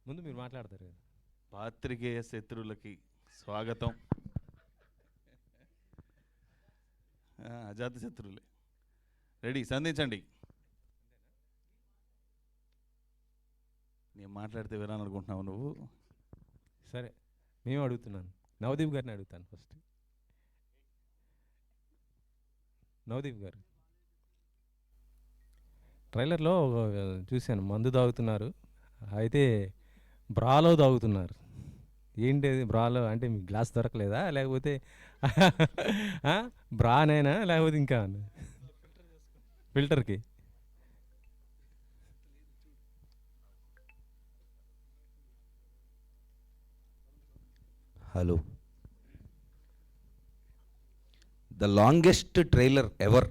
ముందు మీరు మాట్లాడతారు కదా. పాత్రికేయ శత్రువులకి స్వాగతం. అజాత శత్రువులే రెడీ, సంధించండి. నేను మాట్లాడితే వినాలనుకుంటున్నావు నువ్వు? సరే, మేము అడుగుతున్నాను, నవదీప్ గారిని అడుగుతాను ఫస్ట్. నవదీప్ గారు, ట్రైలర్లో చూశాను మందు తాగుతున్నారు, అయితే బ్రాలో తాగుతున్నారు. ఏంటి అది బ్రాలో అంటే? మీకు గ్లాస్ దొరకలేదా, లేకపోతే బ్రానైనా, లేకపోతే ఇంకా ఫిల్టర్కి? Hello, the longest trailer ever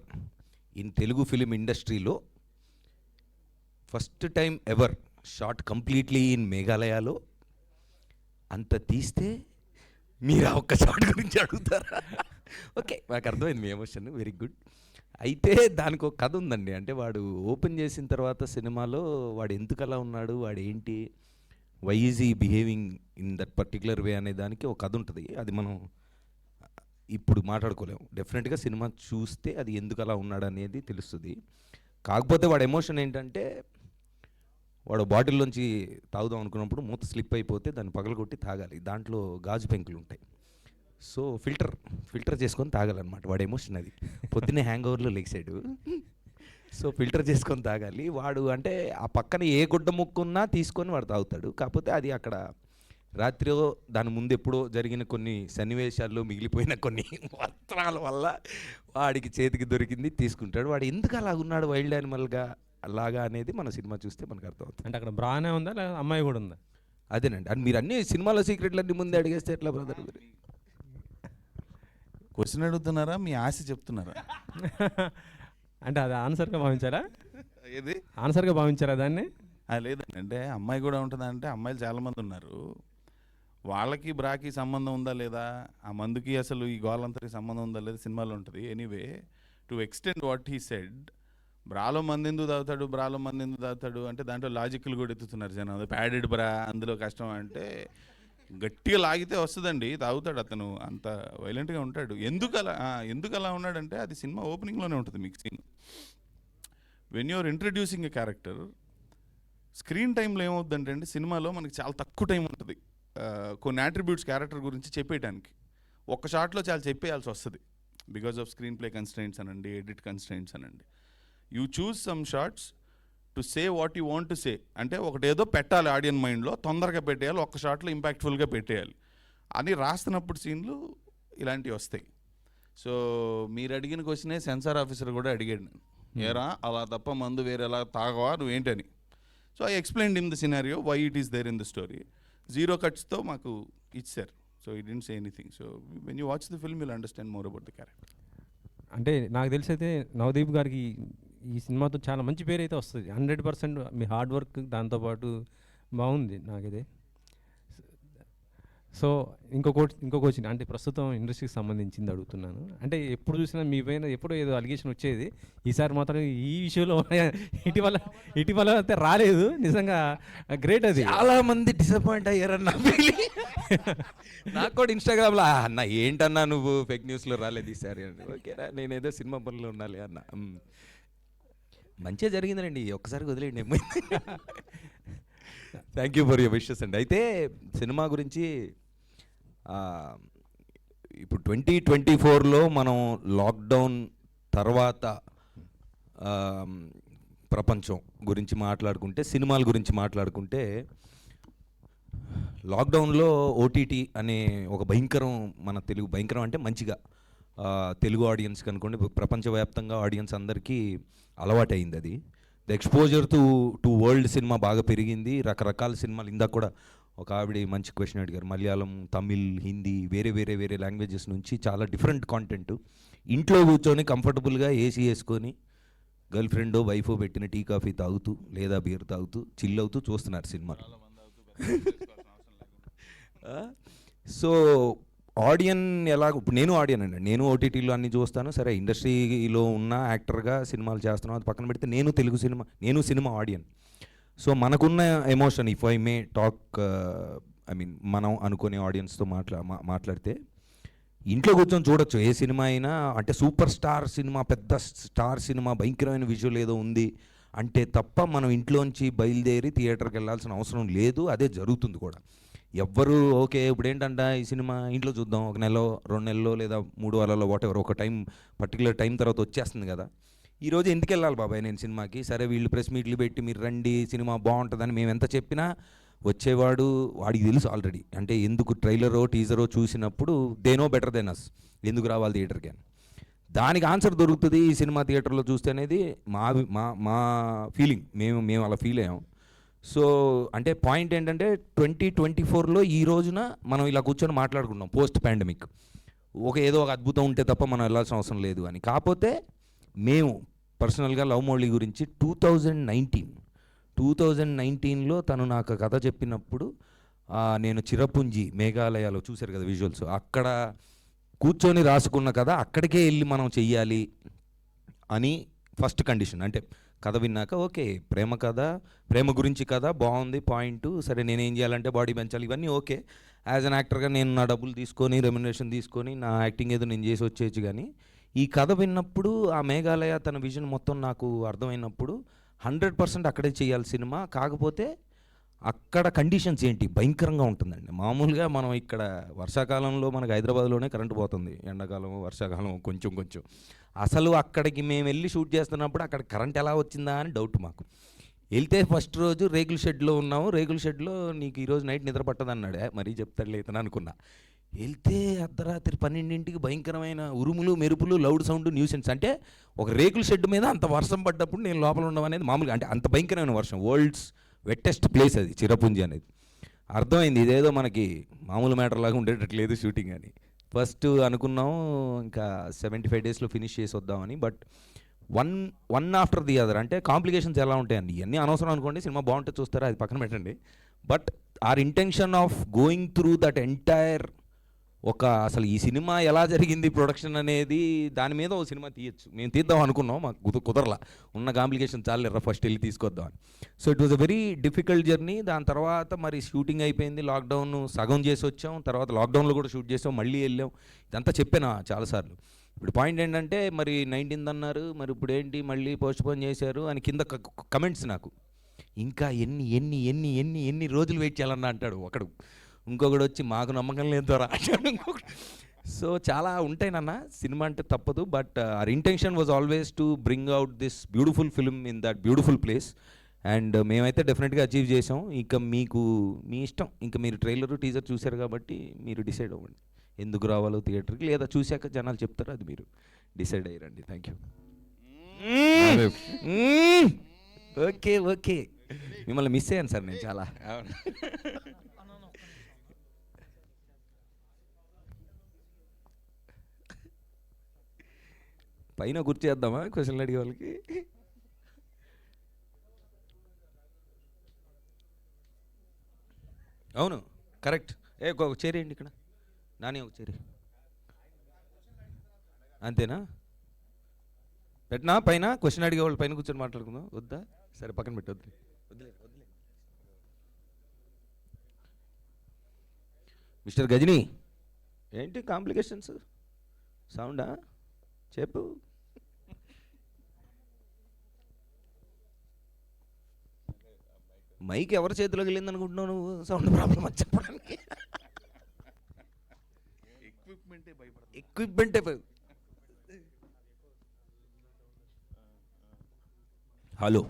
in Telugu film ఇండస్ట్రీలో first time ever shot completely in మేఘాలయాలో. అంత తీస్తే మీరు ఆ ఒక్క షార్ట్ గురించి అడుగుతారా? ఓకే, నాకు అర్థమైంది మీ ఎమోషన్, వెరీ గుడ్. అయితే దానికి ఒక కథ ఉందండి. అంటే వాడు ఓపెన్ చేసిన తర్వాత సినిమాలో వాడు ఎందుకు అలా ఉన్నాడు, వాడు ఏంటి, వై ఈజ్ ఈ behaving in that particular way అనే దానికి ఒక కథ ఉంటుంది. అది మనం ఇప్పుడు మాట్లాడుకోలేము. డెఫినెట్గా సినిమా చూస్తే అది ఎందుకు అలా ఉన్నాడు అనేది తెలుస్తుంది. కాకపోతే వాడు ఎమోషన్ ఏంటంటే, వాడు బాటిల్లోంచి తాగుదాం అనుకున్నప్పుడు మూత స్లిప్ అయిపోతే దాన్ని పగలగొట్టి తాగాలి. దాంట్లో గాజు పెంకులు ఉంటాయి. సో ఫిల్టర్ చేసుకొని తాగాలన్నమాట. వాడు ఎమోషన్ అది. పొద్దున్నే హ్యాంగ్ ఓవర్లో లెగ్సాడు, సో ఫిల్టర్ చేసుకొని తాగాలి. వాడు అంటే ఆ పక్కన ఏ గుడ్డ ముక్కున్నా తీసుకొని వాడు తాగుతాడు. కాకపోతే అది అక్కడ రాత్రి దాని ముందు ఎప్పుడో జరిగిన కొన్ని సన్నివేశాల్లో మిగిలిపోయిన కొన్ని వస్త్రాల వల్ల వాడికి చేతికి దొరికింది తీసుకుంటాడు. వాడు ఎందుకు అలా ఉన్నాడు వైల్డ్ యానిమల్గా అలాగా అనేది మన సినిమా చూస్తే మనకు అర్థమవుతుంది. అంటే అక్కడ బ్రానే ఉందా, లేదా అమ్మాయి కూడా ఉందా? అదేనండి. అని మీరు అన్ని సినిమాలో సీక్రెట్లు అన్ని ముందే అడిగేస్తే ఎట్లా బ్రదర్? క్వశ్చన్ అడుగుతున్నారా, మీ ఆశ చెప్తున్నారా? అంటే అది ఆన్సర్గా భావించారా? ఏది ఆన్సర్గా భావించారా దాన్ని? లేదండి, అంటే అమ్మాయి కూడా ఉంటుందంటే అమ్మాయిలు చాలామంది ఉన్నారు. వాళ్ళకి బ్రాకి సంబంధం ఉందా లేదా, ఆ మందుకి అసలు ఈ గోలంతరికి సంబంధం ఉందా లేదా సినిమాలో ఉంటుంది. Anyway, to extend what he said, బ్రాలో మంది ఎందుకు తాగుతాడు అంటే దాంట్లో లాజిక్లు కూడా ఎత్తుతున్నారు జనం. అది ప్యాడెడ్ బ్రా, అందులో కష్టం అంటే గట్టిగా లాగితే వస్తుందండి, తాగుతాడు అతను, అంత వైలెంట్గా ఉంటాడు. ఎందుకు అలా ఉన్నాడంటే అది సినిమా ఓపెనింగ్లోనే ఉంటుంది మీకు scene. When you're introducing a character, screen టైంలో ఏమవుతుందంటే అండి, సినిమాలో మనకి చాలా తక్కువ టైం ఉంటుంది కొన్ని అట్రిబ్యూట్స్ క్యారెక్టర్ గురించి చెప్పేయడానికి. ఒక్క షాట్లో చాలా చెప్పేయాల్సి వస్తుంది, because of screen play constraints అనండి, ఎడిట్ కన్స్ట్రెయింట్స్ అనండి. You choose some shots to say what you want to say. అంటే ఒకటేదో పెట్టాలి ఆడియన్ మైండ్లో, తొందరగా పెట్టేయాలి, ఒక్క షాట్లో ఇంపాక్ట్ఫుల్గా పెట్టేయాలి అని రాస్తున్నప్పుడు సీన్లు ఇలాంటివి వస్తాయి. సో మీరు అడిగిన క్వశ్చనే సెన్సార్ ఆఫీసర్ కూడా అడిగాడు నేను, ఏరా అలా తప్ప మందు వేరేలా తాగవా నువ్వేంటని. So I explained in the scenario why it is there in the story. 0 cutsతో మాకు ఇచ్చారు. So he didn't say anything. So when you watch the film you'll understand more about the character. అంటే నాకు తెలిసి అయితే నవదీప్ గారికి ఈ సినిమాతో చాలా మంచి పేరు అయితే వస్తుంది. 100% మీ హార్డ్ వర్క్ దాంతోపాటు బాగుంది నాకైతే. సో ఇంకో క్వశ్చన్, అంటే ప్రస్తుతం ఇండస్ట్రీకి సంబంధించింది అడుగుతున్నాను. అంటే ఎప్పుడు చూసినా మీ పైన ఎప్పుడో ఏదో అలిగేషన్ వచ్చేది, ఈసారి మాత్రం ఈ విషయంలో ఇటీవల అయితే రాలేదు. నిజంగా గ్రేట్. అది చాలా మంది డిసప్పాయింట్ అయ్యారన్న నాకు కూడా ఇన్స్టాగ్రామ్లో, అన్న ఏంటన్నా నువ్వు ఫేక్ న్యూస్లో రాలేదు ఈసారి అని. ఓకేనా, నేనేదో సినిమా పనులు ఉండాలి అన్న. మంచిగా జరిగిందండి, ఒక్కసారి వదిలేండి. Thank you for your wishes అండి. అయితే సినిమా గురించి ఇప్పుడు 2024లో మనం లాక్డౌన్ తర్వాత ప్రపంచం గురించి మాట్లాడుకుంటే, సినిమాల గురించి మాట్లాడుకుంటే, లాక్డౌన్లో ఓటీటీ అనే ఒక భయంకరం, మన తెలుగు భయంకరం అంటే మంచిగా తెలుగు ఆడియన్స్కి అనుకోండి, ప్రపంచవ్యాప్తంగా ఆడియన్స్ అందరికీ అలవాటైంది అది. The exposure to world cinema బాగా పెరిగింది. రకరకాల సినిమాలు, ఇందాక కూడా ఒక ఆవిడ మంచి క్వశ్చన్ అడిగారు, మలయాళం, తమిళ్, హిందీ, వేరే లాంగ్వేజెస్ నుంచి చాలా డిఫరెంట్ కాంటెంట్. ఇంట్లో కూర్చొని కంఫర్టబుల్గా ఏసీ వేసుకొని గర్ల్ ఫ్రెండో వైఫో పెట్టిన టీ కాఫీ తాగుతూ లేదా బీర్ తాగుతూ చిల్ అవుతూ చూస్తున్నారు సినిమా. సో ఆడియన్ ఎలా, ఇప్పుడు నేను ఆడియన్ అండి, నేను ఓటీటీలో అన్ని చూస్తాను. సరే, ఇండస్ట్రీలో ఉన్న యాక్టర్గా సినిమాలు చేస్తున్నాను, అది పక్కన పెడితే నేను సినిమా ఆడియన్. సో మనకున్న emotion, if I may talk, I mean మనం అనుకునే ఆడియన్స్తో మాట్లాడితే ఇంట్లో కూర్చొని చూడొచ్చు ఏ సినిమా అయినా. అంటే సూపర్ స్టార్ సినిమా, పెద్ద స్టార్ సినిమా, భయంకరమైన విజువల్ ఏదో ఉంది అంటే తప్ప మనం ఇంట్లోంచి బయలుదేరి థియేటర్కి వెళ్ళాల్సిన అవసరం లేదు. అదే జరుగుతుంది కూడా. ఎవ్వరు ఓకే ఇప్పుడు ఏంటంట ఈ సినిమా ఇంట్లో చూద్దాం, 1 నెలలో 2 నెలలో లేదా 3 వారాల్లో వాటెవర్, ఒక టైం పర్టికులర్ టైం తర్వాత వచ్చేస్తుంది కదా. ఈరోజు ఎందుకు వెళ్ళాలి బాబాయ్ నేను సినిమాకి? సరే వీళ్ళు ప్రెస్ మీట్లు పెట్టి మీరు రండి సినిమా బాగుంటుందని మేము ఎంత చెప్పినా వచ్చేవాడు వాడికి తెలుసు ఆల్రెడీ. అంటే ఎందుకు ట్రైలరో టీజరో చూసినప్పుడు they know better than us ఎందుకు రావాలి థియేటర్కి అని. దానికి ఆన్సర్ దొరుకుతుంది ఈ సినిమా థియేటర్లో చూస్తే అనేది మా మా మా ఫీలింగ్. మేము అలా ఫీల్ అయ్యాం. సో అంటే పాయింట్ ఏంటంటే 2024లో ఈ రోజున మనం ఇలా కూర్చొని మాట్లాడుకున్నాం పోస్ట్ పాండమిక్. ఏదో ఒక అద్భుతం ఉంటే తప్ప మనం వెళ్ళాల్సిన అవసరం లేదు అని. కాకపోతే మేము పర్సనల్గా లవ్ మోడీ గురించి 2019లో తను నాకు కథ చెప్పినప్పుడు నేను చిరపుంజి మేఘాలయాలో చూశారు కదా విజువల్స్, అక్కడ కూర్చొని రాసుకున్న కథ అక్కడికే వెళ్ళి మనం చెయ్యాలి అని ఫస్ట్ కండిషన్. అంటే కథ విన్నాక ఓకే ప్రేమ కథ, ప్రేమ గురించి కథ బాగుంది పాయింట్, సరే నేనేం చేయాలంటే బాడీ పెంచాలి, ఇవన్నీ ఓకే. యాజ్ అన్ యాక్టర్గా నేను నా డబ్బులు తీసుకొని రెమ్యునరేషన్ తీసుకొని నా యాక్టింగ్ ఏదో నేను చేసి వచ్చేయచ్చు. కానీ ఈ కథ విన్నప్పుడు ఆ మేఘాలయ తన విజన్ మొత్తం నాకు అర్థమైనప్పుడు 100% అక్కడే చేయాలి సినిమా. కాకపోతే అక్కడ కండిషన్స్ ఏంటి భయంకరంగా ఉంటుందండి. మామూలుగా మనం ఇక్కడ వర్షాకాలంలో మనకు హైదరాబాద్లోనే కరెంటు పోతుంది, ఎండాకాలం వర్షాకాలం కొంచెం అసలు అక్కడికి మేము వెళ్ళి షూట్ చేస్తున్నప్పుడు అక్కడ కరెంట్ ఎలా వచ్చిందా అని డౌట్ మాకు. వెళ్తే ఫస్ట్ రోజు రేకుల షెడ్లో ఉన్నాము, రేకుల షెడ్లో నీకు ఈరోజు నైట్ నిద్ర పట్టదన్నాడు. మరీ చెప్తాడు లేదని అనుకున్నా. వెళ్తే అర్ధరాత్రి 12ంటికి భయంకరమైన ఉరుములు మెరుపులు లౌడ్ సౌండ్ న్యూసెన్స్. అంటే ఒక రేకుల షెడ్ మీద అంత వర్షం పడ్డప్పుడు నేను లోపల ఉండడం అనేది మామూలుగా, అంటే అంత భయంకరమైన వర్షం. వరల్డ్స్ వెట్టెస్ట్ ప్లేస్ అది చిరపుంజి అనేది. అర్థమైంది ఇదేదో మనకి మామూలు మ్యాటర్ లాగా ఉండేటట్లేదు షూటింగ్ అని. ఫస్ట్ అనుకున్నాం ఇంకా 75 డేస్లో ఫినిష్ చేసి వద్దామని. But one after the other, అంటే కాంప్లికేషన్స్ ఎలా ఉంటాయండి ఇవన్నీ అనవసరం అనుకోండి, సినిమా బాగుంటే చూస్తారా అది పక్కన పెట్టండి. But our intention of going through that entire అసలు ఈ సినిమా ఎలా జరిగింది ప్రొడక్షన్ అనేది దాని మీద ఒక సినిమా తీయచ్చు. మేము తీద్దాం అనుకున్నాం, మాకు కుదరలా, ఉన్న కాంప్లికేషన్ చాలా ఫస్ట్ వెళ్ళి తీసుకొద్దాం. So it was a very difficult journey. దాని తర్వాత మరి షూటింగ్ అయిపోయింది, లాక్డౌన్ సగం చేసి వచ్చాం, తర్వాత లాక్డౌన్లో కూడా షూట్ చేసాం, మళ్ళీ వెళ్ళాం. ఇదంతా చెప్పాను చాలాసార్లు. ఇప్పుడు పాయింట్ ఏంటంటే మరి 19th అన్నారు, మరి ఇప్పుడు ఏంటి మళ్ళీ పోస్ట్పోన్ చేశారు అని కింద కమెంట్స్ నాకు. ఇంకా ఎన్ని రోజులు వెయిట్ చేయాలన్నా అంటాడు ఒకడు. ఇంకొకడు వచ్చి మాకు నమ్మకం లేదు రాశాడు ఇంకొకటి. సో చాలా ఉంటాయి నాన్న, సినిమా అంటే తప్పదు. But our intention was always to bring out this beautiful film in that beautiful place. And మేమైతే డెఫినెట్గా అచీవ్ చేసాం. ఇంకా మీకు మీ ఇష్టం, ఇంకా మీరు ట్రైలర్ టీజర్ చూశారు కాబట్టి మీరు డిసైడ్ అవ్వండి ఎందుకు రావాలో థియేటర్కి, లేదా చూశాక జనాలు చెప్తారు అది మీరు డిసైడ్ అయ్యారండి. Thank you. ఓకే మిమ్మల్ని మిస్ అయ్యాను సార్ నేను చాలా. పైన గుర్తు చేద్దామా క్వశ్చన్లు అడిగే వాళ్ళకి? అవును కరెక్ట్. ఒక చేరేయండి ఇక్కడ, నాని ఒక చేరి, అంతేనా? పెట్టినా పైన క్వశ్చన్ అడిగే వాళ్ళు పైన కూర్చొని మాట్లాడుకుందాం. వద్దా? సరే పక్కన పెట్టొద్దు, వదిలే. మిస్టర్ గజనీ ఏంటి కాంప్లికేషన్స్? సౌండా చెప్పు. మైక్ ఎవరి చేతిలోకి వెళ్ళింది అనుకుంటున్నావు నువ్వు? సౌండ్ ప్రాబ్లం అని చెప్పడానికి ఎక్విప్మెంటే. హలో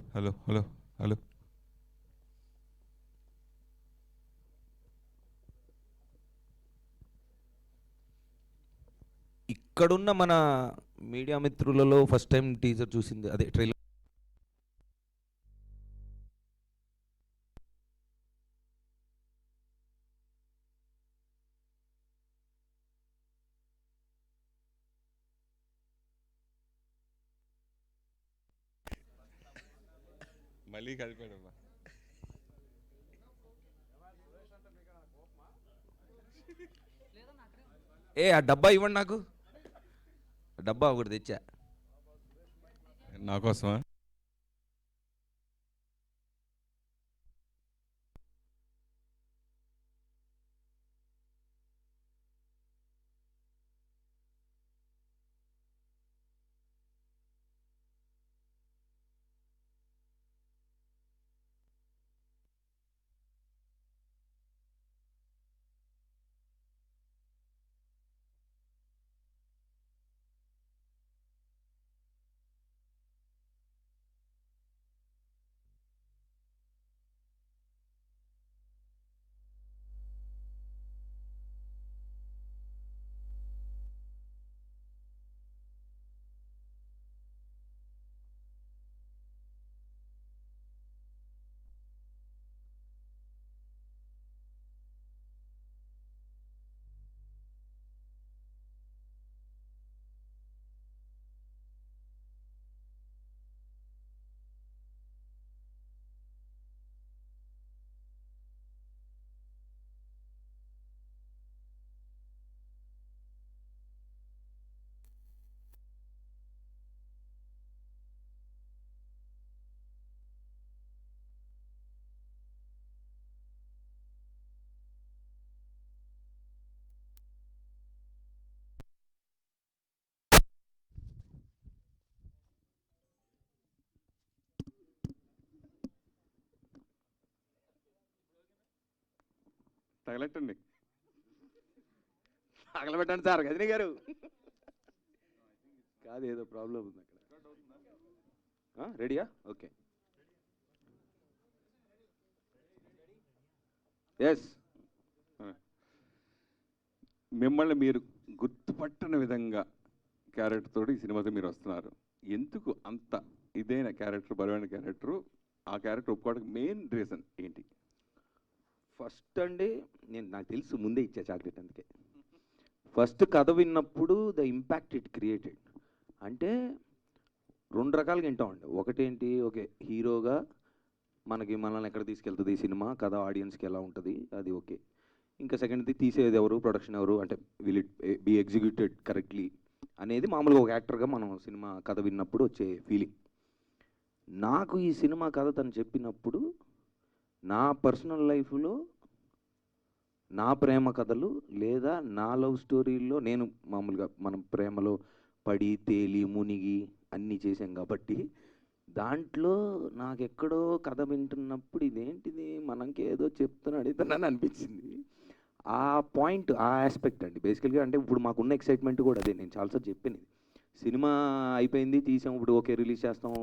ఇక్కడున్న మన మీడియా మిత్రులలో ఫస్ట్ టైం టీజర్ చూసింది, అదే ట్రైలర్ మళ్ళీ కలిపాడమ్మా. ఆ డబ్బా ఇవ్వండి నాకు, డబ్బా ఒకటి తెచ్చా నా కోసమా? తగలెట్టండి, తగలబెట్టండి సార్ గజనీ గారు. కాదు, ఏదో ప్రాబ్లం ఉంది అక్కడ. రెడీయా? ఓకే. ఎస్. మిమ్మల్ని మీరు గుర్తుపట్టని విధంగా క్యారెక్టర్ తోటి ఈ సినిమాతో మీరు వస్తున్నారు. ఎందుకు అంత ఇదైన క్యారెక్టర్, బలమైన క్యారెక్టరు, ఆ క్యారెక్టర్ ఒప్పుకోవడానికి మెయిన్ రీజన్ ఏంటి? ఫస్ట్ అండి, నాకు తెలుసు ముందే ఇచ్చా చాక్లెట్, అందుకే ఫస్ట్ కథ విన్నప్పుడు ద ఇంపాక్ట్ ఇట్ క్రియేటెడ్ అంటే రెండు రకాలుగా వింటామండి. ఒకటేంటి, ఓకే హీరోగా మనల్ని ఎక్కడ తీసుకెళ్తుంది ఈ సినిమా, కథ ఆడియన్స్కి ఎలా ఉంటుంది, అది ఓకే. ఇంకా సెకండ్ది తీసేది ఎవరు, ప్రొడక్షన్ ఎవరు, అంటే will it be executed correctly అనేది మామూలుగా ఒక యాక్టర్గా మనం సినిమా కథ విన్నప్పుడు వచ్చే ఫీలింగ్. నాకు ఈ సినిమా కథ తను చెప్పినప్పుడు నా పర్సనల్ లైఫ్లో నా ప్రేమ కథలు లేదా నా లవ్ స్టోరీల్లో, నేను మామూలుగా మనం ప్రేమలో పడి తేలి మునిగి అన్నీ చేశాం కాబట్టి దాంట్లో నాకెక్కడో కథ వింటున్నప్పుడు ఇదేంటిది మనకేదో చెప్తున్నాడు ఇతనని అనిపించింది. ఆ పాయింట్, ఆ ఆస్పెక్ట్ అండి బేసికల్గా. అంటే ఇప్పుడు మాకున్న ఎక్సైట్మెంట్ కూడా అదే. నేను చాలాసార్లు చెప్పాను, సినిమా అయిపోయింది, తీసాం, ఇప్పుడు ఓకే రిలీజ్ చేస్తాం,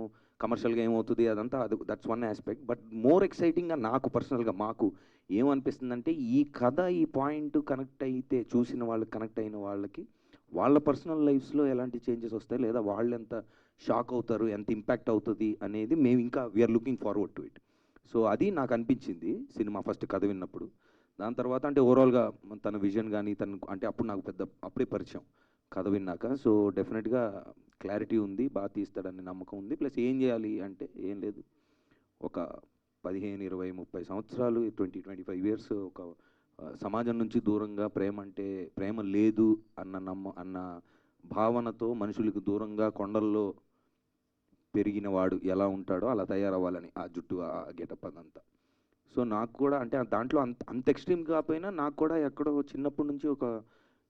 కమర్షియల్గా ఏమవుతుంది అదంతా, అది that's one aspect. But more ఎక్సైటింగ్గా నాకు పర్సనల్గా మాకు ఏమనిపిస్తుందంటే, ఈ కథ ఈ పాయింట్ కనెక్ట్ అయితే, చూసిన వాళ్ళకి, కనెక్ట్ అయిన వాళ్ళకి వాళ్ళ పర్సనల్ లైఫ్స్లో ఎలాంటి చేంజెస్ వస్తాయి, లేదా వాళ్ళు ఎంత షాక్ అవుతారు, ఎంత ఇంపాక్ట్ అవుతుంది అనేది మేము ఇంకా we're looking forward to it. So అది నాకు అనిపించింది సినిమా ఫస్ట్ కథ విన్నప్పుడు. దాని తర్వాత అంటే ఓవరాల్గా తన విజన్ కానీ అంటే అప్పుడు నాకు అప్పుడే పరిచయం కథ విన్నాక. సో డెఫినెట్గా క్లారిటీ ఉంది, బాగా తీస్తాడని నమ్మకం ఉంది. ప్లస్ ఏం చేయాలి అంటే ఏం లేదు, ఒక 15, 20, 30 సంవత్సరాలు, 25 ఇయర్స్ ఒక సమాజం నుంచి దూరంగా, ప్రేమ లేదు అన్న భావనతో మనుషులకు దూరంగా కొండల్లో పెరిగిన వాడు ఎలా ఉంటాడో అలా తయారవ్వాలని, ఆ జుట్టు, ఆ గెటప్ అదంతా. సో నాకు కూడా అంటే దాంట్లో అంత ఎక్స్ట్రీమ్ కాకపోయినా నాకు కూడా ఎక్కడో చిన్నప్పటి నుంచి ఒక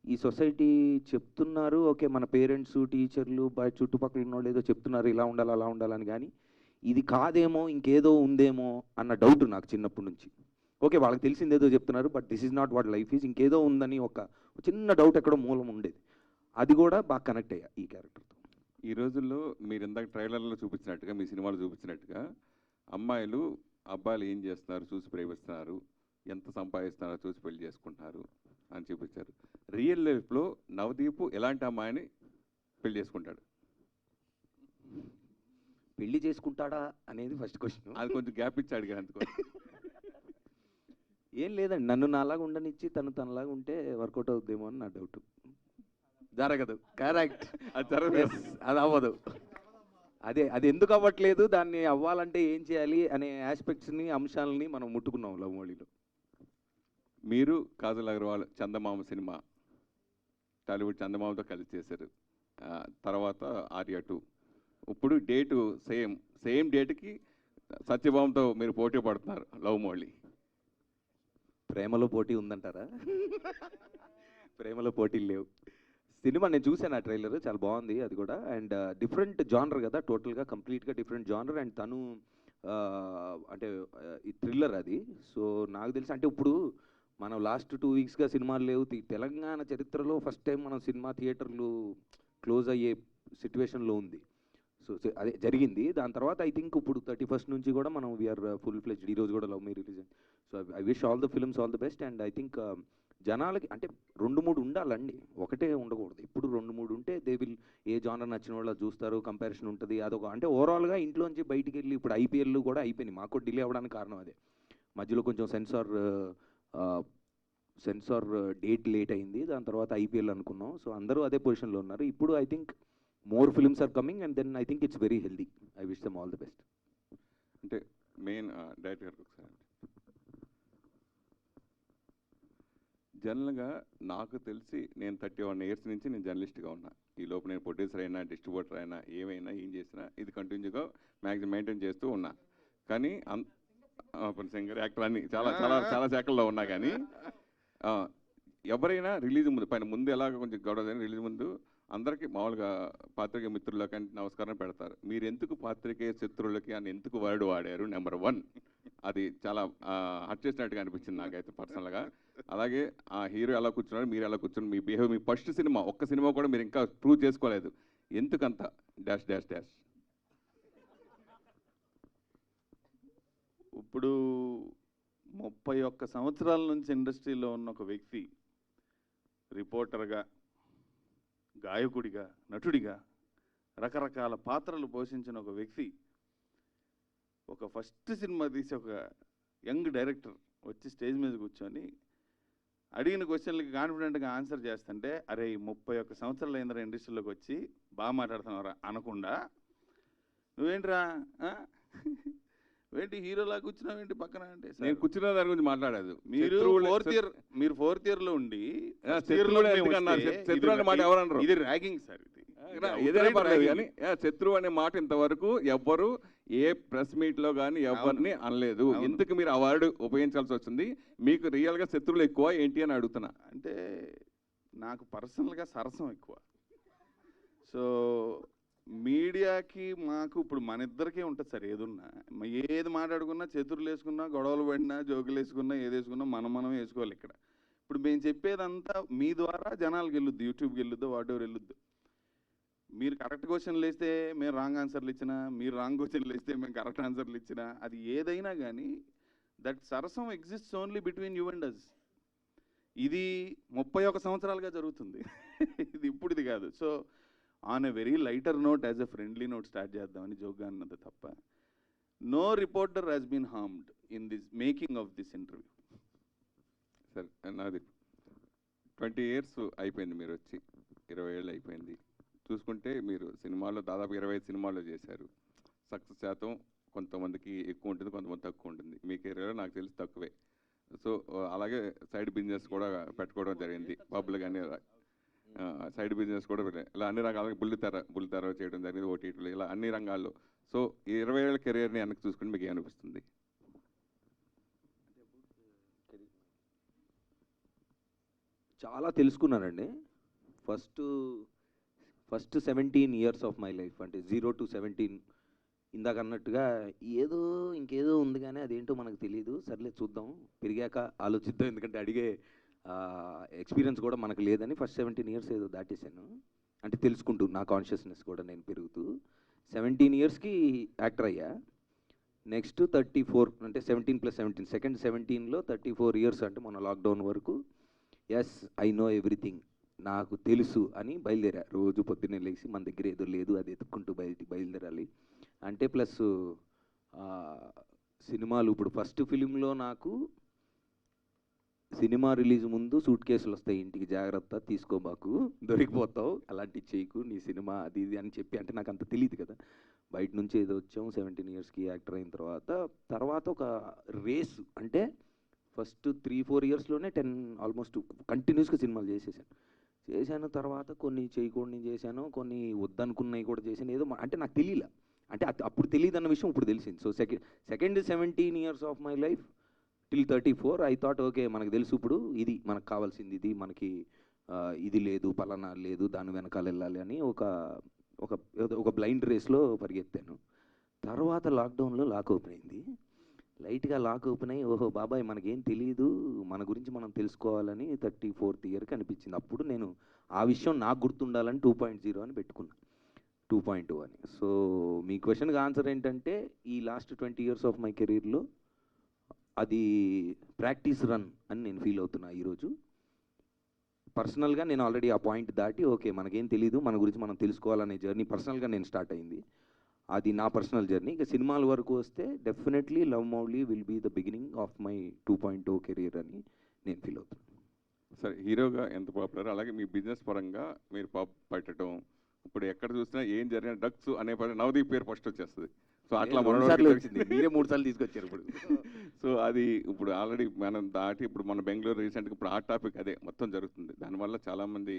ఈ సొసైటీ చెప్తున్నారు, ఓకే మన పేరెంట్స్, టీచర్లు, బయట చుట్టుపక్కల ఉన్న వాళ్ళు ఏదో చెప్తున్నారు ఇలా ఉండాలి అలా ఉండాలని, కానీ ఇది కాదేమో ఇంకేదో ఉందేమో అన్న డౌట్ నాకు చిన్నప్పటి నుంచి. ఓకే వాళ్ళకి తెలిసింది ఏదో చెప్తున్నారు, but this is not what life is, ఇంకేదో ఉందని ఒక చిన్న డౌట్ ఎక్కడో మూలం ఉండేది. అది కూడా బాగా కనెక్ట్ అయ్యా ఈ క్యారెక్టర్తో. ఈ రోజుల్లో మీరు ఇందాక ట్రైలర్లో చూపించినట్టుగా, మీ సినిమాలో చూపించినట్టుగా, అమ్మాయిలు అబ్బాయిలు ఏం చేస్తున్నారు చూసి ప్రేమిస్తున్నారు, ఎంత సంపాదిస్తున్నారో చూసి పెళ్లి చేసుకుంటున్నారు అని చూపించారు. రియల్ లైఫ్లో నవదీప్ ఎలాంటి అమ్మాయిని పెళ్లి చేసుకుంటాడు? పెళ్లి చేసుకుంటాడా అనేది ఫస్ట్ క్వశ్చన్. అది కొంచెం గ్యాప్ ఇచ్చి అడిగాను అందుకో. ఏం లేదండి, నన్ను నాలాగా ఉండనిచ్చి తనలాగా ఉంటే వర్కౌట్ అవుద్దేమో అని నా డౌట్. జరగదు. కరెక్ట్. అది జరగదు. అది అవ్వదు. అది ఎందుకు అవ్వట్లేదు, దాన్ని అవ్వాలంటే ఏం చేయాలి అనే ఆస్పెక్ట్స్ని, అంశాలని మనం ముట్టుకున్నాం లవ్ మోడీలో. మీరు కాజల్ అగర్వాల్ చందమామ సినిమా, టాలీవుడ్ చందమామతో కలిసి చేశారు. తర్వాత ఆర్య 2. ఇప్పుడు డేటు సేమ్ డేట్కి సత్యభామతో మీరు పోటీ పడుతున్నారు లవ్ మోడీ. ప్రేమలో పోటీ ఉందంటారా? ప్రేమలో పోటీలు లేవు. సినిమా నేను చూసాను, ఆ ట్రైలర్ చాలా బాగుంది అది కూడా. అండ్ డిఫరెంట్ జానర్ కదా, టోటల్గా కంప్లీట్గా డిఫరెంట్ జానర్. అండ్ తను అంటే ఈ థ్రిల్లర్ అది. సో నాకు తెలిసి అంటే ఇప్పుడు మనం లాస్ట్ 2 వీక్స్గా సినిమాలు లేవు. తెలంగాణ చరిత్రలో ఫస్ట్ టైం మనం సినిమా థియేటర్లు క్లోజ్ అయ్యే సిచ్యువేషన్లో ఉంది. సో అదే జరిగింది. దాని తర్వాత ఐ థింక్ ఇప్పుడు 31st నుంచి కూడా మనం వీఆర్ ఫుల్ ఫ్లెజ్డ్. ఈరోజు కూడా love me release. So I wish all the films all the best. And I think జనాలకి అంటే 2-3 ఉండాలండి, ఒకటే ఉండకూడదు. ఇప్పుడు 2-3 ఉంటే దే విల్, ఏ జానర్ నచ్చిన వాళ్ళు చూస్తారు, కంపారిజన్ ఉంటుంది. అదొక అంటే ఓవరాల్గా ఇంట్లోంచి బయటికి వెళ్ళి, ఇప్పుడు ఐపీఎల్ కూడా అయిపోయినాయి, మాకు డిలే అవ్వడానికి కారణం అదే. మధ్యలో కొంచెం సెన్సార్ డేట్ లేట్ అయింది, దాని తర్వాత ఐపీఎల్ అనుకున్నాం. సో అందరూ అదే పొజిషన్లో ఉన్నారు. ఇప్పుడు I think more films are coming and then I think it's very healthy. I wish them all the best. అంటే మెయిన్ డైరెక్టర్ గారికి ఒకసారి, జనరల్గా నాకు తెలిసి నేను 31 ఇయర్స్ నుంచి నేను జర్నలిస్ట్గా ఉన్నా. ఈ లోపు నేను ప్రొడ్యూసర్ అయినా, డిస్ట్రిబ్యూటర్ అయినా, ఏమైనా ఏం చేసినా ఇది కంటిన్యూగా మ్యాక్సిమం మెయింటైన్ చేస్తూ ఉన్నా. కానీ సింగర్, యాక్టర్ అన్ని చాలా చాలా చాలా శాఖల్లో ఉన్నా. కానీ ఎవరైనా రిలీజ్ ముందు ఎలాగ కొంచెం గొడవ, రిలీజ్ ముందు అందరికీ మామూలుగా పాత్రికేయ మిత్రులకి నమస్కారం పెడతారు. మీరు ఎందుకు పాత్రికేయ శత్రువులకి అని ఎందుకు వర్డ్ వాడారు? నెంబర్ 1. అది చాలా హర్ట్ చేసినట్టుగా అనిపించింది నాకైతే పర్సనల్గా. అలాగే ఆ హీరో ఎలా కూర్చున్నారు, మీరు ఎలా కూర్చున్నారు, మీ బిహేవ్, మీ ఫస్ట్ సినిమా, ఒక్క సినిమా కూడా మీరు ఇంకా ప్రూవ్ చేసుకోలేదు, ఎందుకంత డాష్ డాష్ డాష్? ఇప్పుడు 31 సంవత్సరాల నుంచి ఇండస్ట్రీలో ఉన్న ఒక వ్యక్తి రిపోర్టర్గా, గాయకుడిగా, నటుడిగా రకరకాల పాత్రలు పోషించిన ఒక వ్యక్తి ఒక ఫస్ట్ సినిమా తీసి ఒక యంగ్ డైరెక్టర్ వచ్చి స్టేజ్ మీద కూర్చొని అడిగిన క్వశ్చన్లకి కాన్ఫిడెంట్గా ఆన్సర్ చేస్తుంటే, అరే 31 సంవత్సరాలు అయిందిరా ఇండస్ట్రీలోకి వచ్చి బాగా మాట్లాడుతున్నావురా అనకుండా, నువ్వేంట్రా ఏంటి హీరోలా కూర్చున్నావు ఏంటి పక్కన అంటే, నేను కూర్చున్న దాని గురించి మాట్లాడలేదు. మీరు ఫోర్త్ ఇయర్ లో ఉండి శత్రువు అనే మాట ఎవరు అనరు. ఇది ర్యాగింగ్ సార్, ఇది ఏదైనా పర్లేదు కానీ శత్రువు అనే మాట ఇంతవరకు ఎవ్వరు ఏ ప్రెస్ మీట్ లో కానీ ఎవరిని అనలేదు. ఎందుకు మీరు ఆ వర్డ్ ఉపయోగించాల్సి వచ్చింది? మీకు రియల్ గా శత్రువులు ఎక్కువ ఏంటి అని అడుగుతున్నా. అంటే నాకు పర్సనల్గా సరసం ఎక్కువ. సో మీడియాకి మాకు ఇప్పుడు మన ఇద్దరికే ఉంటుంది సార్, ఏదున్నా ఏది మాట్లాడుకున్నా, చతురులు వేసుకున్నా, గొడవలు పడినా, జోకులు వేసుకున్నా, ఏది వేసుకున్నా మనం వేసుకోవాలి. ఇక్కడ ఇప్పుడు మేము చెప్పేదంతా మీ ద్వారా జనాలకు వెళ్ళొద్దు, యూట్యూబ్కి వెళ్ళొద్దు, వాట్ ఎవర్ వెళ్ళొద్దు. మీరు కరెక్ట్ క్వశ్చన్లు వేస్తే మేము రాంగ్ ఆన్సర్లు ఇచ్చినా, మీరు రాంగ్ క్వశ్చన్లు వేస్తే మేము కరెక్ట్ ఆన్సర్లు ఇచ్చినా, అది ఏదైనా కానీ దట్ సరసం exists only between you and us. ఇది 31 సంవత్సరాలుగా జరుగుతుంది, ఇది ఇప్పుడు ఇది కాదు. So on a very lighter note, as a friendly note start చేద్దామని జోక్గా అన్నది తప్ప, no reporter has been harmed in this making of this interview. Sir నాది 20 years అయిపోయింది, మీరు వచ్చి 20 ఏళ్ళు అయిపోయింది. చూసుకుంటే మీరు సినిమాల్లో దాదాపు 25 సినిమాల్లో చేశారు. సక్సెస్ శాతం కొంతమందికి ఎక్కువ ఉంటుంది, కొంతమంది తక్కువ ఉంటుంది. మీ కెరీర్లో నాకు తెలిసి తక్కువే. సో అలాగే సైడ్ బిజినెస్ కూడా పెట్టుకోవడం జరిగింది, పబ్లు కానీ సైడ్ బిజినెస్ కూడా ఇలా అన్ని రకాలుగా బుల్లితెర చేయడం జరిగింది, ఓటీటీలు, ఇలా అన్ని రంగాల్లో. సో 20 ఏళ్ళ కెరీర్ని వెనక్కి చూసుకుంటే మీకు ఏమనిపిస్తుంది? చాలా తెలుసుకున్నానండి. First 17 years of my life, అంటే 0 to 17, ఇందాక అన్నట్టుగా ఇంకేదో ఉంది కానీ అదేంటో మనకు తెలియదు, సర్లే చూద్దాం, పెరిగాక ఆలోచిద్దాం, ఎందుకంటే అడిగే ఎక్స్పీరియన్స్ కూడా మనకు లేదని ఫస్ట్ 17 years ఏదో దాటేశాను. అంటే తెలుసుకుంటూ నా కాన్షియస్నెస్ కూడా నేను పెరుగుతూ 17 yearsకి యాక్టర్ అయ్యా. నెక్స్ట్ 34, అంటే 17 + 17, సెకండ్ 17లో 34 years, అంటే మన లాక్డౌన్ వరకు ఎస్ ఐ నో ఎవ్రీథింగ్, నాకు తెలుసు అని బయలుదేరా. రోజు పొద్దున్నే లేచి మన దగ్గర ఏదో లేదు అది ఎత్తుక్కుంటూ బయలుదేరాలి అంటే. ప్లస్ సినిమాలు, ఇప్పుడు ఫస్ట్ ఫిలింలో నాకు సినిమా రిలీజ్ ముందు సూట్ కేసులు వస్తాయి ఇంటికి, జాగ్రత్త తీసుకోబాకు, దొరికిపోతావు, అలాంటివి చేయకు, నీ సినిమా అది ఇది అని చెప్పి, అంటే నాకు అంత తెలియదు కదా, బయట నుంచి ఏదో వచ్చాము. 17 yearsకి యాక్టర్ అయిన తర్వాత ఒక రేస్, అంటే ఫస్ట్ 3-4 yearsలోనే 10 ఆల్మోస్ట్ కంటిన్యూస్గా సినిమాలు చేశాను. తర్వాత కొన్ని చేయకూడని చేశాను, కొన్ని వద్దనుకున్నవి కూడా చేశాను. ఏదో అంటే నాకు తెలియలే, అంటే అప్పుడు తెలియదు అన్న విషయం ఇప్పుడు తెలిసింది. So second 17 years of my life till 34 I thought okay మనకు తెలుసు ఇప్పుడు ఇది మనకు కావాల్సింది, ఇది మనకి ఇది లేదు, పలానా లేదు, దాని వెనకాల వెళ్ళాలి అని ఒక బ్లైండ్ రేస్లో పరిగెత్తాను. తర్వాత లాక్డౌన్లో లాక్ ఓపెన్ అయింది, లైట్గా లాక్ ఓపెన్ అయ్యి ఓహో బాబాయ్ మనకేం తెలియదు, మన గురించి మనం తెలుసుకోవాలని 34th yearకి అనిపించింది. అప్పుడు నేను ఆ విషయం నాకు గుర్తుండాలని 2.0 అని పెట్టుకున్నా, 2.2 అని. సో మీ క్వశ్చన్కి ఆన్సర్ ఏంటంటే, ఈ లాస్ట్ 20 years ఆఫ్ మై కెరీర్లో అది ప్రాక్టీస్ రన్ అని నేను ఫీల్ అవుతున్నా ఈరోజు. పర్సనల్గా నేను ఆల్రెడీ ఆ పాయింట్ దాటి ఓకే మనకేం తెలీదు, మన గురించి మనం తెలుసుకోవాలనే జర్నీ పర్సనల్గా నేను స్టార్ట్ అయింది. అది నా పర్సనల్ జర్నీ. ఇక సినిమాల వరకు వస్తే definitely love Mouli will be the beginning of my 2.0 career అని నేను ఫీల్ అవుతున్నాను. సరే, హీరోగా ఎంత పాపులర్, అలాగే మీ బిజినెస్ పరంగా మీరు పబ్ పెట్టడం, ఇప్పుడు ఎక్కడ చూసినా ఏం జరిగినా డ్రగ్స్ అనే నవదీప్ పేరు ఫస్ట్ వచ్చేస్తుంది. సో అట్లా వచ్చింది, మీరే 3 సార్లు తీసుకొచ్చారు ఇప్పుడు. సో అది ఇప్పుడు ఆల్రెడీ మనం దాటి ఇప్పుడు మన బెంగళూరు రీసెంట్గా ఇప్పుడు ఆ టాపిక్ అదే మొత్తం జరుగుతుంది. దానివల్ల చాలామంది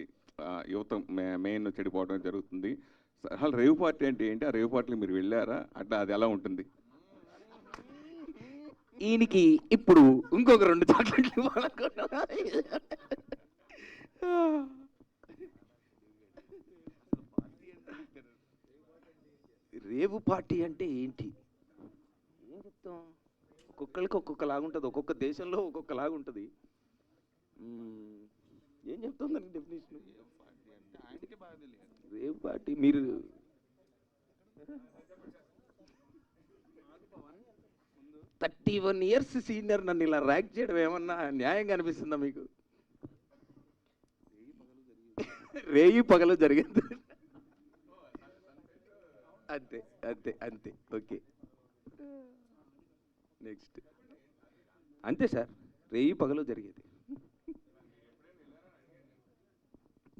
యువత మెయిన్ చెడిపోవడం జరుగుతుంది. అసలు రేవ్ పార్టీ అంటే ఏంటి, ఆ రేవ్ పార్టీకి మీరు వెళ్ళారా, అట్లా అది ఎలా ఉంటుంది? ఈయనకి ఇప్పుడు ఇంకొక 2 చాక్లెట్లు ఇవ్వాలనుకున్నా. రేవు పార్టీ అంటే ఏంటి, ఏం చెప్తాం, ఒక్కొక్కరికి ఒక్కొక్కలాగా ఉంటుంది, ఒక్కొక్క దేశంలో ఒక్కొక్కలాగా ఉంటుంది. ఏం చెప్తుందండి డెఫినేషన్? రేవ్ పార్టీ మీరు 31 years సీనియర్ నన్ను ఇలా ర్యాక్ చేయడం ఏమన్నా న్యాయంగా అనిపిస్తుందా మీకు? రేయి పగలు జరిగింది. అంతే అంతే అంతే. Okay, next. అంతే సార్, రేయి పగలు జరిగేది.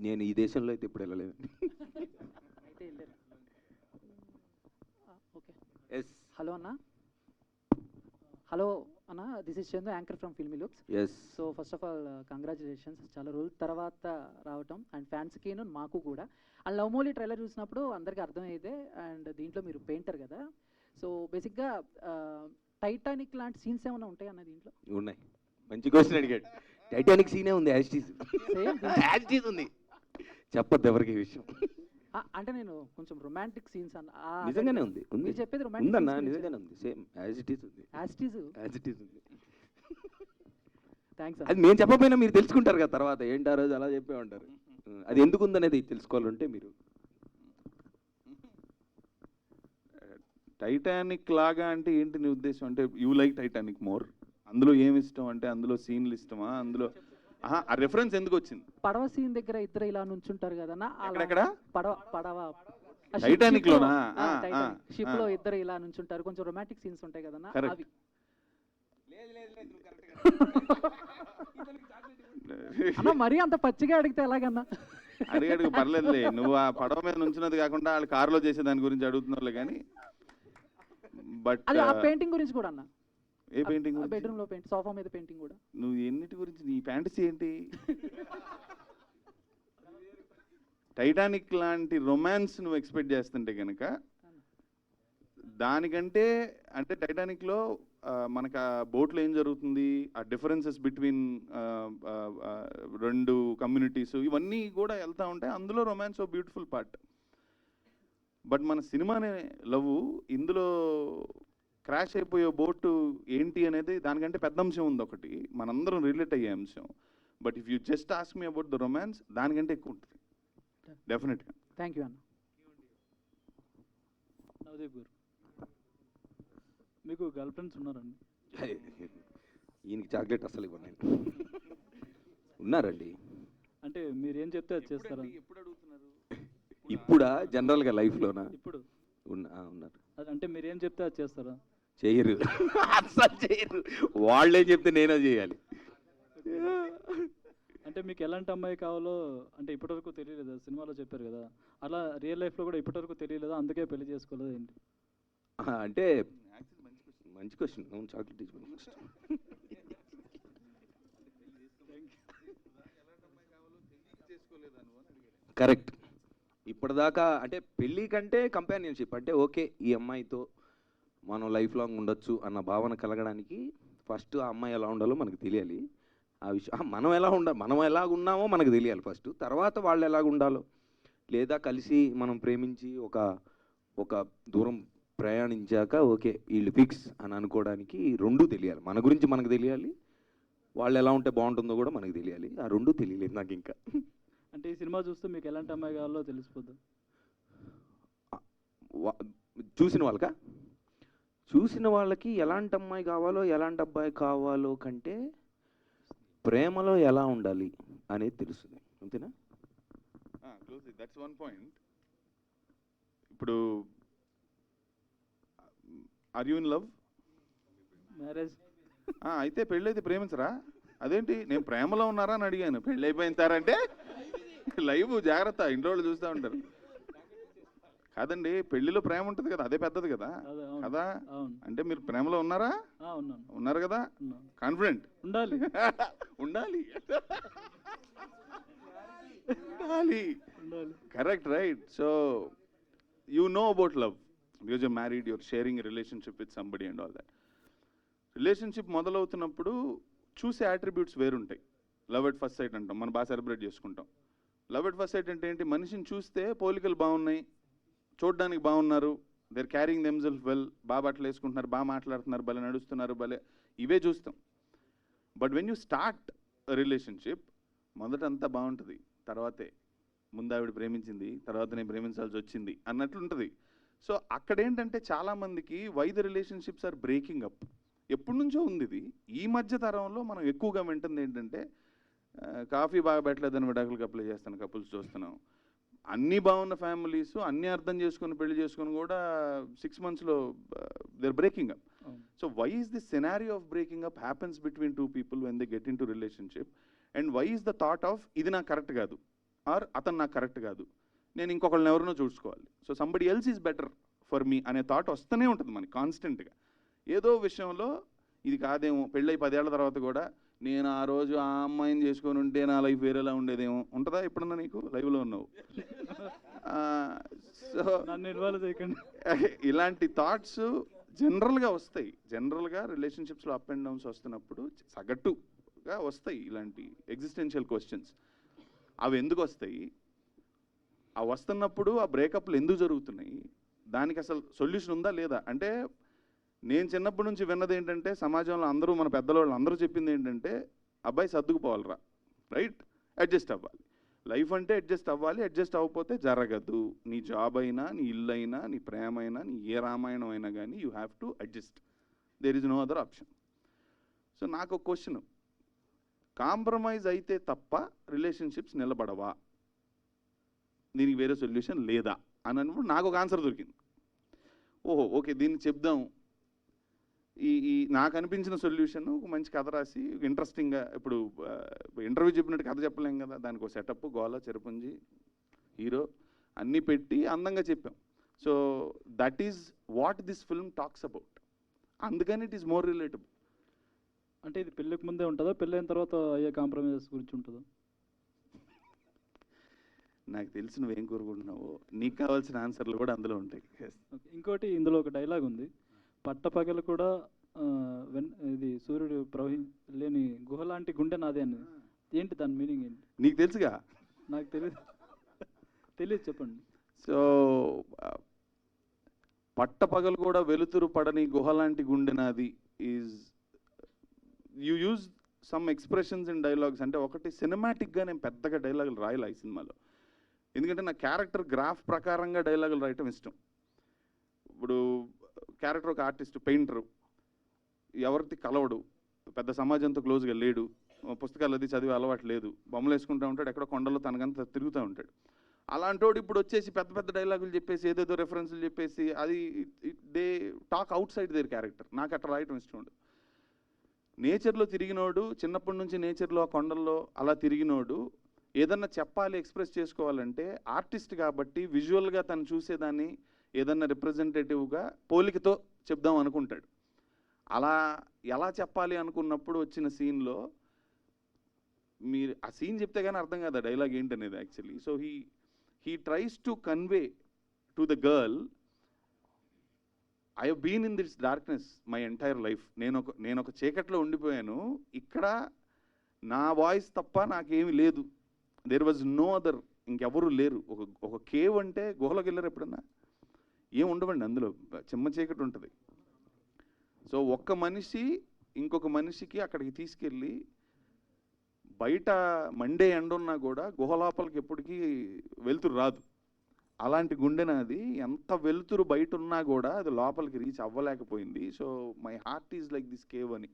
నేను ఈ దేశంలో అయితే ఇప్పుడు వెళ్ళలేదు. ఓకే. ఎస్ హలో అన్న. హలో అన్న, this is Chandu, anchor from Filmy Looks. Yes. So first of all congratulations, చాలా రోజుల తర్వాత రావటం అండ్ ఫ్యాన్స్కిను మాకు కూడా. అండ్ లవ్ మోలీ ట్రైలర్ చూసినప్పుడు అందరికీ అర్థమైతే, అండ్ దీంట్లో మీరు పెయింటర్ కదా, సో బేసిక్గా టైటానిక్ లాంటి సీన్స్ ఏమైనా ఉంటాయి అన్న దీంట్లో? ఉన్నాయి. మంచి క్వశ్చన్ అడిగాడు. టైటానిక్ సీనే ఉంది, యాస్టీస్ Same. యాస్టీస్ ఉంది. చెప్పొద్దు ఎవరికి ఈ విషయం. అంటే నేను కొంచెం రొమాంటిక్ సీన్స్ అన్న. నిజంగానే ఉంది, ఉంది. మీరు చెప్పేది ఉందన్న, రొమాంటిక్ నిజంగానే ఉంది. సేమ్ యాజ్ ఇట్ ఈస్ ఉంది. యాస్టీస్. యాజ్ ఇట్ ఈస్ ఉంది. థ్యాంక్స్. అది మేము చెప్పకపోయినా మీరు తెలుసుకుంటారు కదా తర్వాత, ఏంటి ఆ రోజు అలా చెప్పే ఉంటారు. అది ఎందుకు ఉందనేది తెలుసుకోవాలంటే మీరు టైటానిక్ లాగా అంటే ఏంటి నీ ఉద్దేశం? అంటే యూ లైక్ టైటానిక్ మోర్, అందులో ఏమి ఇష్టం? అంటే అందులో సీన్లు ఇష్టమా? అందులో ఆ రెఫరెన్స్ ఎందుకు వచ్చింది? పడవ సీన్ దగ్గర ఇద్దరు ఇలా నుంచుంటారు కదన్నా, ఎక్కడెక్కడ? పడవ పడవ టైటానిక్ లోనా? షిప్ లో ఇద్దరు ఇలా నుంచుంటారు, కొంచెం రొమాంటిక్ సీన్స్ ఉంటాయి కదన్నా, Correct. అవి. అన్న మరీ అంత పచ్చిగా అడిగితే ఎలాగన్నా? అడిగాడు పర్లేదులే, నువ్వు ఆ పడవ మీద నుంచినది కాకుండా వాళ్ళు కారులో చేసే దాని గురించి అడుగుతున్నావులే కానీ. బట్ అది ఆ పెయింటింగ్ గురించి కూడా అన్న. ఏ పెయింటింగ్? బెడ్రూమ్ లో పెయింట్, సోఫా మీద పెయింటింగ్ కూడా. నువ్వు ఎన్నిటి గురించి నీ ఫ్యాంటసీ ఏంటి? టైటానిక్ లాంటి రొమాన్స్ నువ్వు ఎక్స్పెక్ట్ చేస్తుంటే కనుక దానికంటే, అంటే టైటానిక్లో మనకు ఆ బోట్లో ఏం జరుగుతుంది, ఆ డిఫరెన్సెస్ బిట్వీన్ రెండు కమ్యూనిటీస్, ఇవన్నీ కూడా వెళ్తూ ఉంటాయి. అందులో రొమాన్స్ ఓ బ్యూటిఫుల్ పార్ట్. బట్ మన సినిమానే లవ్, ఇందులో క్రాష్ అయిపోయే బోటు ఏంటి అనేది దానికంటే పెద్ద అంశం ఉంది ఒకటి, మనందరం రిలేట్ అయ్యే అంశం. But if you just ask me about the romance, దానికంటే ఎక్కువ ఉంటుంది డెఫినెట్గా. థ్యాంక్ యూ అన్న. నవదీప్ గారు, మీకు గర్ల్ ఫ్రెండ్స్ ఉన్నారండి? ఈయనకి చాక్లెట్ అసలు ఇవ్వండి. ఉన్నారండి. అంటే మీరు ఏం చెప్తే అది చేస్తారా? ఇప్పుడా జనరల్గా లైఫ్లోనా? ఇప్పుడు ఉన్నారు. అంటే మీరు ఏం చెప్తే అది చేస్తారా? చేయరు, అసలు చేయరు. వాళ్ళేం చెప్తే నేనే చేయాలి. అంటే మీకు ఎలాంటి అమ్మాయి కావాలో అంటే ఇప్పటివరకు తెలియలేదా? సినిమాలో చెప్పారు కదా, అలా రియల్ లైఫ్లో కూడా ఇప్పటివరకు తెలియలేదా, అందుకే పెళ్లి చేసుకోలేదు ఏంటి? అంటే మంచి క్వశ్చన్. అవును, చాక్లెట్ ఇచ్చుకోండి ఫస్ట్. కరెక్ట్. ఇప్పటిదాకా అంటే పెళ్ళి కంటే కంపానియన్షిప్, అంటే ఓకే ఈ అమ్మాయితో మనం లైఫ్ లాంగ్ ఉండొచ్చు అన్న భావన కలగడానికి ఫస్ట్ ఆ అమ్మాయి ఎలా ఉండాలో మనకు తెలియాలి. ఆ విషయం మనం ఎలా ఉన్నామో మనకు తెలియాలి ఫస్ట్. తర్వాత వాళ్ళు ఎలాగ ఉండాలో, లేదా కలిసి మనం ప్రేమించి ఒక దూరం ప్రయాణించాక ఓకే వీళ్ళు ఫిక్స్ అని అనుకోవడానికి రెండూ తెలియాలి. మన గురించి మనకు తెలియాలి, వాళ్ళు ఎలా ఉంటే బాగుంటుందో కూడా మనకు తెలియాలి. ఆ రెండూ తెలియలేదు నాకు ఇంకా. అంటే ఈ సినిమా చూస్తే మీకు ఎలాంటి అమ్మాయి కావాలో తెలిసిపోద్ది. చూసిన వాళ్ళకి ఎలాంటి అమ్మాయి కావాలో ఎలాంటి అబ్బాయి కావాలో కంటే ప్రేమలో ఎలా ఉండాలి అనేది తెలుస్తుంది, అంతేనా? That's one point. ఇప్పుడు are you in love? Marriage అయితే పెళ్ళైతే ప్రేమించరా? అదేంటి నేను ప్రేమలో ఉన్నారా అని అడిగాను. పెళ్ళి అయిపోయింటారంటే లైవ్ జాగ్రత్త, ఇంట్లో వాళ్ళు చూస్తూ ఉంటారు. కాదండి, పెళ్లిలో ప్రేమ ఉంటుంది కదా, అదే పెద్దది కదా కదా. అంటే మీరు ప్రేమలో ఉన్నారా? ఉన్నారు కదా, కాన్ఫిడెంట్ ఉండాలి. ఉండాలి ఉండాలి. Correct, right. So you know about love because you're married, you're sharing a relationship with somebody and all that. Relationship మొదలవుతున్నప్పుడు చూసే యాట్రిబ్యూట్స్ వేరుంటాయి. లవ్ ఎట్ ఫస్ట్ సైట్ అంటాం, మనం బాగా సెలబ్రేట్ చేసుకుంటాం. లవ్ ఎట్ ఫస్ట్ సైట్ అంటే ఏంటి? మనిషిని చూస్తే పోలికలు బాగున్నాయి, చూడడానికి బాగున్నారు, దేర్ క్యారింగ్ దెమ్సెల్ఫ్ వెల్, బాగా బట్టలు వేసుకుంటున్నారు, బాగా మాట్లాడుతున్నారు, భలే నడుస్తున్నారు, భలే ఇవే చూస్తాం. But when you start relationship మొదట అంతా బాగుంటుంది, తర్వాతే ముందు ఆవిడ ప్రేమించింది, తర్వాత నేను ప్రేమించాల్సి వచ్చింది అన్నట్లు ఉంటుంది. సో అక్కడ ఏంటంటే చాలామందికి why the relationships are breaking up ఎప్పటి నుంచో ఉంది ఇది. ఈ మధ్య తరంలో మనం ఎక్కువగా వింటుంది ఏంటంటే కాఫీ బాగా పెట్టలేదని విడాకులకు అప్లై చేస్తాను కపుల్స్ చూస్తున్నాం. అన్నీ బాగున్న ఫ్యామిలీస్ అన్నీ అర్థం చేసుకుని పెళ్లి చేసుకుని కూడా 6 monthsలో they are breaking up. So why is this scenario of breaking up happens between 2 people when they get into relationship, and why is the thought of ఇది నాకు కరెక్ట్ కాదు ఆర్ అతను నాకు కరెక్ట్ కాదు, నేను ఇంకొకళ్ళని ఎవరినో చూసుకోవాలి, so somebody else is better for me అనే థాట్ వస్తూనే ఉంటుంది మనకి కాన్స్టెంట్గా. ఏదో విషయంలో ఇది కాదేమో, పెళ్ళై 10 ఏళ్ల తర్వాత కూడా నేను ఆ రోజు ఆ అమ్మాయిని చేసుకొని ఉంటే నా లైఫ్ వేరేలా ఉండేదేమో ఉంటుందా? ఎప్పుడన్నా నీకు లైవ్లో ఉన్నావు? సో నన్ను ఇన్వాల్వ్ చేయకండి. ఇలాంటి థాట్స్ జనరల్గా వస్తాయి. జనరల్గా రిలేషన్షిప్స్లో అప్ అండ్ డౌన్స్ వస్తున్నప్పుడు సగటుగా వస్తాయి ఇలాంటి ఎగ్జిస్టెన్షియల్ క్వశ్చన్స్. అవి ఎందుకు వస్తాయి, ఆ వస్తున్నప్పుడు ఆ బ్రేకప్లు ఎందుకు జరుగుతున్నాయి, దానికి అసలు సొల్యూషన్ ఉందా లేదా? అంటే నేను చిన్నప్పటి నుంచి విన్నది ఏంటంటే సమాజంలో అందరూ మన పెద్దవాళ్ళు అందరూ చెప్పింది ఏంటంటే అబ్బాయి సర్దుకుపోవాలిరా, రైట్, అడ్జస్ట్ అవ్వాలి, లైఫ్ అంటే అడ్జస్ట్ అవ్వాలి, అడ్జస్ట్ అవ్వకపోతే జరగదు. నీ జాబ్ అయినా, నీ ఇల్లు అయినా, నీ ప్రేమ అయినా, నీ ఏ రామాయణం అయినా కానీ you have to adjust, there is no other option. So నాకు ఒక క్వశ్చన్, కాంప్రమైజ్ అయితే తప్ప రిలేషన్షిప్స్ నిలబడవా, దీనికి వేరే సొల్యూషన్ లేదా అని అన్నప్పుడు నాకు ఒక ఆన్సర్ దొరికింది. ఓహో ఓకే, దీన్ని చెప్దాం. ఈ నాకు అనిపించిన సొల్యూషన్ ఒక మంచి కథ రాసి ఇంట్రెస్టింగ్గా, ఇప్పుడు ఇంటర్వ్యూ చెప్పినట్టు కథ చెప్పలేం కదా, దానికి ఒక సెటప్, గోల, చెరుపుంజి, హీరో అన్నీ పెట్టి అందంగా చెప్పాం. So that is what this film talks about, అందుకని ఇట్ ఈస్ మోర్ రిలేటబుల్. అంటే ఇది పెళ్ళికి ముందే ఉంటుందా, పెళ్ళైన తర్వాత అయ్యే కాంప్రమైజెస్ గురించి ఉంటుందా? నాకు తెలిసి నువ్వేం కోరుకుంటున్నావో నీకు కావాల్సిన ఆన్సర్లు కూడా అందులో ఉంటాయి. ఇంకోటి ఇందులో ఒక డైలాగ్ ఉంది, పట్టపగలు కూడా ఇది సూర్యుడు లేని గుహ లాంటి గుండె నాదే అని. ఏంటి దాని మీనింగ్ ఏంటి? నీకు తెలుసుగా? నాకు తెలియదు, చెప్పండి. సో పట్టపగలు కూడా వెలుతురు పడని గుహ లాంటి గుండె నాది is you use some expressions in dialogues. అంటే ఒకటి సినిమాటిక్గా నేను పెద్దగా డైలాగులు రాయాలి ఈ సినిమాలో, ఎందుకంటే నా క్యారెక్టర్ గ్రాఫ్ ప్రకారంగా డైలాగులు రాయటం ఇష్టం. ఇప్పుడు క్యారెక్టర్ ఒక ఆర్టిస్ట్, పెయింటరు, ఎవరిది కలవడు, పెద్ద సమాజంతో క్లోజ్గా లేడు, పుస్తకాలు అది చదివే అలవాటు లేదు, బొమ్మలు వేసుకుంటూ ఉంటాడు, ఎక్కడో కొండలో తనకంతా తిరుగుతూ ఉంటాడు. అలాంటోడు ఇప్పుడు వచ్చేసి పెద్ద పెద్ద డైలాగులు చెప్పేసి ఏదేదో రెఫరెన్స్లు చెప్పేసి అది they talk out side their character. నాకు అట్లా రాయటం ఇష్టం ఉండదు. నేచర్లో తిరిగినోడు, చిన్నప్పటి నుంచి నేచర్లో ఆ కొండల్లో అలా తిరిగినోడు ఏదన్నా చెప్పాలి, ఎక్స్ప్రెస్ చేసుకోవాలంటే ఆర్టిస్ట్ కాబట్టి విజువల్గా తను చూసేదాన్ని ఏదన్నా రిప్రజెంటేటివ్గా పోలికతో చెప్దాం అనుకుంటాడు. అలా ఎలా చెప్పాలి అనుకున్నప్పుడు వచ్చిన సీన్లో మీరు ఆ సీన్ చెప్తే కానీ అర్థం కాదు డైలాగ్ ఏంటనేది actually. So he tries to convey to the girl, I have been in this darkness my entire life. నేను ఒక చీకట్లో ఉండిపోయాను, ఇక్కడ నా వాయిస్ తప్ప నాకేమీ లేదు, దేర్ వాజ్ నో అదర్, ఇంకెవరు లేరు. ఒక కేవ్ అంటే గుహలోకి వెళ్ళారు ఎప్పుడన్నా? ఏం ఉండవండి అందులో, చిమ్మ చీకటి ఉంటుంది. సో ఒక్క మనిషి ఇంకొక మనిషికి అక్కడికి తీసుకెళ్ళి బయట మండే ఎండ ఉన్నా కూడా గుహ లోపలికి ఎప్పటికీ వెలుతురు రాదు. అలాంటి గుండె నాది, ఎంత వెలుతురు బయట ఉన్నా కూడా అది లోపలికి రీచ్ అవ్వలేకపోయింది. So my heart is like this cave అని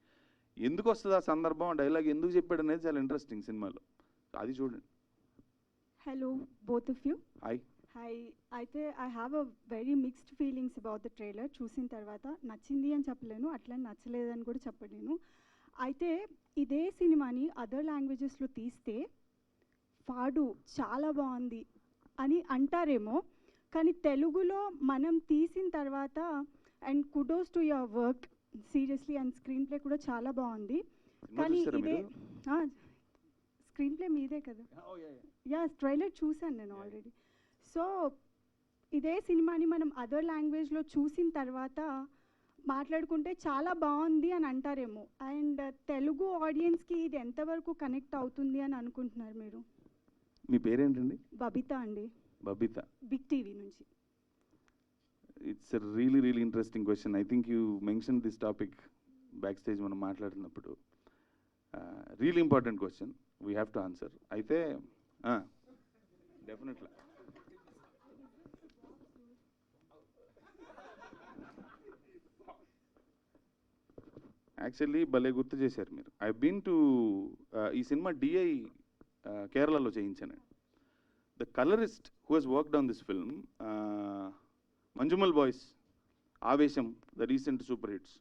ఎందుకు వస్తుంది ఆ సందర్భం, ఆ డైలాగ్ ఎందుకు చెప్పాడు అనేది చాలా ఇంట్రెస్టింగ్ సినిమాలో, అది చూడండి. Hello both of you. Hi. Hi. అయితే I have a very mixed feelings about the trailer. చూసిన తర్వాత నచ్చింది అని చెప్పలేను, అట్లా నచ్చలేదని కూడా చెప్పలేను. అయితే ఇదే సినిమాని అదర్ లాంగ్వేజెస్లో తీస్తే ఫాడు చాలా బాగుంది అని అంటారేమో, కానీ తెలుగులో మనం తీసిన తర్వాత and kudos to your work seriously, and screen play కూడా చాలా బాగుంది. కానీ ఇదే స్క్రీన్ ప్లే మీదే కదా? యా, ట్రైలర్ చూశాను నేను ఆల్రెడీ. సో ఇదే సినిమాని మనం అదర్ లాంగ్వేజ్లో చూసిన తర్వాత మాట్లాడుకుంటే చాలా బాగుంది అని అంటారేమో, అండ్ తెలుగు ఆడియన్స్కి ఇది ఎంతవరకు కనెక్ట్ అవుతుంది అని అనుకుంటున్నారు మీరు? మీ పేరేంటండి? బబిత అండి. బబిత. బిగ్ టీవీ నుంచి. It's a really interesting question. I think you mention this topic back stage మనం మాట్లాడుతున్నప్పుడు. Real important question, we have to answer. అయితే డెఫినెట్లీ యాక్చువల్లీ భలే గుర్తు చేశారు మీరు. ఐ బీన్ టు ఈ సినిమా డిఐ కేరళలో చేయించాను. The colourist who he's worked on this film, Manjummel boys, Aavesham, the recent super hits,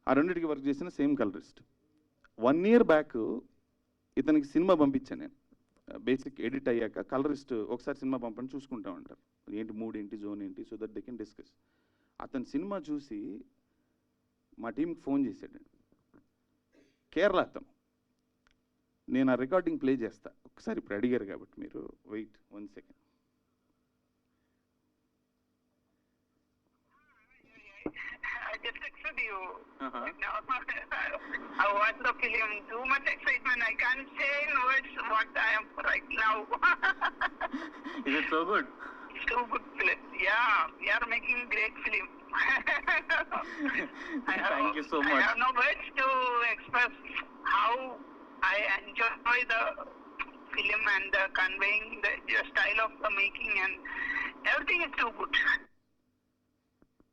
ఆ రెండింటికి వర్క్ చేసిన సేమ్ కలరిస్ట్. 1 year బ్యాక్ ఇతనికి సినిమా పంపించాను నేను. బేసిక్ ఎడిట్ అయ్యాక కలరిస్ట్ ఒకసారి సినిమా పంపని చూసుకుంటా ఉంటారు, ఏంటి మూడ్ ఏంటి, జోన్ ఏంటి, so that they can discuss. అతని సినిమా చూసి మా టీంకి ఫోన్ చేశాడు. కేరళ అతను. నేను ఆ రికార్డింగ్ ప్లే చేస్తా ఒకసారి, ఇప్పుడు అడిగారు కాబట్టి మీరు wait 1 second. I just texted you. I watched the film. Too much excitement. I can't say in words what I am right now. Is it so good? It's too good film. Yeah, we are making great film. Thank you so much. I have no words to express how I enjoy the film and the conveying the style of the making, and everything is too good.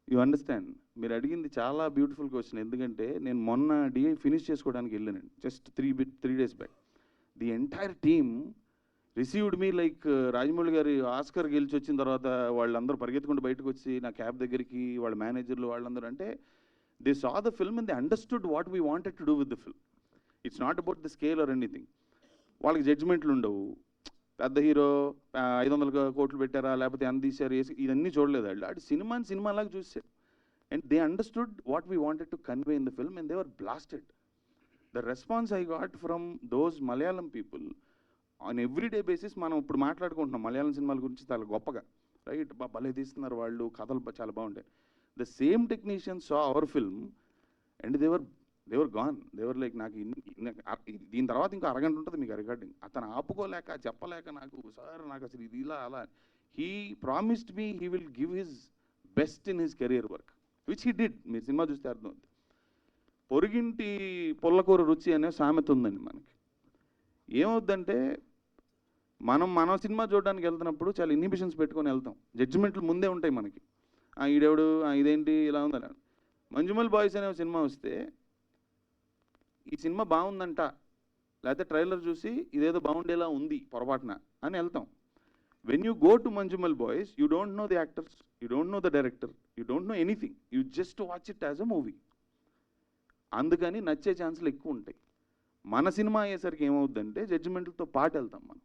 You understand, మీరు అడిగింది చాలా beautiful question. ఎందుకంటే నేను మొన్న DI finish చేసుకోవడానికి వెళ్ళానండి, just 3 days back. The entire team received me like Rajamouli గారి Oscar గెలిచి వచ్చిన తర్వాత వాళ్ళందరూ పరిగెత్తుకుంటూ బయటకు వచ్చి నా క్యాబ్ దగ్గరికి, వాళ్ళ మేనేజర్లు వాళ్ళందరూ, అంటే they saw the film and they understood what we wanted to do with the film. It's not about the scale or anything. వాళ్ళకి జడ్జిమెంట్లు ఉండవు, పెద్ద హీరో 500 కోట్లు పెట్టారా లేకపోతే ఎంత తీశారు ఇదన్నీ చూడలేదు. వాళ్ళు అది సినిమాలాగా చూసారు. And they understood what we wanted to convey in the film and they were blasted. The response I got from those Malayalam people on everyday basis. మనం ఇప్పుడు మాట్లాడుకుంటున్నాం మలయాళం సినిమాల గురించి చాలా గొప్పగా, రైట్, భలే తీస్తున్నారు వాళ్ళు, కథలు చాలా బాగుంటాయి. The same technicians saw our film and they were gone. They were like నాకు దీని తర్వాత ఇంకో అరగంట ఉంటుంది మీకు రికార్డింగ్. అతను ఆపుకోలేక చెప్పలేక నాకు, సార్ నాకు అసలు ఇది ఇలా అలా. He promised me he will give his best in his career work, which he did. మీరు సినిమా చూస్తే అర్థమవుతుంది. పొరుగింటి పుల్లకూర రుచి అనే సామెత ఉందండి మనకి. ఏమవుద్దంటే మన సినిమా చూడడానికి వెళ్తున్నప్పుడు చాలా ఇన్హిబిషన్స్ పెట్టుకొని వెళ్తాం. జడ్జిమెంట్లు ముందే ఉంటాయి మనకి, ఈడెవడు, ఇదేంటి ఇలా ఉందని. మంజుమల్ బాయ్స్ అనే సినిమా వస్తే ఈ సినిమా బాగుందంట, లేకపోతే ట్రైలర్ చూసి ఇదేదో బాగుండేలా ఉంది పొరపాటున అని వెళ్తాం. When you go to Manjummel boys, you don't know the actors, you don't know the director, you don't know anything, you just watch it as a movie. అందుకని నచ్చే ఛాన్సులు ఎక్కువ ఉంటాయి. మన సినిమా అయ్యేసరికి ఏమవుద్దంటే జడ్జిమెంట్లతో పాటు వెళ్తాం మనం.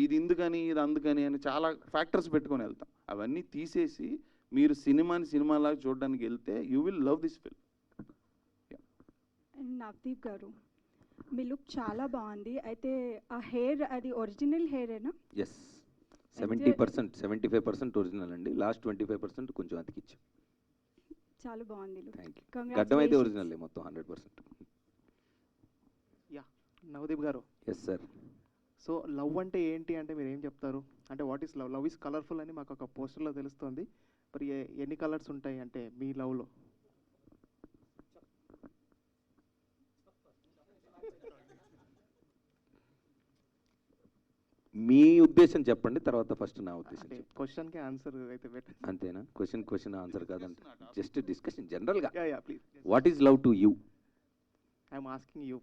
ఇది ఇందుకని ఇది అందుకని అని చాలా ఫ్యాక్టర్స్ పెట్టుకొని వెళ్తాం. అవన్నీ తీసేసి మీరు సినిమాలాగా చూడడానికి వెళ్తే you will love this film. Navdeep గారు, మీ లుక్ చాలా బాగుంది. అయితే ఆ హెయిర్ అది ఒరిజినల్ హెయిరేనా? ఎస్, 70%, 75% ఒరిజినల్ అండి. లాస్ట్ 25% కొంచెం అతికిచ్చాం. చాలా బాగుంది లుక్. Thank you. గడ్డం అయితే ఒరిజినల్ మొత్తం 100%. యా, నవదీప్ గారు. Yes sir. సో లవ్ అంటే ఏంటి అంటే మీరు ఏం చెప్తారు? అంటే what is love? Love is colourful అని మాకు ఒక పోస్టర్లో తెలుస్తుంది. మరి ఎన్ని కలర్స్ ఉంటాయి అంటే మీ లవ్లో? మీ ఉద్దేశం చెప్పండి, తర్వాత ఫస్ట్ నా ఉద్దేశం. క్వశ్చన్కి ఆన్సర్ అయితే బెటర్. అంతేనా? క్వశ్చన్ ఆన్సర్ కాదంటే జస్ట్ డిస్కషన్ జనరల్గా. Yeah please. What is love to you? I'm asking you.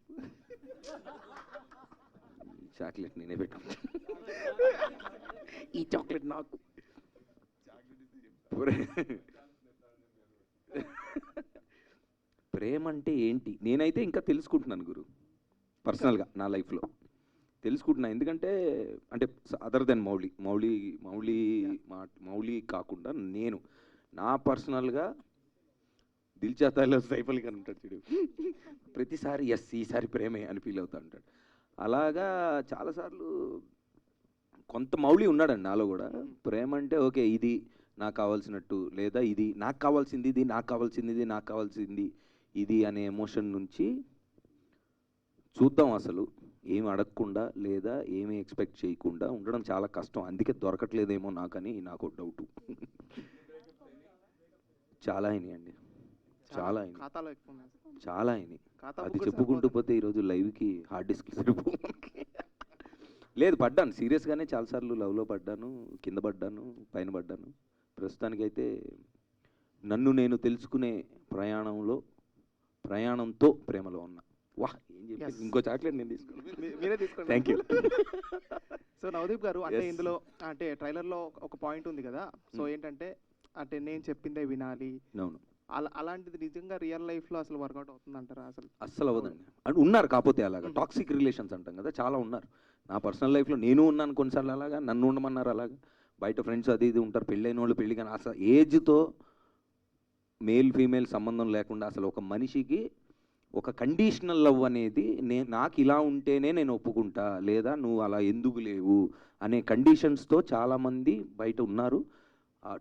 Chocolate నేనే పెట్టుకుంటా. ఈ చాక్లెట్ నాకు. ప్రేమ అంటే ఏంటి నేనైతే ఇంకా తెలుసుకుంటున్నాను గురు. పర్సనల్గా నా లైఫ్లో తెలుసుకుంటున్నా. ఎందుకంటే అంటే అదర్ దెన్ మౌలి కాకుండా నేను నా పర్సనల్గా దిల్చాతాలో సైఫల్ గారు ఉంటాడు చూడు, ప్రతిసారి ఎస్ ఈసారి ప్రేమే అని ఫీల్ అవుతా ఉంటాడు. అలాగా చాలాసార్లు కొంత మౌలి ఉన్నాడండి నాలో కూడా. ప్రేమ అంటే ఓకే ఇది నాకు కావాల్సినట్టు, లేదా ఇది నాకు కావాల్సింది, ఇది నాకు కావాల్సింది, ఇది నాకు కావాల్సింది ఇది అనే ఎమోషన్ నుంచి చూద్దాం అసలు ఏమి అడగకుండా లేదా ఏమీ ఎక్స్పెక్ట్ చేయకుండా ఉండడం చాలా కష్టం. అందుకే దొరకట్లేదేమో నాకని నాకు డౌటు. చాలా అయినాయి అండి, చాలా అయినాయి, ఖాతాలో ఎక్కువ ఉన్నాయి. చాలా అయినాయి. ఖాతా అది బుక్ చెప్పుకుంటూ సరిపోదు. పోతే ఈరోజు లైవ్కి హార్డ్ డిస్క్ సరిపోవు. లేదు, పడ్డాను సీరియస్గానే, చాలాసార్లు లవ్లో పడ్డాను, కింద పడ్డాను, పైన పడ్డాను. ప్రస్తుతానికైతే నన్ను నేను తెలుసుకునే ప్రయాణంతో ప్రేమలో ఉన్నా. వాహ్, ఏం చెప్పి Yes. ఇంకో చాక్లెట్ నేను తీసుకున్నాను. మీరే తీసుకోండి. Thank you. సో నవదీప్ గారు, అంటే Yes. ఇందులో అంటే ట్రైలర్లో ఒక పాయింట్ ఉంది కదా, సో ఏంటంటే అంటే నేను చెప్పిందే వినాలి, అవును, అలాంటిది నిజంగా రియల్ లైఫ్లో అసలు వర్కౌట్ అవుతుందంటారా? అస్సలు అవ్వదండి. అంటే ఉన్నారు, కాకపోతే అలాగా టాక్సిక్ రిలేషన్స్ అంటాం కదా, చాలా ఉన్నారు. నా పర్సనల్ లైఫ్లో నేను ఉన్నాను కొన్నిసార్లు అలాగా, నన్ను ఉండమన్నారు అలాగా. బయట ఫ్రెండ్స్ అది ఇది ఉంటారు, పెళ్ళైన వాళ్ళు పెళ్ళి, కానీ అసలు ఏజ్తో మేల్ ఫీమేల్ సంబంధం లేకుండా అసలు ఒక మనిషికి ఒక కండిషనల్ లవ్ అనేది నాకు ఇలా ఉంటేనే నేను ఒప్పుకుంటా, లేదా నువ్వు అలా ఎందుకు లేవు అనే కండిషన్స్తో చాలామంది బయట ఉన్నారు.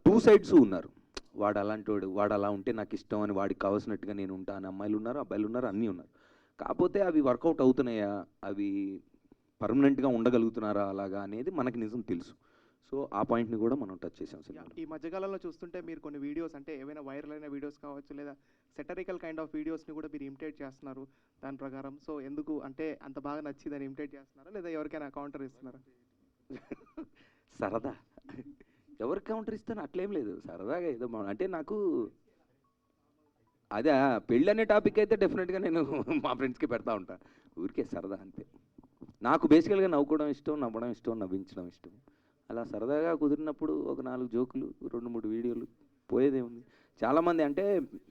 2 సైడ్స్ ఉన్నారు. వాడు అలాంటి వాడు అలా ఉంటే నాకు ఇష్టం అని, వాడికి కావాల్సినట్టుగా నేను ఉంటా అని అమ్మాయిలు ఉన్నారు, అబ్బాయిలు ఉన్నారు, అన్నీ ఉన్నారు. కాకపోతే అవి వర్కౌట్ అవుతున్నాయా, అవి పర్మనెంట్గా ఉండగలుగుతున్నారా అలాగా అనేది మనకి నిజం తెలుసు. సో ఆ పాయింట్ని కూడా మనం టచ్ చేసాం సినిమాలో. ఈ మధ్యకాలంలో చూస్తుంటే మీరు కొన్ని వీడియోస్, అంటే ఏవైనా వైరల్ అయిన వీడియోస్ కావచ్చు, లేదా సెటరికల్ కైండ్ ఆఫ్ వీడియోస్ని కూడా మీరు ఇమిటేట్ చేస్తున్నారు దాని ప్రకారం. సో ఎందుకు, అంటే అంత బాగా నచ్చిందని ఇమిటేట్ చేస్తున్నారా, లేదా ఎవరికైనా కౌంటర్ ఇస్తున్నారా? సరదా, ఎవరికి కౌంటర్ ఇస్తాను అట్లేం లేదు, సరదాగా ఏదో అంటే నాకు అదే పెళ్ళి అనే టాపిక్ అయితే డెఫినెట్గా నేను మా ఫ్రెండ్స్కి పెడతా ఉంటా, ఊరికే సరదా అంతే. నాకు బేసికల్గా నవ్వుకోవడం ఇష్టం, నవ్వడం ఇష్టం, నవ్వించడం ఇష్టం. అలా సరదాగా కుదిరినప్పుడు ఒక 4 జోకులు, 2-3 వీడియోలు, పోయేదేముంది. చాలామంది అంటే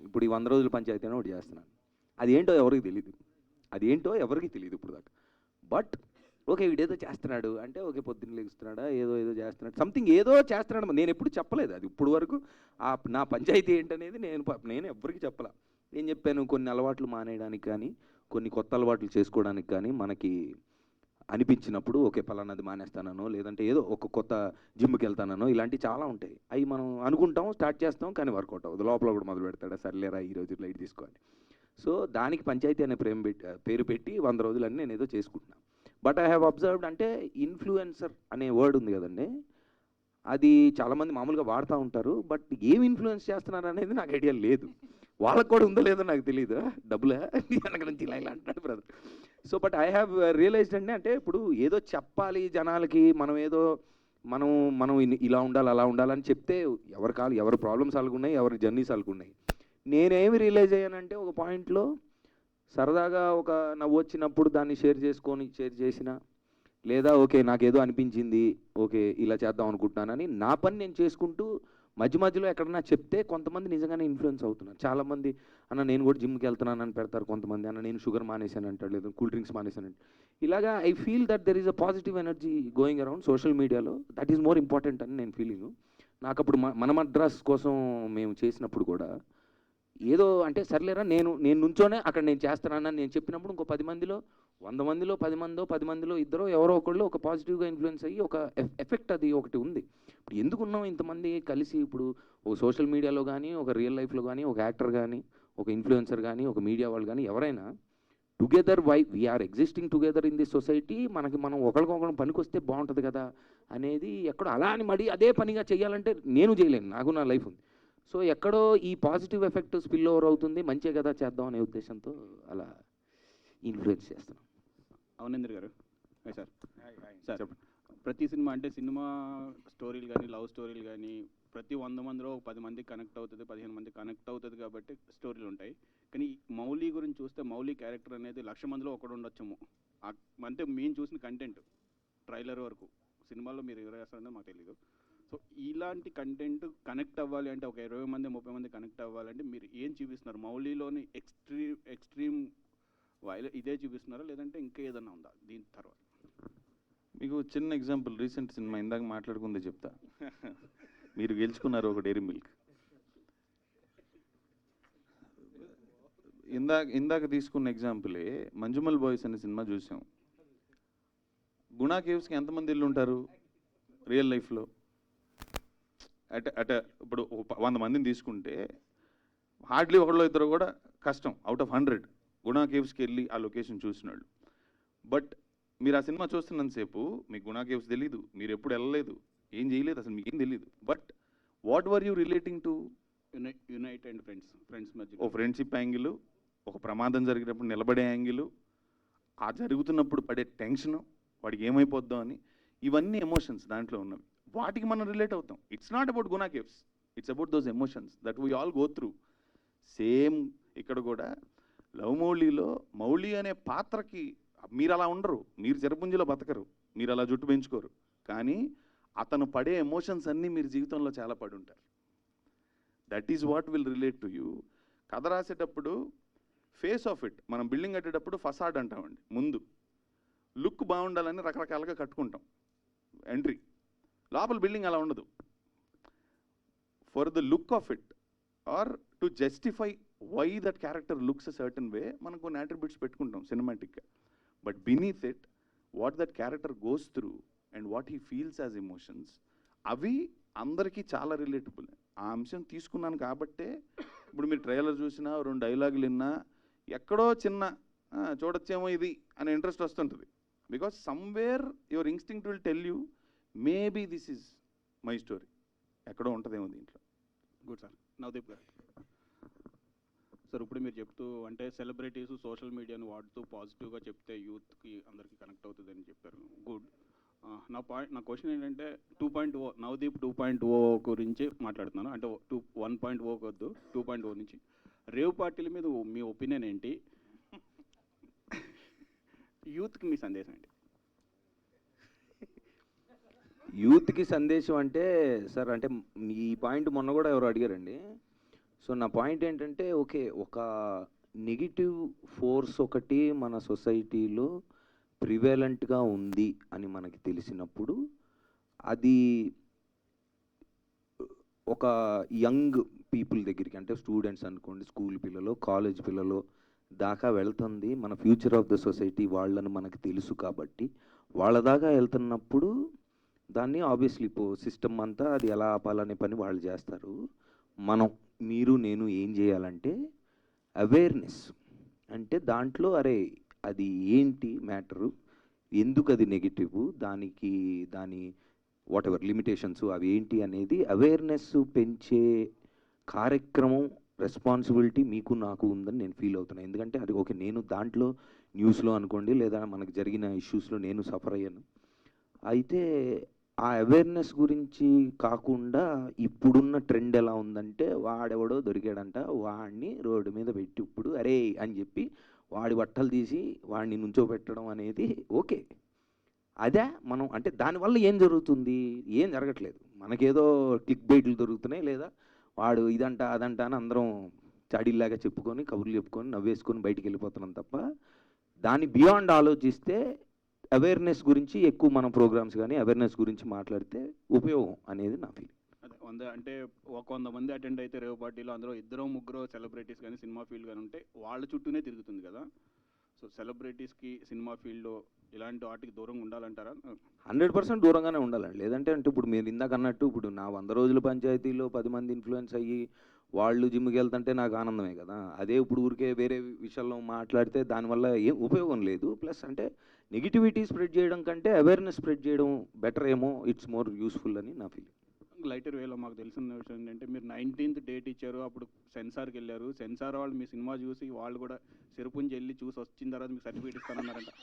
ఇప్పుడు ఈ 100 రోజుల పంచాయతీ అని ఒకటి చేస్తున్నాను, అదేంటో ఎవరికి తెలియదు, ఇప్పుడు దాకా. బట్ ఓకే, వీడేదో చేస్తున్నాడు అంటే, ఓకే పొద్దున్న లెగుస్తున్నాడా, ఏదో చేస్తున్నాడు, సంథింగ్ ఏదో చేస్తున్నాడు. నేను ఎప్పుడు చెప్పలేదు అది ఇప్పుడు వరకు, నా పంచాయతీ ఏంటనేది నేను ఎవ్వరికి చెప్పలా. నేను చెప్పాను, కొన్ని అలవాట్లు మానేయడానికి కానీ, కొన్ని కొత్త అలవాట్లు చేసుకోవడానికి కానీ మనకి అనిపించినప్పుడు ఓకే పలానాది మానేస్తానో, లేదంటే ఏదో ఒక కొత్త జిమ్కి వెళ్తానో, ఇలాంటివి చాలా ఉంటాయి. అవి మనం అనుకుంటాం, స్టార్ట్ చేస్తాం, కానీ వర్కౌట్ అవ్వదు. లోపల కూడా మొదలు పెడతాడా, సర్లేరా ఈరోజు లైట్ తీసుకోవాలి. సో దానికి పంచాయతీ అనే పేరు పెట్టి 100 రోజులన్నీ నేను ఏదో చేసుకుంటున్నాను. బట్ ఐ హ్యావ్ అబ్జర్వ్డ్, అంటే ఇన్ఫ్లుయెన్సర్ అనే వర్డ్ ఉంది కదండి, అది చాలామంది మామూలుగా వాడుతూ ఉంటారు. బట్ ఏం ఇన్ఫ్లుయెన్స్ చేస్తున్నారు అనేది నాకు ఐడియా లేదు. వాళ్ళకు కూడా ఉందో లేదో నాకు తెలియదు. డబ్బులా వెనక నుంచి ఇలా అంటాడు brother. So but I have realised అంటే ఇప్పుడు ఏదో చెప్పాలి జనాలకి, మనం ఇలా ఉండాలి అలా ఉండాలని చెప్తే ఎవరి ప్రాబ్లమ్స్ వాళ్ళకున్నాయి, ఎవరి జర్నీస్ వాళ్ళకున్నాయి. నేనేమి రియలైజ్ అయ్యానంటే, ఒక పాయింట్లో సరదాగా ఒక నవ్వు వచ్చినప్పుడు దాన్ని షేర్ చేసిన, లేదా ఓకే నాకేదో అనిపించింది, ఓకే ఇలా చేద్దాం అనుకుంటున్నానని నా పని నేను చేసుకుంటూ మధ్యలో ఎక్కడన్నా చెప్తే కొంతమంది నిజంగానే ఇన్ఫ్లుయెన్స్ అవుతున్నారు. చాలామంది అన్న నేను కూడా జిమ్కి వెళ్తున్నానని పెడతారు, కొంతమంది అన్న నేను షుగర్ మానేశాను అంటాడు, లేదా కూల్ డ్రింక్స్ మానేశాను. ఇలాగా I feel that there is a positive energy going around social మీడియాలో, దట్ ఈజ్ మోర్ ఇంపార్టెంట్ అని నేను ఫీలింగ్. నాకు అప్పుడు మన మద్రాస్ కోసం మేము చేసినప్పుడు కూడా ఏదో అంటే సర్లేరా నేను నుంచోనే అక్కడ నేను చేస్తున్నానని నేను చెప్పినప్పుడు ఇంకో 10 మందిలో 100 మందిలో 10 మందిలో ఇద్దరు ఎవరో ఒకళ్ళు ఒక పాజిటివ్గా ఇన్ఫ్లుయెన్స్ అయ్యి ఒక ఎఫెక్ట్ అది ఒకటి ఉంది. ఇప్పుడు ఎందుకున్నాం ఇంతమంది కలిసి, ఇప్పుడు ఒక సోషల్ మీడియాలో కానీ, ఒక రియల్ లైఫ్లో కానీ, ఒక యాక్టర్ కానీ, ఒక ఇన్ఫ్లుయెన్సర్ కానీ, ఒక మీడియా వాళ్ళు కానీ, ఎవరైనా together we're existing together in this society. మనం ఒకరికొకరు పనికొస్తే బాగుంటుంది కదా అనేది ఎక్కడో అలా అని మడి అదే పనిగా చేయాలంటే నేను చేయలేను, నాకు నా లైఫ్ ఉంది. సో ఎక్కడో ఈ పాజిటివ్ ఎఫెక్ట్ స్పిల్ ఓవర్ అవుతుంది, మంచిగా కదా చేద్దాం అనే ఉద్దేశంతో అలా ఇన్ఫ్లుయెన్స్ చేస్తున్నాం. అవనేంద్ర గారు, హాయ్ సార్. సార్ ప్రతి సినిమా అంటే సినిమా స్టోరీలు కానీ, లవ్ స్టోరీలు కానీ, ప్రతి 100 మందిలో 10 మంది కనెక్ట్ అవుతుంది, 15 మంది కనెక్ట్ అవుతుంది కాబట్టి స్టోరీలు ఉంటాయి. కానీ మౌలి గురించి చూస్తే, మౌలి క్యారెక్టర్ అనేది 1,00,000 మందిలో ఒకడు ఉండొచ్చేమో. అంటే మేము చూసిన కంటెంట్ ట్రైలర్ వరకు, సినిమాలో మీరు ఎవరు వేస్తారనేది మాకు తెలియదు. సో ఇలాంటి కంటెంట్ కనెక్ట్ అవ్వాలి అంటే, ఒక 20 మంది 30 మంది కనెక్ట్ అవ్వాలంటే మీరు ఏం చూపిస్తున్నారు? మౌలిలోని ఎక్స్ట్రీమ్ ఇదే చూపిస్తున్నారా, లేదంటే ఇంకా ఏదన్నా ఉందా దీని తర్వాత? మీకు చిన్న ఎగ్జాంపుల్, రీసెంట్ సినిమా ఇందాక మాట్లాడుకుందే చెప్తా. మీరు గెలుచుకున్నారు ఒక డైరీ మిల్క్. ఇందాక తీసుకున్న ఎగ్జాంపులే మంజుమల్ బాయ్స్ అనే సినిమా చూసాం. గుణా కేవ్స్కి ఎంతమంది ఇల్లు ఉంటారు రియల్ లైఫ్లో? ఇప్పుడు 100 మందిని తీసుకుంటే హార్డ్లీ ఒకళ్ళు ఇద్దరు కూడా కష్టం, అవుట్ ఆఫ్ 100 గుణా కేవ్స్కి వెళ్ళి ఆ లొకేషన్ చూసినాడు. బట్ మీరు ఆ సినిమా చూస్తున్నంతసేపు మీకు గుణా కేవ్స్ తెలీదు, మీరు ఎప్పుడు వెళ్ళలేదు, ఏం చేయలేదు, అసలు మీకేం తెలియదు. But what were you relating to? Unite and friends మధ్య ఓ ఫ్రెండ్షిప్ యాంగిల్, ఒక ప్రమాదం జరిగినప్పుడు నిలబడే యాంగిల్, ఆ జరుగుతున్నప్పుడు పడే టెన్షను, వాడికి ఏమైపోద్దాం అని, ఇవన్నీ ఎమోషన్స్ దాంట్లో ఉన్నవి. వాటికి మనం రిలేట్ అవుతాం. It's not about Guna caves, it's about those emotions that we all go through. Same ఇక్కడ కూడా లవ్ మౌళిలో మౌళి అనే పాత్రకి మీరు అలా ఉండరు, మీరు చిరపుంజిలో బతకరు, మీరు అలా జుట్టు పెంచుకోరు, కానీ అతను పడే ఎమోషన్స్ అన్నీ మీరు జీవితంలో చాలా పడి ఉంటారు. That is what will relate to you. కథ రాసేటప్పుడు ఫేస్ ఆఫ్ ఇట్, మనం బిల్డింగ్ కట్టేటప్పుడు ఫసాడ్ అంటామండి. ముందు లుక్ బాగుండాలని రకరకాలుగా కట్టుకుంటాం ఎంట్రీ, లోపల బిల్డింగ్ అలా ఉండదు. For the look of it or to justify why that character looks a certain way మనం కొన్ని అట్రిబ్యూట్స్ పెట్టుకుంటాం సినిమాటిక్గా. But beneath it what that character goes through and what he feels as emotions, అవి అందరికీ చాలా relatable. ఆ అంశం తీసుకున్నాను కాబట్టే ఇప్పుడు మీరు ట్రైలర్ చూసినా, 2 డైలాగులు విన్నా, ఎక్కడో చిన్న చూడొచ్చేమో ఇది అనే ఇంట్రెస్ట్ వస్తుంటుంది. Because somewhere your instinct will tell you maybe this is my story, ఎక్కడో ఉంటుందేమో దీంట్లో. Good sir. నవదీప్ గారు సార్, ఇప్పుడు మీరు చెప్తూ అంటే సెలబ్రిటీస్ సోషల్ మీడియాను వాడుతూ పాజిటివ్గా చెప్తే యూత్కి అందరికీ కనెక్ట్ అవుతుందని చెప్పారు. గుడ్. నా క్వశ్చన్ ఏంటంటే 2.0 నవదీప్ 2.0 గురించి మాట్లాడుతున్నాను. అంటే 1.0 వద్దు, 2.0 నుంచి రేవ్ పార్టీల మీద మీ ఒపీనియన్ ఏంటి? యూత్కి మీ సందేశం ఏంటి? యూత్కి సందేశం అంటే సార్, అంటే ఈ పాయింట్ మొన్న కూడా ఎవరు అడిగారండి. సో నా పాయింట్ ఏంటంటే, ఓకే, ఒక నెగిటివ్ ఫోర్స్ ఒకటి మన సొసైటీలో ప్రివేలెంట్గా ఉంది అని మనకి తెలిసినప్పుడు, అది ఒక యంగ్ పీపుల్ దగ్గరికి, అంటే స్టూడెంట్స్ అనుకోండి, స్కూల్ పిల్లలు, కాలేజ్ పిల్లలు దాకా వెళ్తుంది. మన ఫ్యూచర్ ఆఫ్ ద సొసైటీ వాళ్ళని మనకు తెలుసు కాబట్టి వాళ్ళ దాకా వెళ్తున్నప్పుడు దాన్ని ఆబ్వియస్లీ సిస్టమ్ అంతా అది ఎలా ఆపాలనే పని వాళ్ళు చేస్తారు. మీరు నేను ఏం చేయాలంటే అవేర్నెస్, అంటే దాంట్లో అరే అది ఏంటి మ్యాటరు, ఎందుకు అది నెగిటివ్, దాని వాట్ ఎవర్ లిమిటేషన్స్ అవి ఏంటి అనేది అవేర్నెస్ పెంచే కార్యక్రమం, రెస్పాన్సిబిలిటీ మీకు నాకు ఉందని నేను ఫీల్ అవుతున్నాను. ఎందుకంటే అది ఓకే, నేను దాంట్లో న్యూస్లో అనుకోండి లేదా మనకు జరిగిన ఇష్యూస్లో నేను సఫర్ అయ్యాను. అయితే ఆ అవేర్నెస్ గురించి కాకుండా ఇప్పుడున్న ట్రెండ్ ఎలా ఉందంటే, వాడెవడో దొరికాడంట, వాడిని రోడ్డు మీద పెట్టి ఇప్పుడు అరే అని చెప్పి వాడి బట్టలు తీసి వాడిని నుంచోబెట్టడం అనేది ఓకే. అదే మనం అంటే దానివల్ల ఏం జరుగుతుంది? ఏం జరగట్లేదు. మనకేదో క్లిక్ బైట్లు దొరుకుతున్నాయి, లేదా వాడు ఇదంట అదంట అని అందరం చాడీల్లాగా చెప్పుకొని కబుర్లు చెప్పుకొని నవ్వేసుకొని బయటికి వెళ్ళిపోతున్నాం తప్ప, దాని బియాండ్ ఆలోచిస్తే అవేర్నెస్ గురించి ఎక్కువ మనం ప్రోగ్రామ్స్ కానీ అవేర్నెస్ గురించి మాట్లాడితే ఉపయోగం అనేది నా ఫీలింగ్. అదే అంటే 100 మంది అటెండ్ అయితే రేవ్ పార్టీలో అందులో 2-3 సెలబ్రిటీస్ కానీ సినిమా ఫీల్డ్ కానీ ఉంటే వాళ్ళ చుట్టూనే తిరుగుతుంది కదా. సో సెలబ్రిటీస్కి సినిమా ఫీల్డ్లో ఇలాంటి వాటికి దూరంగా ఉండాలంటారా? 100% దూరంగానే ఉండాలండి. లేదంటే అంటే ఇప్పుడు మీరు ఇందాక అన్నట్టు ఇప్పుడు నా 100 రోజుల పంచాయతీలో 10 మంది ఇన్ఫ్లుయెన్స్ అయ్యి వాళ్ళు జిమ్కి వెళ్తుంటే నాకు ఆనందమే కదా. అదే ఇప్పుడు ఊరికే వేరే విషయాల్లో మాట్లాడితే దానివల్ల ఏం ఉపయోగం లేదు. ప్లస్ అంటే నెగిటివిటీ స్ప్రెడ్ చేయడం కంటే అవేర్నెస్ స్ప్రెడ్ చేయడం బెటర్ ఏమో, ఇట్స్ మోర్ యూస్ఫుల్ అని నా ఫీలింగ్. లైటర్ వేలో మాకు తెలిసిన విషయం ఏంటంటే, మీరు 19th డేట్ ఇచ్చారు, అప్పుడు సెన్సార్కి వెళ్ళారు. సెన్సార్ వాళ్ళు మీ సినిమా చూసి వాళ్ళు కూడా సిరుపుంజి వెళ్ళి చూసి వచ్చిన తర్వాత మీకు సర్టిఫికేట్ ఇస్తానన్నారంట.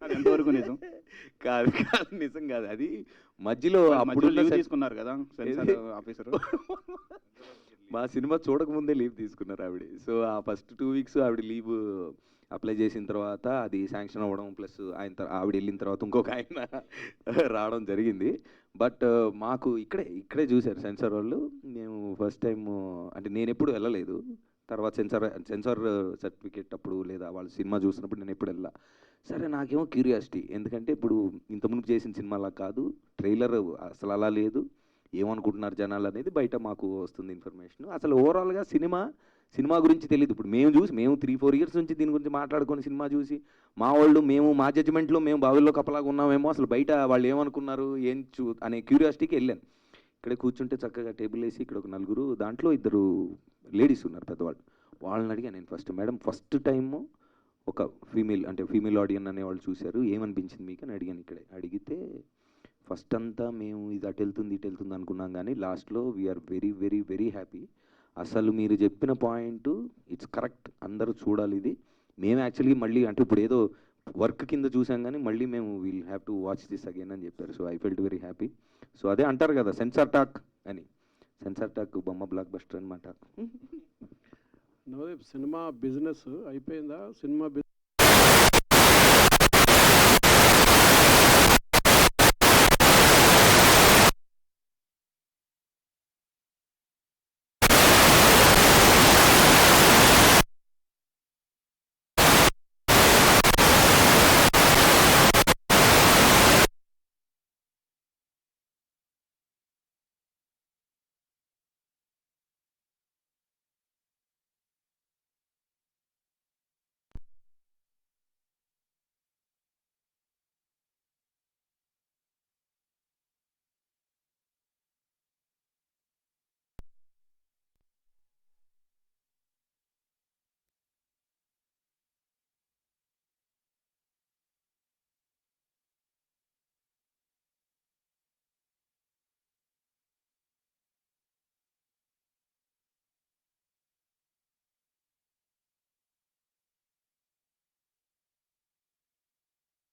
అది ఎంతవరకు నిజం? కాదు నిజం కాదు. అది మధ్యలో అప్పుడు లీవ్ తీసుకున్నారు కదా సెన్సార్ ఆఫీసర్. మా సినిమా చూడకముందే లీవ్ తీసుకున్నారు ఆవిడ. సో ఆ ఫస్ట్ 2 weeks ఆవిడ లీవ్ అప్లై చేసిన తర్వాత అది శాంక్షన్ అవ్వడం, ప్లస్ ఆవిడ వెళ్ళిన తర్వాత ఇంకొక ఆయన రావడం జరిగింది. బట్ మాకు ఇక్కడే చూశారు సెన్సార్ వాళ్ళు. మేము ఫస్ట్ టైం అంటే నేను ఎప్పుడు వెళ్ళలేదు. తర్వాత సెన్సార్ సర్టిఫికేట్ అప్పుడు లేదా వాళ్ళ సినిమా చూసినప్పుడు నేను ఎప్పుడు వెళ్ళా. సరే నాకేమో క్యూరియాసిటీ, ఎందుకంటే ఇప్పుడు ఇంతకుముందు చేసిన సినిమాలా కాదు, ట్రైలర్ అసలు అలా లేదు, ఏమనుకుంటున్నారు జనాలు అనేది బయట మాకు వస్తుంది ఇన్ఫర్మేషన్. అసలు ఓవరాల్గా సినిమా గురించి తెలియదు. ఇప్పుడు మేము 3-4 years నుంచి దీని గురించి మాట్లాడుకొని సినిమా చూసి మా జడ్జిమెంట్లో మేము బావిల్లో కప్పలాగా ఉన్నామేమో, అసలు బయట వాళ్ళు ఏమనుకున్నారు అనే క్యూరియాసిటీకి వెళ్ళాను. ఇక్కడే కూర్చుంటే చక్కగా టేబుల్ వేసి ఇక్కడ ఒక 4, దాంట్లో 2 లేడీస్ ఉన్నారు పెద్దవాళ్ళు. వాళ్ళని అడిగా నేను ఫస్ట్, మేడం ఫస్ట్ టైము ఒక ఫీమేల్ ఆడియన్ అనేవాళ్ళు చూశారు, ఏమనిపించింది మీకు అని అడిగాను. ఇక్కడే అడిగితే ఫస్ట్ అంతా మేము ఇది అటు వెళ్తుంది ఇటు వెళ్తుంది అనుకున్నాం, కానీ లాస్ట్లో we're very very very happy. అసలు మీరు చెప్పిన పాయింట్ ఇట్స్ కరెక్ట్, అందరూ చూడాలి ఇది. మేము యాక్చువల్లీ మళ్ళీ అంటే ఇప్పుడు ఏదో వర్క్ కింద చూసాం కానీ మళ్ళీ మేము will have to watch this again అని చెప్పారు. So I felt very happy. So అదే అంటారు కదా సెన్సార్ టాక్ అని, సెన్సార్ టాక్ బొమ్మ బ్లాక్ బస్టర్ అని మా టాక్. నవదీప్, సినిమా బిజినెస్ అయిపోయిందా? సినిమా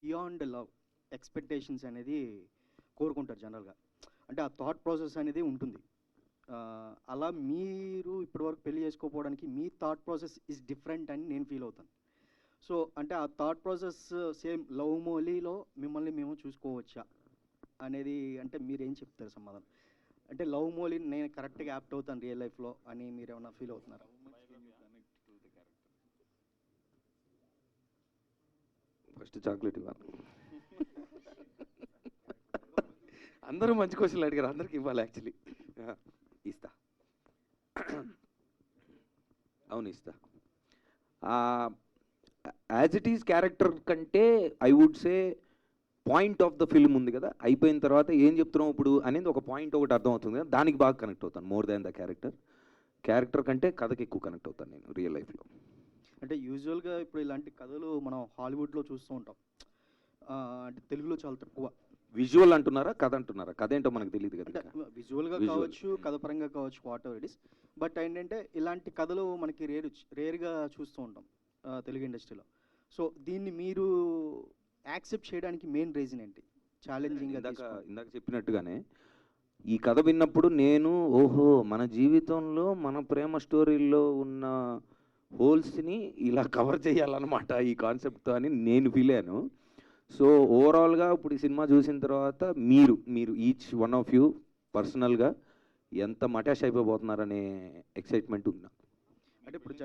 బియాండ్ లవ్ ఎక్స్పెక్టేషన్స్ అనేది కోరుకుంటారు జనరల్గా. అంటే ఆ థాట్ ప్రాసెస్ అనేది ఉంటుంది. అలా మీరు ఇప్పటివరకు పెళ్లి చేసుకోకపోవడానికి మీ థాట్ ప్రాసెస్ ఇస్ డిఫరెంట్ అని నేను ఫీల్ అవుతాను. సో అంటే ఆ థాట్ ప్రాసెస్ సేమ్ లవ్ మోలీలో మిమ్మల్ని మేము చూసుకోవచ్చా అనేది అంటే మీరేం చెప్తారు సమాధానం? అంటే లవ్ మోలీ నేను కరెక్ట్గా యాప్ట్ అవుతాను రియల్ లైఫ్లో అని మీరు ఏమైనా ఫీల్ అవుతున్నారా? ఫస్ట్ చాక్లెట్ ఇవ్వాలి. అందరూ మంచి క్వశ్చన్లు అడిగారు, అందరికి ఇవ్వాలి యాక్చువల్లీ. ఇస్తా, అవును ఇస్తా. యాజ్ ఇట్ ఈజ్ క్యారెక్టర్ కంటే I would say point of the film ఉంది కదా, అయిపోయిన తర్వాత ఏం చెప్తున్నాం ఇప్పుడు అనేది ఒక పాయింట్ ఒకటి అర్థం అవుతుంది కదా, దానికి బాగా కనెక్ట్ అవుతాను. మోర్ దాన్ ద క్యారెక్టర్ కంటే కథకి ఎక్కువ కనెక్ట్ అవుతాను నేను రియల్ లైఫ్లో. అంటే యూజువల్గా ఇప్పుడు ఇలాంటి కథలు మనం హాలీవుడ్లో చూస్తూ ఉంటాం, అంటే తెలుగులో చాలా తక్కువ. విజువల్ అంటున్నారా కథ అంటున్నారా? కథ ఏంటో మనకు తెలియదు కదా. అంటే విజువల్గా కావచ్చు, కథ పరంగా కావచ్చు, what ever it is. But ఏంటంటే ఇలాంటి కథలు మనకి రేర్గా చూస్తూ ఉంటాం తెలుగు ఇండస్ట్రీలో. సో దీన్ని మీరు యాక్సెప్ట్ చేయడానికి మెయిన్ రీజన్ ఏంటి? ఛాలెంజింగ్ ఇందాక చెప్పినట్టుగానే ఈ కథ విన్నప్పుడు నేను ఓహో మన జీవితంలో మన ప్రేమ స్టోరీల్లో ఉన్న హోల్స్ని ఇలా కవర్ చేయాలన్నమాట ఈ కాన్సెప్ట్తో అని నేను ఫీల్ అయ్యాను. సో ఓవరాల్గా ఇప్పుడు ఈ సినిమా చూసిన తర్వాత మీరు ఈచ్ వన్ ఆఫ్ యూ పర్సనల్గా ఎంత మటాష్ అయిపోతున్నారనే ఎక్సైట్మెంట్ ఉంది నాకు. అంటే ఇప్పుడు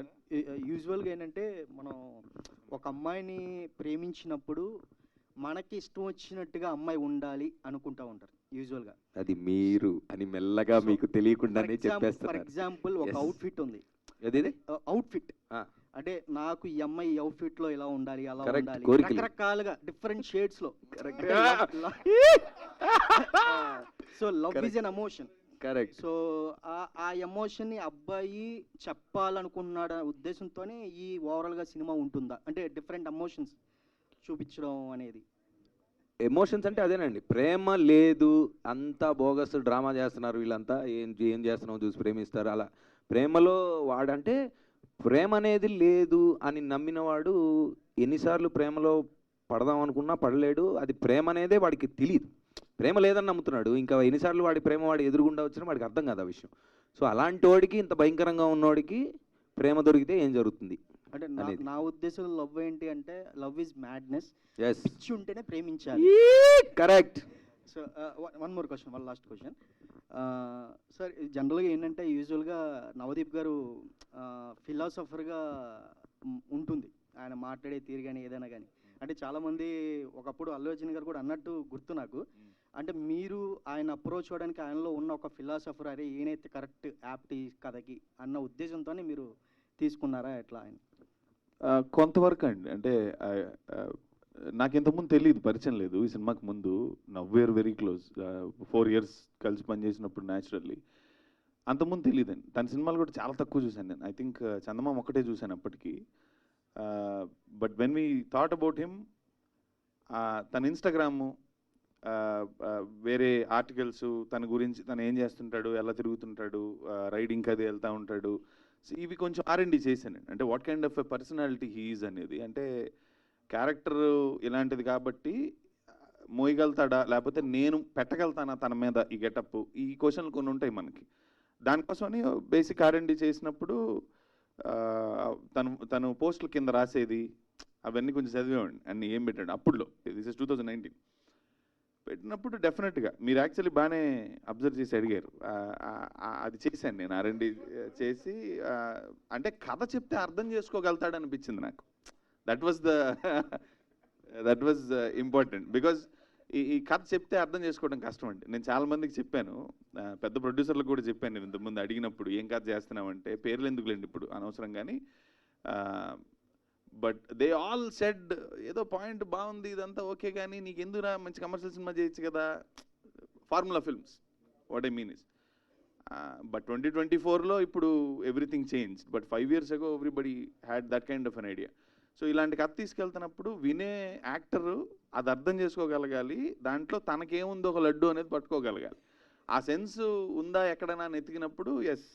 యూజువల్గా ఏంటంటే మనం ఒక అమ్మాయిని ప్రేమించినప్పుడు మనకి ఇష్టం వచ్చినట్టుగా అమ్మాయి ఉండాలి అనుకుంటా ఉంటారు యూజువల్గా. అది మీరు అని మెల్లగా మీకు తెలియకుండానే చెప్పేస్తారు. ఫర్ ఎగ్జాంపుల్ ఒక అవుట్ఫిట్ ఉంది, అదేది అవుట్ఫిట్ అంటే నాకు ఈ అమ్మాయి ఈ అవుట్ఫిట్ లో ఇలా ఉండాలి అలా Correct. ఉండాలి కోరికలు. రకరకాలుగా డిఫరెంట్ షేడ్స్ లో. So love is an emotion. Correct. So ఆ ఎమోషన్ ని అబ్బాయి చెప్పాలనుకున్నాడు ఉద్దేశంతోనే ఈ ఓవరాల్ గా సినిమా ఉంటుందా? అంటే డిఫరెంట్ ఎమోషన్స్ చూపించడం అనేది. ఎమోషన్స్ అంటే అదేనండి, ప్రేమ లేదు అంతా బోగస్ డ్రామా చేస్తున్నారు వీళ్ళంతా, ఏం చేస్తున్నావు చూసి ప్రేమిస్తారు అలా. ప్రేమలో వాడంటే ప్రేమ అనేది లేదు అని నమ్మినవాడు ఎన్నిసార్లు ప్రేమలో పడదాం అనుకున్నా పడలేడు. అది ప్రేమ అనేదే వాడికి తెలియదు, ప్రేమ లేదని నమ్ముతున్నాడు. ఇంకా ఎన్నిసార్లు వాడి ప్రేమ వాడు ఎదురుగుండా వచ్చినా వాడికి అర్థం కాదు ఆ విషయం. సో అలాంటి వాడికి ఇంత భయంకరంగా ఉన్నవాడికి ప్రేమ దొరికితే ఏం జరుగుతుంది అంటే నా ఉద్దేశంలో లవ్ ఏంటి అంటే లవ్ ఇస్ మ్యాడ్నెస్. Yes. పిచ్చి ఉంటేనే ప్రేమించాలి. Correct. So one more question, one last question sir. జనరల్గా ఏంటంటే యూజువల్గా నవదీప్ గారు ఫిలాసఫర్గా ఉంటుంది ఆయన మాట్లాడే తీరు కానీ ఏదైనా కానీ. అంటే చాలామంది ఒకప్పుడు అల్లు అర్జున్ గారు కూడా అన్నట్టు గుర్తు నాకు. అంటే మీరు ఆయన అప్రోచ్ అవ్వడానికి ఆయనలో ఉన్న ఒక ఫిలాసఫర్, అరే ఈయనైతే కరెక్ట్ యాప్ట్ ఈ కథకి అన్న ఉద్దేశంతోనే మీరు తీసుకున్నారా ఎట్లా ఆయన? కొంతవరకు అండి. అంటే నాకు ఇంతకుముందు తెలియదు, పరిచయం లేదు ఈ సినిమాకి ముందు. Now we're very close, 4 years కలిసి పనిచేసినప్పుడు న్యాచురల్లీ. అంతకుముందు తెలియదండి. తన సినిమాలు కూడా చాలా తక్కువ చూశాను నేను. ఐ థింక్ చందమామ ఒక్కటే చూశాను అప్పటికి. But when we thought about him, తన ఇన్స్టాగ్రాము, వేరే ఆర్టికల్స్ తన గురించి, తను ఏం చేస్తుంటాడు, ఎలా తిరుగుతుంటాడు, రైడింగ్కి అది వెళ్తూ ఉంటాడు, సో ఇవి కొంచెం R&D చేశాను. అంటే what kind of a personality he's అనేది. అంటే క్యారెక్టర్ ఇలాంటిది కాబట్టి మోయగలుగుతాడా, లేకపోతే నేను పెట్టగలుగుతానా తన మీద ఈ గెటప్, ఈ క్వశ్చన్లు కొన్ని ఉంటాయి మనకి. దానికోసమని బేసిక్ R&D చేసినప్పుడు తను పోస్టుల కింద రాసేది అవన్నీ కొంచెం చదివేవాడిని, అన్నీ ఏం పెట్టాడు అప్పుడులో. దిస్ ఇస్ 2019 పెట్టినప్పుడు డెఫినెట్గా మీరు యాక్చువల్లీ బాగానే అబ్జర్వ్ చేసి అడిగారు. అది చేశాను నేను, R&D చేసి. అంటే కథ చెప్తే అర్థం చేసుకోగలుగుతాడు అనిపించింది నాకు. That was important. బికాజ్ ఈ కథ చెప్తే అర్థం చేసుకోవడం కష్టం అండి. నేను చాలామందికి చెప్పాను, పెద్ద ప్రొడ్యూసర్లకు కూడా చెప్పాను. నేను ఇంతకుముందు అడిగినప్పుడు ఏం కథ చేస్తున్నామంటే, పేర్లు ఎందుకులేండి ఇప్పుడు అనవసరం, కానీ బట్ దే ఆల్ సెడ్ ఏదో పాయింట్ బాగుంది, ఇదంతా ఓకే, కానీ నీకు ఎందుకురా మంచి కమర్షియల్ సినిమా చేయొచ్చు కదా, formula films. What I mean is, but 2024లో ఇప్పుడు everything change, but 5 years ago everybody had that kind of an idea. So ఇలాంటి కథ తీసుకెళ్తున్నప్పుడు వినే యాక్టరు అది అర్థం చేసుకోగలగాలి, దాంట్లో తనకేముందో ఒక లడ్డు అనేది పట్టుకోగలగాలి. ఆ సెన్స్ ఉందా ఎక్కడైనా ఎతికినప్పుడు ఎస్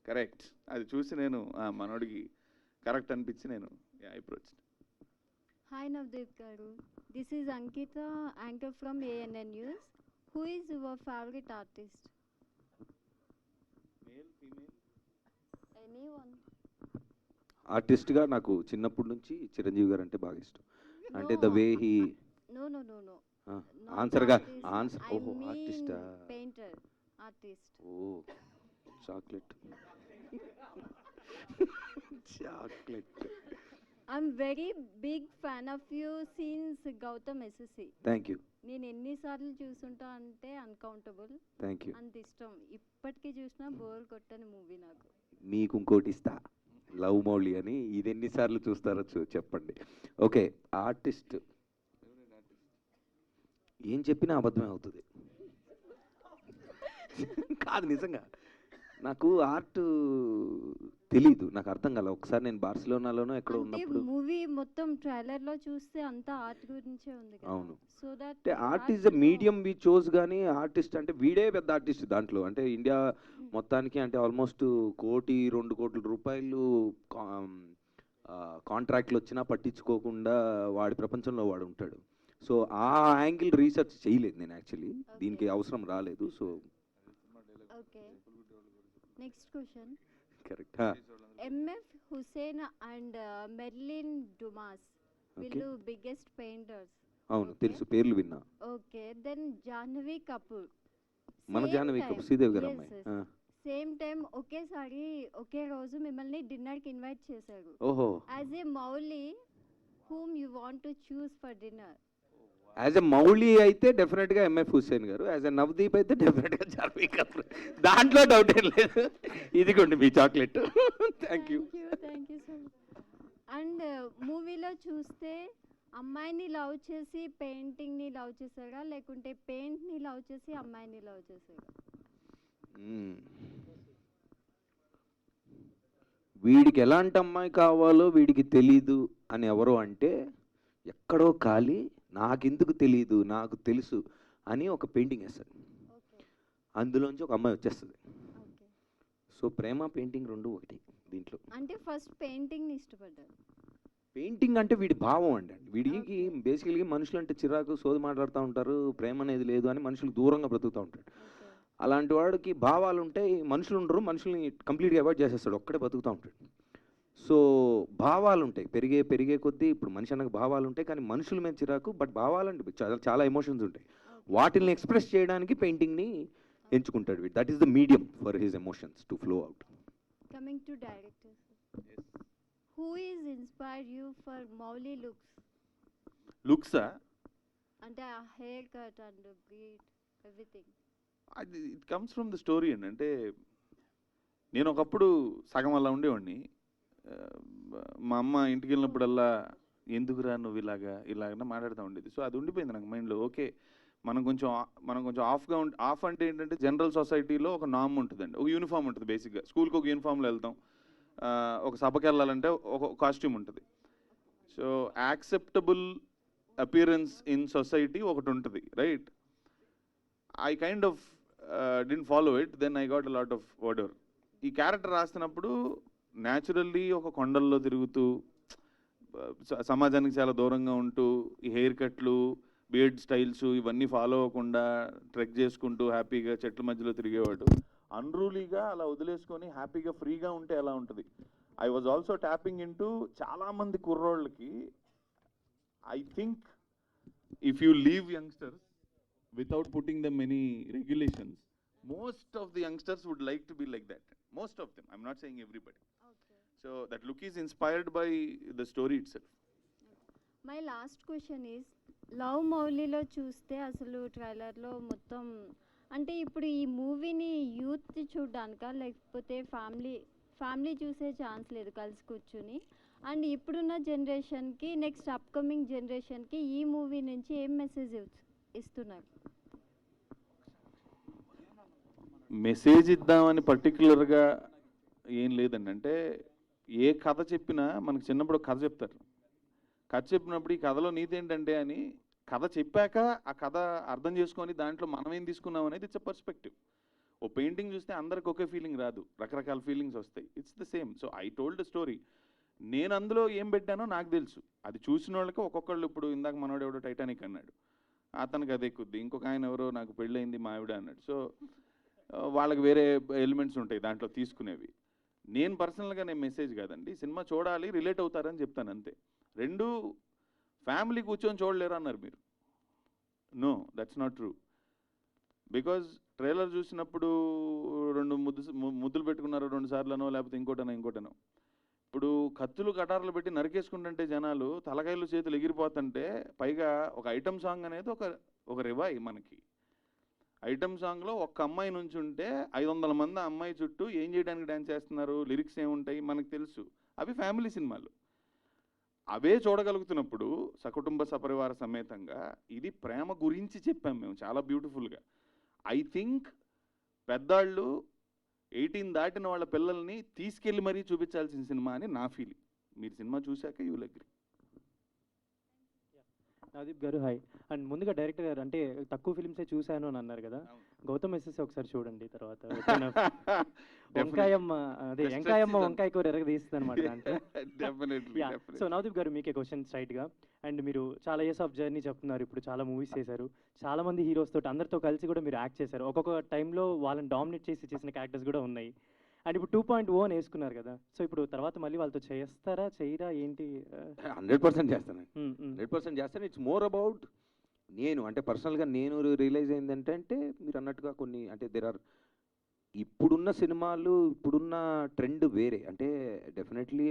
కరెక్ట్, అది చూసి నేను మనోడికి కరెక్ట్ అనిపించి నేను approach. Hi Navdeep garu, this is Ankita, anchor from ANN News. Who is your favorite artist? Male, female? Anyone. ఆర్టిస్ట్గా నాకు చిన్నప్పటి నుంచి చిరంజీవి గారు అంటే బాగా ఇష్టం. అంటే ద వే హీ No. ఆన్సర్గా Artist. ఆన్సర్. I ఓహో mean ఆర్టిస్టా. painter, artist. Oh chocolate. Chocolate. I'm very big fan of you since Gautam SSC. Thank you. నేను ఎన్నిసార్లు చూసుంటా అంటే అన్కౌంటబుల్. Thank you. అంత ఇష్టం, ఇప్పటికీ చూసినా బోర్ కొట్టని మూవీ నాకు. మీకు ఇంకోటి ఇస్తా, లవ్ మౌలి అని. ఇది ఎన్నిసార్లు చూస్తారో చెప్పండి. ఓకే, ఆర్టిస్ట్ ఏం చెప్పినా అబద్ధమే అవుతుంది. కాదు, నిజంగా నాకు ఆర్ట్ తెలీదు, నాకు అర్థం కాలే. ఒకసారి నేను బార్సిలోనాలోనో ఎక్కడో అంటే ఉన్నప్పుడు మూవీ మొత్తం ట్రైలర్ లో చూస్తే అంతా ఆర్ట్ గురించే ఉంది కదా. అవును. సో దట్ అంటే art is a medium we chose, కానీ ఆర్టిస్ట్ అంటే వీడే పెద్ద ఆర్టిస్ట్ దాంట్లో. అంటే ఇండియా మొత్తానికి అంటే ఆల్మోస్ట్ 1-2 కోట్ల రూపాయలు కాంట్రాక్ట్లు వచ్చినా పట్టించుకోకుండా వాడి ప్రపంచంలో వాడు ఉంటాడు. సో ఆ యాంగిల్ రీసెర్చ్ చేయలేదు నేను యాక్చువల్లీ, దీనికి అవసరం రాలేదు. So okay, next question. Correct. MF Hussain and Marilyn Dumas వీళ్ళు బిగ్గెస్ట్ పెయింటర్స్. అవును, తెలుసు, పేర్లు విన్నా. Okay, then Janhvi Kapoor. మన జాహ్నవి కపూర్, శ్రీదేవి గారు అమ్మాయి. సేమ్ టైం ఒకేసారి ఒకే రోజు మిమ్మల్ని డిన్నర్కి ఇన్వైట్ చేశారు. ఓహో. As a Mouli, whom you want to choose for dinner? As a Mouli అయితే డెఫినెట్గా MF హుస్సేన్ గారు, యాజ్ ఎ నవదీప్ అయితే డెఫినెట్గా జాహ్నవి కపూర్, దాంట్లో డౌట్ ఏం లేదు. ఇదిగోండి మీ chocolate. Thank you so much. And మూవీలో చూస్తే అమ్మాయిని లవ్ చేసి పెయింటింగ్ని లవ్ చేశారా, లేకుంటే పెయింట్ని లవ్ చేసి అమ్మాయిని లవ్ చేశారా? వీడికి ఎలాంటి అమ్మాయి కావాలో వీడికి తెలీదు అని ఎవరో అంటే, ఎక్కడో ఖాళీ, నాకెందుకు తెలీదు నాకు తెలుసు అని ఒక పెయింటింగ్ వేస్తాడు, అందులోంచి ఒక అమ్మాయి వచ్చేస్తుంది. సో ప్రేమ పెయింటింగ్ రెండు ఒకటి దీంట్లో. అంటే ఫస్ట్ పెయింటింగ్ని ఇష్టపడ్డారు. పెయింటింగ్ అంటే వీడి భావం అండి. వీడికి బేసికల్గా మనుషులు అంటే చిరాకు, సోది మాట్లాడుతూ ఉంటారు, ప్రేమ అనేది లేదు అని మనుషులు దూరంగా బ్రతుకుతూ ఉంటాడు. అలాంటి వాడికి భావాలు ఉంటాయి, మనుషులు ఉండరు, మనుషుల్ని కంప్లీట్గా అవాయిడ్ చేసేస్తాడు, ఒక్కడే బతుకుతూ ఉంటాడు. సో భావాలు ఉంటాయి, పెరిగే కొద్దీ ఇప్పుడు మనిషి అన్నకు భావాలు ఉంటాయి, కానీ మనుషుల మీద చిరాకు, బట్ భావాలు అంటే చాలా ఎమోషన్స్ ఉంటాయి, వాటిని ఎక్స్ప్రెస్ చేయడానికి పెయింటింగ్ని ఎంచుకుంటాడు వీడు. That is the medium for his emotions to flow out. Coming to director, who is inspired you for Mouli looks? లుక్సా? అంటే ఆ haircut and beard everything. అది it comes from the story అండి. అంటే నేను ఒకప్పుడు సగం అలా ఉండేవాడిని. మా అమ్మ ఇంటికి వెళ్ళినప్పుడల్లా ఎందుకురా నువ్వు ఇలాగ మాట్లాడుతూ ఉండేది. సో అది ఉండిపోయింది నాకు మైండ్లో. ఓకే, మనం కొంచెం ఆఫ్ అంటే ఏంటంటే జనరల్ సొసైటీలో ఒక నామ్ ఉంటుందండి, ఒక యూనిఫామ్ ఉంటుంది. బేసిక్గా స్కూల్కి ఒక యూనిఫామ్లో వెళ్తాం, ఒక సభకి వెళ్ళాలంటే ఒక కాస్ట్యూమ్ ఉంటుంది. So acceptable appearance in society ఒకటి ఉంటుంది, right? I kind of didn't follow it, then I got a lot of whatever. ఈ క్యారెక్టర్ రాస్తున్నప్పుడు న్యాచురల్లీ ఒక కొండల్లో తిరుగుతూ సమాజానికి చాలా దూరంగా ఉంటూ ఈ హెయిర్ కట్లు, బియర్డ్ స్టైల్స్ ఇవన్నీ ఫాలో అవ్వకుండా ట్రెక్ చేసుకుంటూ హ్యాపీగా చెట్ల మధ్యలో తిరిగేవాడు. అన్రూలీగా అలా వదిలేసుకొని హ్యాపీగా ఫ్రీగా ఉంటే ఎలా ఉంటుంది? I was also tapping into చాలామంది కుర్రోళ్ళకి. I think if you leave youngsters without putting them any regulations, most of the youngsters would like to be like that. Most of them, I'm not saying everybody. Okay. So that look is inspired by the story itself. My last question is, love మౌలీలో చూస్తే అసలు ట్రైలర్లో మొత్తం అంటే ఇప్పుడు ఈ మూవీని youth చూడడానికా లేకపోతే ఫ్యామిలీ చూసే ఛాన్స్ లేదు కలిసి కూర్చుని? అండ్ ఇప్పుడున్న జనరేషన్కి, నెక్స్ట్ అప్కమింగ్ జనరేషన్కి ఈ మూవీ నుంచి ఏం మెసేజ్ ఇస్తున్నారు? మెసేజ్ ఇద్దామని పర్టికులర్గా ఏం లేదండి. అంటే ఏ కథ చెప్పినా మనకు చిన్నప్పుడు కథ చెప్తారు. కథ చెప్పినప్పుడు ఈ కథలో నీతి ఏంటంటే అని కథ చెప్పాక ఆ కథ అర్థం చేసుకొని దాంట్లో మనం ఏం తీసుకున్నాం అనేది ఇట్స్ అ పర్స్పెక్టివ్. ఓ పెయింటింగ్ చూస్తే అందరికి ఒకే ఫీలింగ్ రాదు, రకరకాల ఫీలింగ్స్ వస్తాయి. It's the same. So I told story. నేను అందులో ఏం పెట్టానో నాకు తెలుసు. అది చూసిన వాళ్ళకి ఒక్కొక్కళ్ళు, ఇప్పుడు ఇందాక మనోడు ఎవడో టైటానిక్ అన్నాడు, అతనికి అదే ఎక్కుద్ది. ఇంకొక ఆయన ఎవరో నాకు పెళ్ళయింది మా ఆవిడ అన్నాడు. సో వాళ్ళకి వేరే ఎలిమెంట్స్ ఉంటాయి దాంట్లో తీసుకునేవి. నేను పర్సనల్గా నేను మెసేజ్ కాదండి, సినిమా చూడాలి, రిలేట్ అవుతారని చెప్తాను అంతే. రెండు ఫ్యామిలీ కూర్చొని చూడలేరు అన్నారు మీరు. No, that's not true. Because trailer చూసినప్పుడు రెండు ముద్దులు పెట్టుకున్నారు 2 సార్లనో, లేకపోతే ఇంకోటనో. ఇప్పుడు కత్తులు కటార్లు పెట్టి నరికేసుకుంటుంటే జనాలు తలకాయలు చేతులు ఎగిరిపోతుంటే, పైగా ఒక ఐటమ్ సాంగ్ అనేది ఒక రివాయి మనకి. ఐటమ్ సాంగ్లో ఒక్క అమ్మాయి నుంచి ఉంటే 500 మంది అమ్మాయి చుట్టూ ఏం చేయడానికి డ్యాన్స్ చేస్తున్నారు, లిరిక్స్ ఏముంటాయి మనకు తెలుసు. అవి ఫ్యామిలీ సినిమాలు. అవే చూడగలుగుతున్నప్పుడు సకుటుంబ సపరివార సమేతంగా ఇది ప్రేమ గురించి చెప్పాం మేము చాలా బ్యూటిఫుల్గా. ఐ థింక్ పెద్దాళ్ళు 18 దాటిన వాళ్ళ పిల్లల్ని తీసుకెళ్ళి మరీ చూపించాల్సిన సినిమా అని నా ఫీలింగ్. మీరు సినిమా చూశాక యూ విల్ అగ్రీ. నవదీప్ గారు హాయ్. అండ్ ముందుగా డైరెక్టర్ గారు, అంటే తక్కువ ఫిల్మ్సే చూశాను అని అన్నారు కదా, గౌతమ్ ఎస్ఎస్ ఒకసారి చూడండి. తర్వాత వంకాయమ్మ, అదే వెంకాయమ్మ వంకాయ కూర ఎరగదీస్తుంది అనమాట దాంట్లో. సో నవదీప్ గారు మీకే క్వశ్చన్ స్ట్రైట్గా. అండ్ మీరు చాలా ఇయర్స్ ఆఫ్ జర్నీ చెప్తున్నారు, ఇప్పుడు చాలా మూవీస్ చేశారు, చాలా మంది హీరోస్ తోటి అందరితో కలిసి కూడా మీరు యాక్ట్ చేశారు. ఒక్కొక్క టైంలో వాళ్ళని డామినేట్ చేసి చేసిన క్యారెక్టర్స్ కూడా ఉన్నాయి. అండ్ ఇప్పుడు 2.0 అని వేసుకున్నారు కదా, సో ఇప్పుడు తర్వాత మళ్ళీ వాళ్ళతో చేస్తారా చేయరా ఏంటి? 100% చేస్తాను, 100% చేస్తాను. ఇట్స్ మోర్ అబౌట్ నేను, అంటే పర్సనల్గా నేను రియలైజ్ అయిందంటే మీరు అన్నట్టుగా కొన్ని, అంటే ఇప్పుడున్న సినిమాలు, ఇప్పుడున్న ట్రెండ్ వేరే. అంటే డెఫినెట్లీ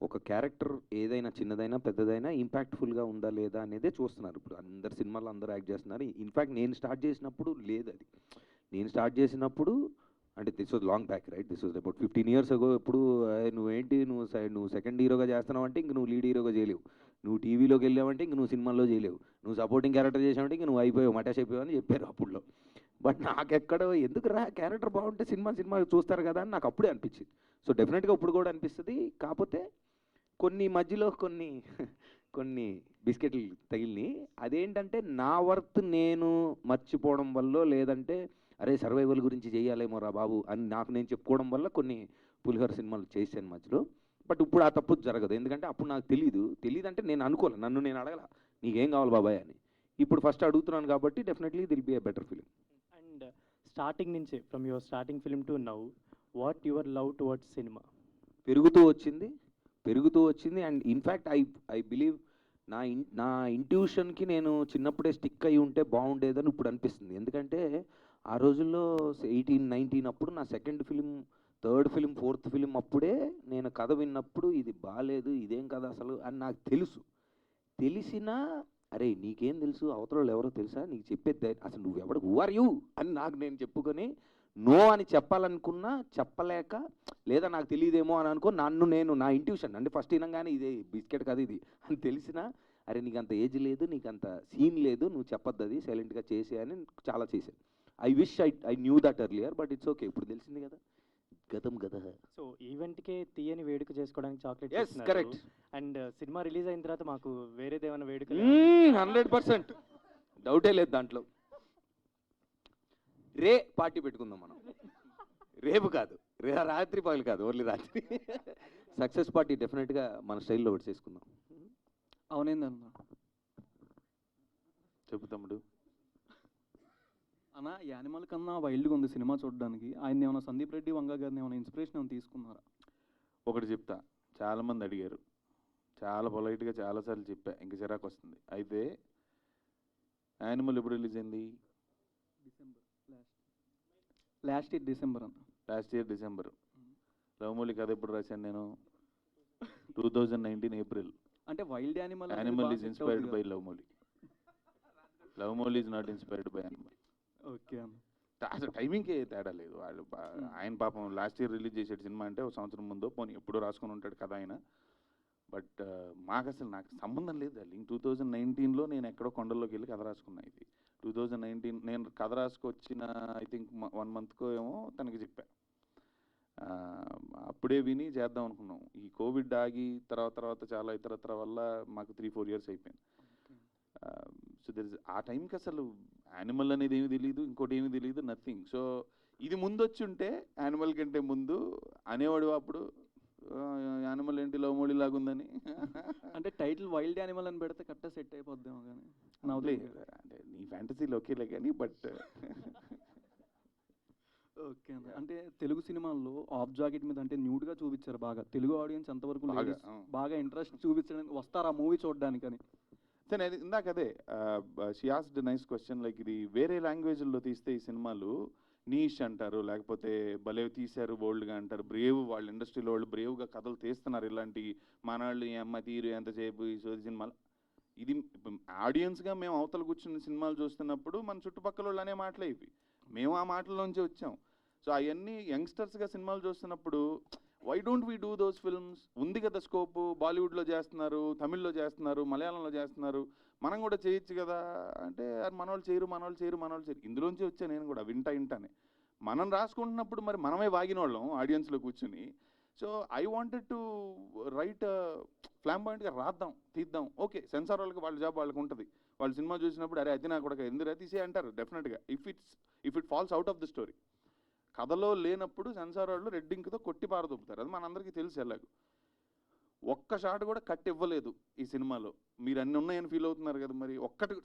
ఒక క్యారెక్టర్ ఏదైనా చిన్నదైనా పెద్దదైనా ఇంపాక్ట్ఫుల్గా ఉందా లేదా అనేదే చూస్తున్నారు. ఇప్పుడు అందరు సినిమాలు అందరూ యాక్ట్ చేస్తున్నారు. ఇన్ఫ్యాక్ట్ నేను స్టార్ట్ చేసినప్పుడు లేదు అది. నేను స్టార్ట్ చేసినప్పుడు అంటే this was long back, right? This was about 15 years ago. ఎప్పుడు నువ్వేంటి నువ్వు సెకండ్ హీరోగా చేస్తున్నావు అంటే ఇంక నువ్వు లీడ్ హీరోగా చేయలేవు, నువ్వు టీవీలోకి వెళ్ళావంటే ఇంక నువ్వు సినిమాల్లో చేయలేవు, నువ్వు సపోర్టింగ్ క్యారెక్టర్ చేసావంటే ఇంక నువ్వు అయిపోయావు, మటాష్ అయిపోయావు అని చెప్పారు అప్పుడులో. బట్ నాకెక్కడ ఎందుకు క్యారెక్టర్ బాగుంటే సినిమా చూస్తారు కదా అని నాకు అప్పుడే అనిపించింది. సో డెఫినెట్గా ఇప్పుడు కూడా అనిపిస్తుంది. కాకపోతే కొన్ని మధ్యలో కొన్ని బిస్కెట్లు తగిలిని. అదేంటంటే నా వర్త్ నేను మర్చిపోవడం వల్ల, లేదంటే అరే సర్వైవల్ గురించి చేయాలేమో రా బాబు అని నాకు నేను చెప్పుకోవడం వల్ల కొన్ని పులిహోర సినిమాలు చేశాను మధ్యలో. బట్ ఇప్పుడు ఆ తప్పు జరగదు, ఎందుకంటే అప్పుడు నాకు తెలియదు అంటే నేను అనుకోలే, నన్ను నేను అడగల నీకేం కావాలి బాబాయ్ అని. ఇప్పుడు ఫస్ట్ అడుగుతున్నాను కాబట్టి definitely it'll be a better film. And starting నుంచి, from your starting film to now, what your love towards cinema? పెరుగుతూ వచ్చింది. అండ్ ఇన్ఫ్యాక్ట్ ఐ బిలీవ్ నా ఇంట్యూషన్కి నేను చిన్నప్పుడే స్టిక్ అయి ఉంటే బాగుండేదని ఇప్పుడు అనిపిస్తుంది. ఎందుకంటే ఆ రోజుల్లో 18-19 అప్పుడు నా second film, third film, fourth film అప్పుడే నేను కథ విన్నప్పుడు ఇది బాగాలేదు, ఇదేం కథ అసలు అని నాకు తెలిసినా అరే నీకేం తెలుసు, అవతల ఎవరో తెలుసా, నీకు చెప్పేది అసలు నువ్వెవడు, హూ ఆర్ యూ అని నాకు నేను చెప్పుకొని నో అని చెప్పాలనుకున్నా చెప్పలేక, లేదా నాకు తెలియదేమో అని అనుకో నా ఇంట్యూషన్ అంటే ఫస్ట్ వినంగానే ఇదే బిస్కెట్ కదా ఇది అని తెలిసినా అరే నీకు అంత ఏజ్ లేదు, నీకు అంత సీన్ లేదు, నువ్వు చెప్పొద్దు, అది సైలెంట్గా చేసే అని చాలా చేశాను. I wish I knew that earlier, but it's okay, ఇప్పుడు తెలిసింది కదా, గతం గత. సో ఈవెంట్కే తీయని వేడుక చేసుకోవడానికి chocolate Yes, correct. And cinema release అయిన తర్వాత మాకు వేరేదేమైనా వేడుక 100% డౌటే లేదు దాంట్లో. పార్టీ పెట్టుకుందాం మనం. రేపు కాదు, రాత్రి పగలు కాదు, ఓన్లీ రాత్రి. సక్సెస్ పార్టీ డెఫినెట్గా మన స్టైల్లో ఒకటి చేసుకుందాం. అవునేందన్న చెప్పు తమ్ముడు. అన్న యానిమల్ కన్నా వైల్డ్గా ఉంది సినిమా చూడడానికి. ఆయన ఏమైనా సందీప్ రెడ్డి వంగ గారిని ఏమైనా ఇన్స్పిరేషన్ ఏమైనా తీసుకున్నారా? ఒకటి చెప్తా, చాలామంది అడిగారు, చాలా పొలైట్గా చాలాసార్లు చెప్పా, ఇంక చిరాకు వస్తుంది. అయితే యానిమల్ ఎప్పుడు రిలీజ్ అయింది? లాస్ట్ ఇయర్ డిసెంబర్ అన్న. Last year December. లవ్మూలి కథ ఎప్పుడు రాశాను నేను? 2019 ఏప్రిల్. అంటే wild Animal Animal is inspired by Love Mouli. Love Mouli is not inspired by Animal. Okay అన్న. అసలు టైమింగ్కే తేడా లేదు. వాళ్ళు ఆయన పాపం లాస్ట్ ఇయర్ రిలీజ్ చేసాడు సినిమా, అంటే ఒక సంవత్సరం ముందో పోనీ ఎప్పుడో రాసుకొని ఉంటాడు కథ ఆయన. బట్ నాకు సంబంధం లేదు. లింక్ 2019లో నేను ఎక్కడో కొండల్లోకి వెళ్ళి కథ రాసుకున్నా. ఇది 2019 నేను కథ రాసుకొచ్చిన ఐ థింక్ 1 monthకో ఏమో తనకి చెప్పా. అప్పుడే విని చేద్దాం అనుకున్నాం. ఈ కోవిడ్ ఆగి తర్వాత చాలా ఇతరత్ర వల్ల మాకు 3-4 years అయిపోయింది. సో ఆ టైంకి అసలు యానిమల్ అనేది ఏమీ తెలియదు, ఇంకోటి ఏమీ తెలియదు, నథింగ్. సో ఇది ముందు వచ్చి ఉంటే యానిమల్ కంటే ముందు అనేవాడు అప్పుడు యానిమల్ ఏంటి లవ్ మోడీ లాగా ఉందని. అంటే టైటిల్ వైల్డ్ యానిమల్ అని పెడితే కరెక్ట్గా సెట్ అయిపోద్దాం కానీ అంటే నీ ఫ్యాంటసీలో ఓకేలే కానీ బట్ ఓకే అన్న. అంటే తెలుగు సినిమాల్లో ఆఫ్ జాకెట్ మీద అంటే న్యూడ్గా చూపించారు బాగా. తెలుగు ఆడియన్స్ ఎంతవరకు బాగా ఇంట్రెస్ట్ చూపించడానికి వస్తారు ఆ మూవీ చూడడానికని? సరే, అది ఇందాక అదే she asked nice question. Like ఇది వేరే లాంగ్వేజ్లో తీస్తే ఈ సినిమాలు నీష్ అంటారు, లేకపోతే భలే తీశారు బోల్డ్గా అంటారు. బ్రేవ్, వాళ్ళ ఇండస్ట్రీలో వాళ్ళు బ్రేవ్గా కథలు తీస్తున్నారు. ఇలాంటి మనవాళ్ళు ఈ అమ్మ తీరు ఎంతసేపు ఈ సోది సినిమాలు. ఇది ఆడియన్స్గా మేము అవతల కూర్చున్న సినిమాలు చూస్తున్నప్పుడు మన చుట్టుపక్కల వాళ్ళు అనే మాటలే ఇవి. మేము ఆ మాటల్లోంచి వచ్చాం. సో అవన్నీ యంగ్స్టర్స్గా సినిమాలు చూస్తున్నప్పుడు why don't we do those films? ఉంది కదా స్కోపు, బాలీవుడ్లో చేస్తున్నారు, తమిళ్లో చేస్తున్నారు, మలయాళంలో చేస్తున్నారు, మనం కూడా చేయొచ్చు కదా అంటే మనవాళ్ళు చేయరు. ఇందులోంచి వచ్చా నేను కూడా వింటానే. మనం రాసుకుంటున్నప్పుడు మరి మనమే వాగిన వాళ్ళం ఆడియన్స్లో కూర్చుని. So I wanted to write ఫ్లాంబాయింట్గా రాద్దాం, తీద్దాం. ఓకే, సెన్సార్ వాళ్ళకి వాళ్ళ జాబ్ వాళ్ళకి ఉంటుంది. వాళ్ళు సినిమా చూసినప్పుడు అరే అది నాకు కూడా ఎందుకు తీసే అంటారు డెఫినెట్గా, if it falls out of the story. కథలో లేనప్పుడు సెన్సార్ వాళ్ళు రెడ్ ఇంక్తో కొట్టి పారదొప్పుతారు. అది మనందరికీ తెలుసు. ఎలాగో ఒక్క షాట్ కూడా కట్ ఇవ్వలేదు ఈ సినిమాలో. మీరు అన్నీ ఉన్నాయని ఫీల్ అవుతున్నారు కదా, మరి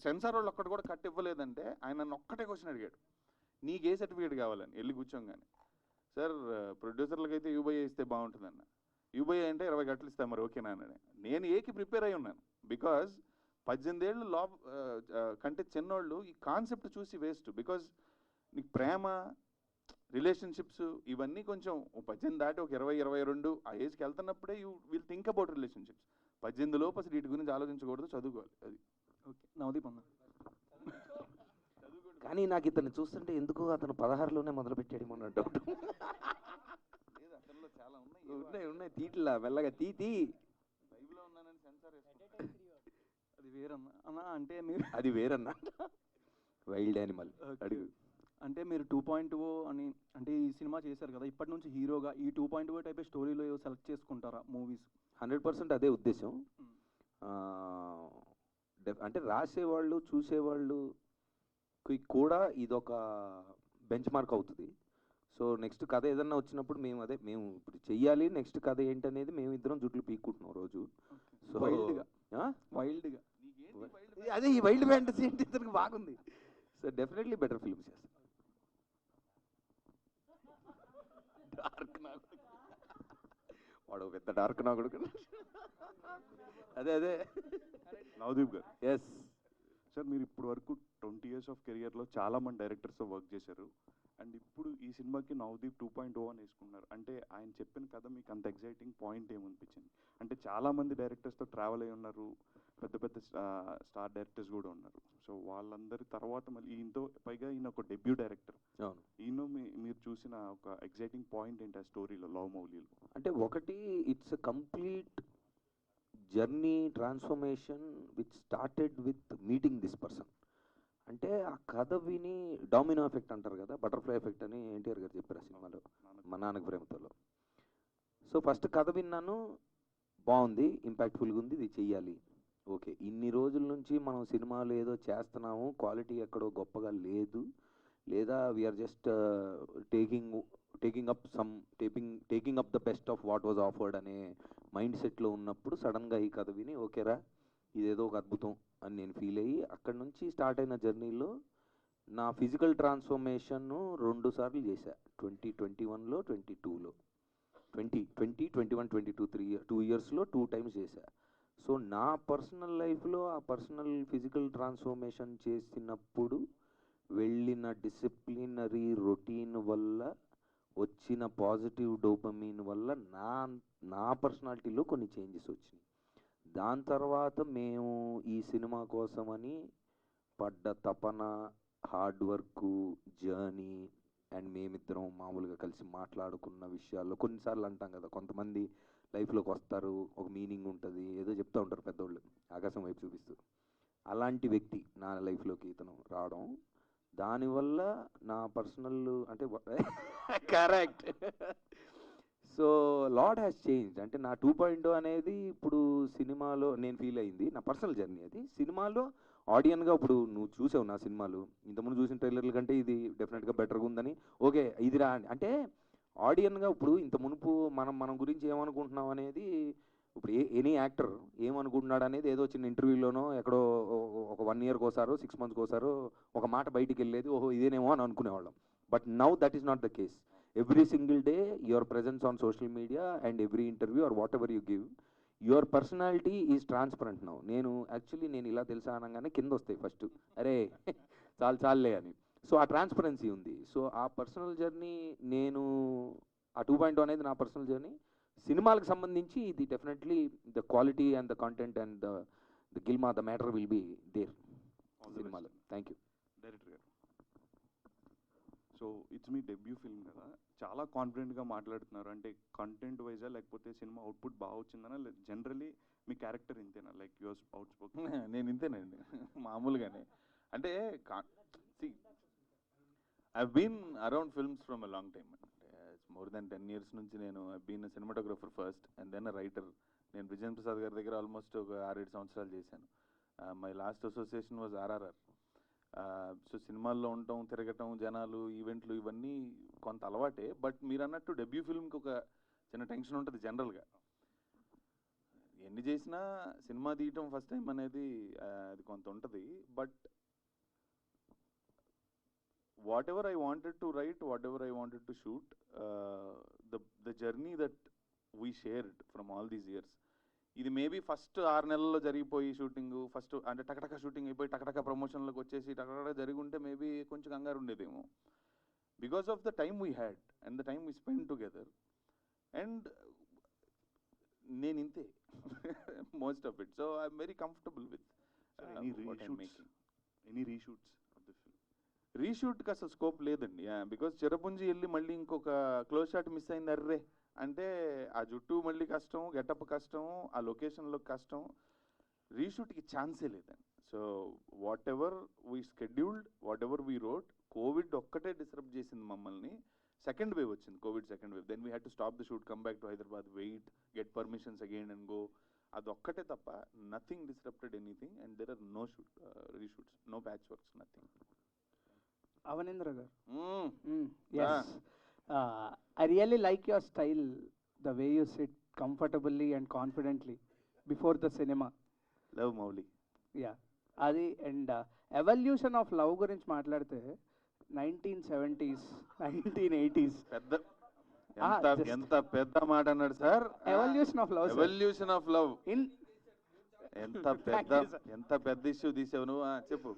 సెన్సార్ వాళ్ళు ఒక్కటి కూడా కట్ ఇవ్వలేదంటే ఆయన నన్ను ఒక్కటే క్వశ్చన్ అడిగాడు, నీకు ఏ సర్టిఫికేట్ కావాలని. వెళ్ళి కూర్చోగానే సార్ ప్రొడ్యూసర్లకు అయితే యూబైఏ ఇస్తే బాగుంటుందన్న. యూబైఏ అంటే 20 గంటలు ఇస్తాను, మరి ఓకేనా అని. నేను ఏకి ప్రిపేర్ అయి ఉన్నాను. బికాజ్ 18 ఏళ్ళు కంటే చిన్నోళ్ళు ఈ కాన్సెప్ట్ చూసి వేస్ట్. బికాజ్ నీకు ప్రేమ, రిలేషన్షిప్స్ ఇవన్నీ కొంచెం 18 దాటి ఒక 20-22 ఆ ఏజ్కి వెళ్తున్నప్పుడే you will think about relationships. 18 లోపు అసలు వీటి గురించి ఆలోచించకూడదు, చదువుకోవాలి. అది ఓకే. నవదీప్ అన్న. కానీ నాకు ఇతను చూస్తుంటే ఎందుకు అతను 16లోనే మొదలుపెట్టాడు మన డౌట్. ఉన్నాయి తీట్లా మెల్లగా తీతి. అది వేరన్నా అన్న. అంటే మీరు అది వేరన్నా వైల్డ్ యానిమల్ అడుగు. అంటే మీరు 2.0 అని అంటే ఈ సినిమా చేశారు కదా, ఇప్పటి నుంచి హీరోగా ఈ 2.0 టైప్ స్టోరీలో సెలెక్ట్ చేసుకుంటారా మూవీస్? 100% అదే ఉద్దేశం. అంటే రాసేవాళ్ళు చూసేవాళ్ళు కూడా ఇదొక బెంచ్ మార్క్ అవుతుంది. సో నెక్స్ట్ కథ ఏదన్నా వచ్చినప్పుడు మేము ఇప్పుడు చెయ్యాలి, నెక్స్ట్ కథ ఏంటనేది మేము ఇద్దరం జుట్లు పీక్కుంటున్నాం రోజు. సో వైల్డ్గా అదే ఈ వైల్డ్ ఫ్యాంటసీ అంటే ఇతనికి బాగుంది. సో డెఫినెట్లీ బెటర్ ఫిల్మ్స్ చేస్తాం. వాడు పెద్ద డార్క్ నా కొడుకు. అదే నవదీప్ గారు. ఎస్ సార్, మీరు ఇప్పుడు వరకు 20 years ఆఫ్ కెరియర్లో చాలామంది డైరెక్టర్స్తో వర్క్ చేశారు. అండ్ ఇప్పుడు ఈ సినిమాకి నవదీప్ 2.0 అని వేసుకున్నారు. అంటే ఆయన చెప్పిన కథ మీకు అంత ఎగ్జైటింగ్ పాయింట్ ఏమనిపించింది? అంటే చాలామంది డైరెక్టర్స్తో ట్రావెల్ అయి ఉన్నారు, పెద్ద స్టార్ డైరెక్టర్స్ కూడా ఉన్నారు. సో వాళ్ళందరి తర్వాత మళ్ళీ ఈయనతో పైగా ఈయన ఒక డెబ్యూ డైరెక్టర్. ఈయన మీరు చూసిన ఒక ఎగ్జైటింగ్ పాయింట్ ఏంటి ఆ స్టోరీలో, లవ్ మౌలీలో? అంటే ఒకటి, it's a complete journey transformation which started with meeting this person. అంటే ఆ కథ విని డామినో ఎఫెక్ట్ అంటారు కదా, బటర్ఫ్లై ఎఫెక్ట్ అని ఎన్టీఆర్ గారు చెప్పారు ఆ సినిమాలో, మా నాన్నకు ప్రేమతోలో. సో ఫస్ట్ కథ విన్నాను, బాగుంది, ఇంపాక్ట్ఫుల్గా ఉంది, ఇది చెయ్యాలి. ఓకే, ఇన్ని రోజుల నుంచి మనం సినిమాలు ఏదో చేస్తున్నాము, క్వాలిటీ ఎక్కడో గొప్పగా లేదు, లేదా we're just taking up the best of what was offered అనే మైండ్ సెట్లో ఉన్నప్పుడు సడన్గా ఈ కథ విని ఓకేరా ఇదేదో ఒక అద్భుతం అని నేను ఫీల్ అయ్యి అక్కడ నుంచి స్టార్ట్ అయిన జర్నీలో నా ఫిజికల్ ట్రాన్స్ఫర్మేషన్ 2 సార్లు చేశా, 2021లో 22లో, 2021 22 2 ఇయర్స్లో 2 టైమ్స్ చేశా. సో నా పర్సనల్ లైఫ్లో ఆ పర్సనల్ ఫిజికల్ ట్రాన్స్ఫర్మేషన్ చేసినప్పుడు వెళ్ళిన డిసిప్లినరీ రొటీన్ వల్ల వచ్చిన పాజిటివ్ డోపమీన్ వల్ల నా పర్సనాలిటీలో కొన్ని చేంజెస్ వచ్చినాయి. దాని తర్వాత మేము ఈ సినిమా కోసమని పడ్డ తపన, హార్డ్ వర్క్, జర్నీ అండ్ మేమిద్దరం మామూలుగా కలిసి మాట్లాడుకున్న విషయాల్లో కొన్నిసార్లు అంటాం కదా, కొంతమంది లైఫ్లోకి వస్తారు, ఒక మీనింగ్ ఉంటుంది, ఏదో చెప్తూ ఉంటారు పెద్దోళ్ళు ఆకాశం వైపు చూపిస్తూ. అలాంటి వ్యక్తి నా లైఫ్లోకి ఇతను రావడం, దానివల్ల నా పర్సనల్ అంటే correct. So lot has change. అంటే నా 2.0 అనేది ఇప్పుడు సినిమాలో నేను ఫీల్ అయింది, నా పర్సనల్ జర్నీ అది. సినిమాలో ఆడియన్గా ఇప్పుడు నువ్వు చూసావు నా సినిమాలు, ఇంతకుముందు చూసిన ట్రైలర్ల కంటే ఇది డెఫినెట్గా బెటర్గా ఉందని, ఓకే ఇది రా అంటే ఆడియన్గా ఇప్పుడు ఇంత మునుపు మనం గురించి ఏమనుకుంటున్నాం అనేది, ఇప్పుడు ఎనీ యాక్టర్ ఏమనుకుంటున్నాడు అనేది ఏదో చిన్న ఇంటర్వ్యూలోనో ఎక్కడో ఒక 1 ఇయర్కి ఒకసారో 6 మంత్స్కి ఒకసారో ఒక మాట బయటికి వెళ్ళేది, ఓహో ఇదేనేమో అని అనుకునేవాళ్ళం. But now that is not the case. Every single day your presence on social media and every interview or whatever you give, your personality is transparent now. నేను ఇలా తెలుసా అనగానే కింద వస్తాయి ఫస్ట్, అరే చాలులే అని. సో ఆ ట్రాన్స్పరెన్సీ ఉంది. సో ఆ పర్సనల్ జర్నీ నేను ఆ 2.0 అనేది నా పర్సనల్ జర్నీ. సినిమాలకు సంబంధించి ఇది definitely the quality and the content and the glamour the matter will be there సినిమాలో. Thank you. డైరెక్టర్ గారు, సో ఇట్స్ మీ డెబ్యూ ఫిల్మ్ కదా, చాలా కాన్ఫిడెంట్గా మాట్లాడుతున్నారు. అంటే కంటెంట్ వైజా లేకపోతే సినిమా అవుట్పుట్ బాగా వచ్చిందనా, జనరలీ మీ క్యారెక్టర్ ఇంతేనా, లైక్ యువర్ అవుట్ స్పోకెన్? నేను ఇంతేనండి మామూలుగానే. అంటే I been around films from a long time. More than 10 years నుంచి నేను I been cinematographer first and then writer. నేను విజయన్ ప్రసాద్ గారి దగ్గర ఆల్మోస్ట్ ఒక 6-7 సంవత్సరాలు చేశాను. My last association was RRR. So సినిమాల్లో ఉండటం, తిరగటం, జనాలు, ఈవెంట్లు ఇవన్నీ కొంత అలవాటే. బట్ మీరు అన్నట్టు డెబ్యూ ఫిల్మ్కి ఒక చిన్న టెన్షన్ ఉంటుంది జనరల్గా. ఎన్ని చేసినా సినిమా తీయటం ఫస్ట్ టైం అనేది అది కొంత ఉంటుంది. But whatever I wanted to write, whatever I wanted to shoot, the journey that we shared from all these years, ఇది మేబీ ఫస్ట్ 6 నెలల్లో జరిగిపోయి షూటింగ్, ఫస్ట్ అంటే టకటక షూటింగ్ అయిపోయి టకటక ప్రమోషన్లోకి వచ్చేసి టకటక జరిగి ఉంటే మేబీ కొంచెం కంగారు ఉండేదేమో. Because of the time we had and the time we spend together. And నేను ఇంతే most of it. So I'm very comfortable with any reshoots. రీషూట్కి అసలు స్కోప్ లేదండి. బికాజ్ చిరపుంజి వెళ్ళి మళ్ళీ ఇంకొక క్లోజ్ షాట్ మిస్ అయింది అర్రే అంటే ఆ జుట్టు మళ్ళీ కష్టం, గెటప్ కష్టం, ఆ లొకేషన్లో కష్టం. రీషూట్కి ఛాన్సే లేదండి. So whatever we scheduled, whatever we wrote, Covid ఒక్కటే డిస్టర్బ్ చేసింది మమ్మల్ని. సెకండ్ వేవ్ వచ్చింది, Covid second wave. Then we had to stop the shoot, come back to Hyderabad, wait, get permissions again and go. అదొక్కటే తప్ప nothing disrupted anything. And there are no reshoots, no patch works, nothing. Avanindra gar. Yes. I really like your style, the way you sit comfortably and confidently before the cinema. Love Mowgli. Yeah. Adi and evolution of love gurinchi maatladte 1970s, 1980s. ఎంత పెద్ద మాట అన్నాడు sir. Evolution of love. Evolution of love. ఎంత పెద్ద issue తీసావు నువ్వు, చెప్పు.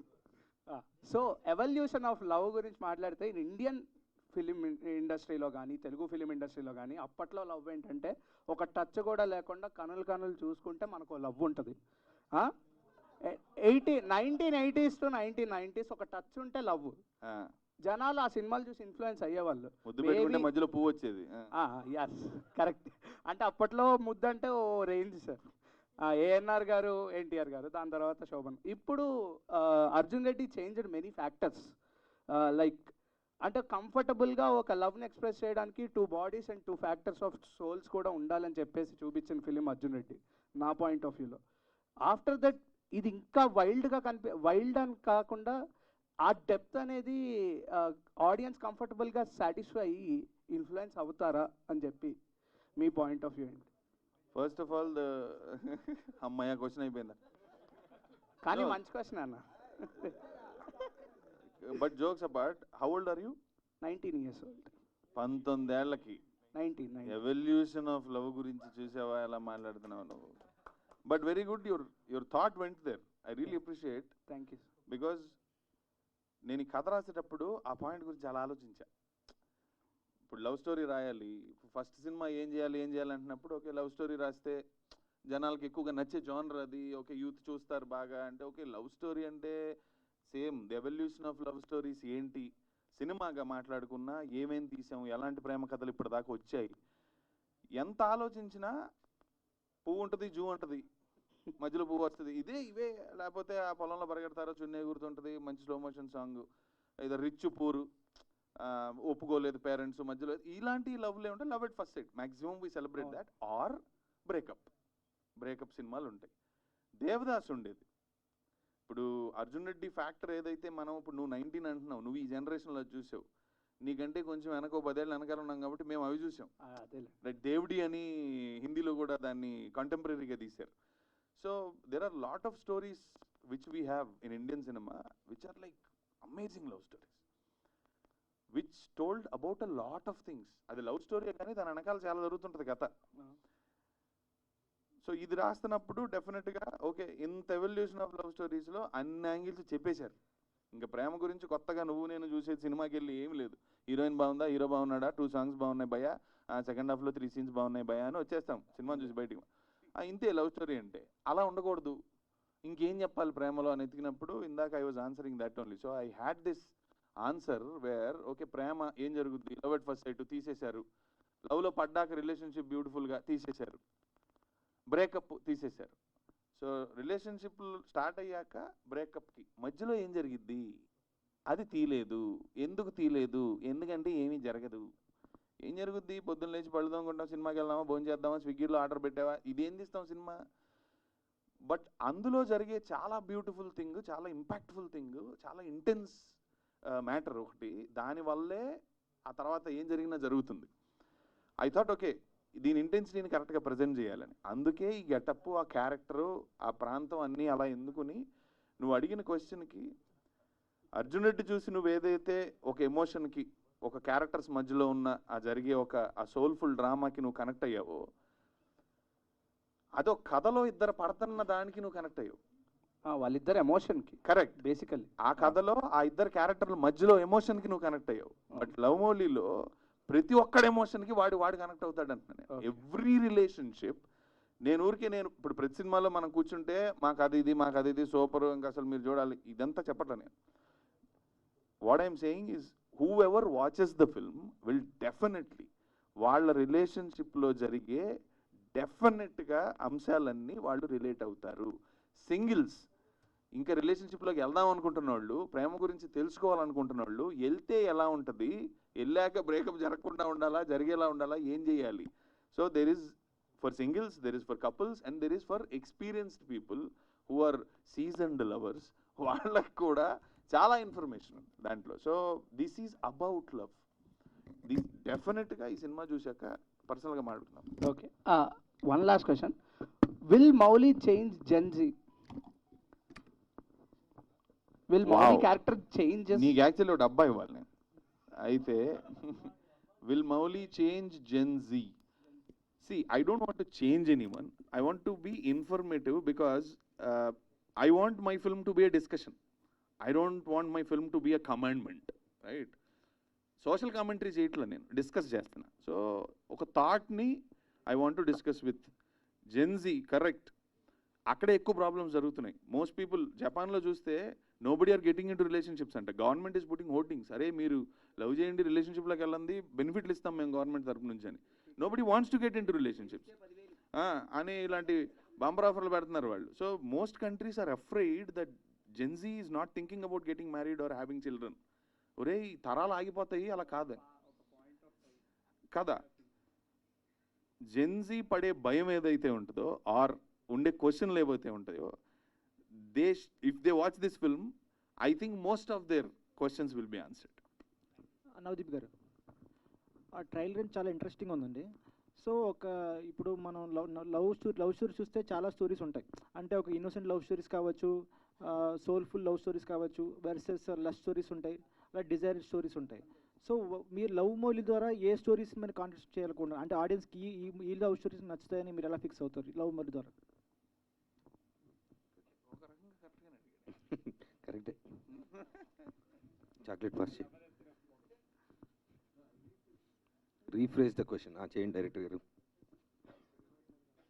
So evolution of love గురించి మాట్లాడితే ఇండియన్ ఫిలిం ఇండస్ట్రీలో కానీ తెలుగు ఫిలిం ఇండస్ట్రీలో కానీ అప్పట్లో లవ్ ఏంటంటే ఒక టచ్ కూడా లేకుండా కనులు చూసుకుంటే మనకు లవ్ ఉంటుంది. 1980s to 1990s ఒక టచ్ ఉంటే లవ్. జనాలు ఆ సినిమాలు చూసి ఇన్ఫ్లుయెన్స్ అయ్యేవాళ్ళు. మధ్యలో పువ్వు వచ్చేది. Yes correct. అంటే అప్పట్లో ముద్దు అంటే ఓ రేంజ్ సార్. ఏఎన్ఆర్ గారు, ఎన్టీఆర్ గారు, దాని తర్వాత శోభన్. ఇప్పుడు Arjun Reddy changed many factors, like అంటే కంఫర్టబుల్గా ఒక లవ్ని ఎక్స్ప్రెస్ చేయడానికి 2 bodies and 2 factors of souls కూడా ఉండాలని చెప్పేసి చూపించిన ఫిలిం అర్జున్ రెడ్డి నా పాయింట్ ఆఫ్ వ్యూలో. ఆఫ్టర్ దట్ ఇది ఇంకా వైల్డ్గా వైల్డ్ అని కాకుండా ఆ డెప్త్ అనేది ఆడియన్స్ కంఫర్టబుల్గా సాటిస్ఫై అయ్యి ఇన్ఫ్లుయెన్స్ అవుతారా అని చెప్పి మీ పాయింట్ ఆఫ్ వ్యూ ఏంటి? ఫస్ట్ ఆఫ్ ఆల్ అమ్మాయి క్వశ్చన్ అయిపోయిందా? కానీ మంచి క్వశ్చన్ అన్న. But jokes apart, how old are you? 19 years old. 19 ఏళ్ళకి 19. ఎవల్యూషన్ ఆఫ్ లవ్ గురించి చూసావా ఎలా మాట్లాడుతున్నావు నువ్వు? But very good, your thought went there. I really appreciate. Thank you. Because నేను ఈ కథ రాసేటప్పుడు ఆ పాయింట్ గురించి చాలా ఆలోచించా. ఇప్పుడు లవ్ స్టోరీ రాయాలి, ఫస్ట్ సినిమా ఏం చేయాలి అంటున్నప్పుడు ఓకే లవ్ స్టోరీ రాస్తే జనాలకి ఎక్కువగా నచ్చే జానర్ అది, ఓకే యూత్ చూస్తారు బాగా అంటే, ఓకే లవ్ స్టోరీ అంటే same the evolution of love stories ఏంటి, సినిమాగా మాట్లాడుకున్నా ఏమేం తీసాము, ఎలాంటి ప్రేమ కథలు ఇప్పటిదాకా వచ్చాయి, ఎంత ఆలోచించినా పువ్వు ఉంటుంది, జూ ఉంటుంది, మధ్యలో పువ్వు వస్తుంది, ఇవే లేకపోతే ఆ పొలంలో పరిగెడతారో చున్నీ గుర్తుంటుంది, మంచి స్లో మోషన్ సాంగ్, ఏదో రిచ్ పూరు, ఒప్పుకోలేదు పేరెంట్స్ మధ్యలో, ఇలాంటి లవ్లే ఉంటాయి. Love at first sight maximum we celebrate that, or breakup సినిమాలు ఉంటాయి. దేవదాస్ ఉండేది. ఇప్పుడు అర్జున్ రెడ్డి ఫ్యాక్టర్ ఏదైతే మనం ఇప్పుడు నువ్వు 19 అంటున్నావు, నువ్వు ఈ జనరేషన్లో చూసావు, నీకంటే కొంచెం వెనక 10 ఏళ్ళు వెనకాల ఉన్నాం కాబట్టి మేము అవి చూసాం. లైక్ దేవుడి అని హిందీలో కూడా దాన్ని కంటెంపరీగా తీశారు. So there are lot of stories which we have in Indian cinema which are like amazing love stories which told about a lot of things. అది లవ్ స్టోరీ కానీ దాని వెనకాల చాలా జరుగుతుంటుంది కథ. సో ఇది రాస్తున్నప్పుడు డెఫినెట్గా ఓకే ఇంత ఎవల్యూషన్ ఆఫ్ లవ్ స్టోరీస్లో అన్ని యాంగిల్స్ చెప్పేశారు. ఇంకా ప్రేమ గురించి కొత్తగా నువ్వు నేను చూసే సినిమాకి వెళ్ళి ఏం లేదు, హీరోయిన్ బాగుందా, హీరో బాగున్నాడా, 2 songs బాగున్నాయి భయ, సెకండ్ హాఫ్లో 3 scenes బాగున్నాయి భయ అని వచ్చేస్తాం సినిమా చూసి బయటికి. ఇంతే లవ్ స్టోరీ అంటే. అలా ఉండకూడదు, ఇంకేం చెప్పాలి ప్రేమలో అని ఎతికినప్పుడు ఇందాక I was answering that only. So I had this answer where okay ప్రేమ ఏం జరుగుద్ది, లవ్ ఎట్ ఫస్ట్ సైట్ తీసేశారు, లవ్లో పడ్డాక రిలేషన్షిప్ బ్యూటిఫుల్గా తీసేశారు, బ్రేకప్ తీసేశారు. సో రిలేషన్షిప్ స్టార్ట్ అయ్యాక బ్రేకప్కి మధ్యలో ఏం జరిగిద్ది అది తీయలేదు. ఎందుకు తీయలేదు? ఎందుకంటే ఏమీ జరగదు. ఏం జరుగుద్ది? పొద్దున్న లేచి పళ్ళు తోముకుంటాం, సినిమాకి వెళ్దామా, భోజనం చేద్దామా, స్విగ్గీలో ఆర్డర్ పెట్టావా, ఇదేం తీస్తాం సినిమా. బట్ అందులో జరిగే చాలా బ్యూటిఫుల్ థింగ్, చాలా ఇంపాక్ట్ఫుల్ థింగ్, చాలా ఇంటెన్స్ మ్యాటర్ ఒకటి, దానివల్లే ఆ తర్వాత ఏం జరిగినా జరుగుతుంది. ఐ థాట్ ఓకే దీని ఇంటెన్సిటీని కరెక్ట్గా ప్రజెంట్ చేయాలని. అందుకే ఈ గెటప్, ఆ క్యారెక్టరు, ఆ ప్రాంతం అన్నీ అలా ఎందుకుని నువ్వు అడిగిన క్వశ్చన్కి అర్జున్ రెడ్డి చూసి నువ్వు ఏదైతే ఒక ఎమోషన్కి, ఒక క్యారెక్టర్స్ మధ్యలో ఉన్న ఆ జరిగే ఆ సోల్ఫుల్ డ్రామాకి నువ్వు కనెక్ట్ అయ్యావో, అదో కథలో ఇద్దరు పడుతున్న దానికి నువ్వు కనెక్ట్ అయ్యావు. వాళ్ళిద్దరు ఎమోషన్కి కరెక్ట్. బేసికల్లీ ఆ కథలో ఆ ఇద్దరు క్యారెక్టర్ల మధ్యలో ఎమోషన్కి నువ్వు కనెక్ట్ అయ్యావు. బట్ లవ్ మౌలీలో ప్రతి ఒక్కడి ఎమోషన్కి వాడు కనెక్ట్ అవుతాడు అంటున్నాను. ఎవ్రీ రిలేషన్షిప్ నేను ఇప్పుడు ప్రతి సినిమాలో మనం కూర్చుంటే మాకు అది ఇది సూపర్, ఇంకా అసలు మీరు చూడాలి, ఇదంతా చెప్పట్లే నేను. What I'm saying is who ever watches the film will definitely వాళ్ళ రిలేషన్షిప్లో జరిగే డెఫినెట్గా అంశాలన్నీ వాళ్ళు రిలేట్ అవుతారు. సింగిల్స్ ఇంకా రిలేషన్షిప్లోకి వెళ్దాం అనుకుంటున్న వాళ్ళు, ప్రేమ గురించి తెలుసుకోవాలనుకుంటున్న వాళ్ళు, వెళ్తే ఎలా ఉంటుంది, వెళ్ళాక బ్రేకప్ జరగకుండా ఉండాలా, జరిగేలా ఉండాలా, ఏం చేయాలి. So there is for singles, there is for couples and there is for experienced people who are seasoned lovers. వాళ్ళకి కూడా చాలా ఇన్ఫర్మేషన్ ఉంది దాంట్లో. So this is about love. This డెఫినెట్గా ఈ సినిమా చూశాక పర్సనల్గా మాట్లాడుతున్నాం. Okay, one last question. Will Mouli change Gen Z? Will Mouli character change? నీకు యాక్చువల్లీ ఒక డబ్బా ఇవ్వాలి నేను. అయితే will Mouli change Gen Z? See, I don't want to change anyone. I want to be informative because I want my film to be a discussion. I don't want my film to be a commandment, right? Social commentary చేయట్లా, నేను discuss చేస్తున్నా. So ఒక థాట్ని I want to discuss with Gen Z. Correct, అక్కడే ఎక్కువ problems జరుగుతున్నాయి. Most people జపాన్లో చూస్తే nobody are getting into relationships అంట. గవర్నమెంట్ ఈస్ పుట్టింగ్ హోర్డింగ్స్, అరే మీరు లవ్ చేయండి, రిలేషన్షిప్లోకి వెళ్ళండి, బెనిఫిట్లు ఇస్తాం మేము గవర్నమెంట్ తరపు నుంచి అని. Nobody wants to get into relationships అని ఇలాంటి బంపర్ ఆఫర్లు పెడుతున్నారు వాళ్ళు. So most countries are afraid that Gen Z is not thinking about getting married or having children. ఒరే ఈ తరాలు ఆగిపోతాయి, అలా కాదు కదా. జెన్జీ పడే భయం ఏదైతే ఉంటుందో ఆర్ ఉండే క్వశ్చన్లు ఏవైతే ఉంటాయో, they if they watch this film I think most of their questions will be answered. Navdeep గారు, ఆ ట్రైలర్ చాలా ఇంట్రెస్టింగ్ ఉందండి. సో ఒక ఇప్పుడు మనం లవ్ స్టోరీ చూస్తే చాలా స్టోరీస్ ఉంటాయి. అంటే ఒక ఇన్నోసెంట్ లవ్ స్టోరీస్ కావచ్చు, సోల్ఫుల్ లవ్ స్టోరీస్ కావచ్చు, వర్సెస్ లవ్ స్టోరీస్ ఉంటాయి, అలా డిజైర్ స్టోరీస్ ఉంటాయి. సో మీరు లవ్ మౌలి ద్వారా ఏ స్టోరీస్ మీరు కాంటెస్ట్ చేయాలనుకుంటున్నారు? అంటే ఆడియన్స్కి ఈ లవ్ స్టోరీస్ నచ్చుతాయని మీరు ఎలా ఫిక్స్ అవుతారు లవ్ మౌలి ద్వారా? కరెక్టే. చాక్లెట్ పాస్ చేయి. Rephrase the question. చేయండి డైరెక్టర్ గారు.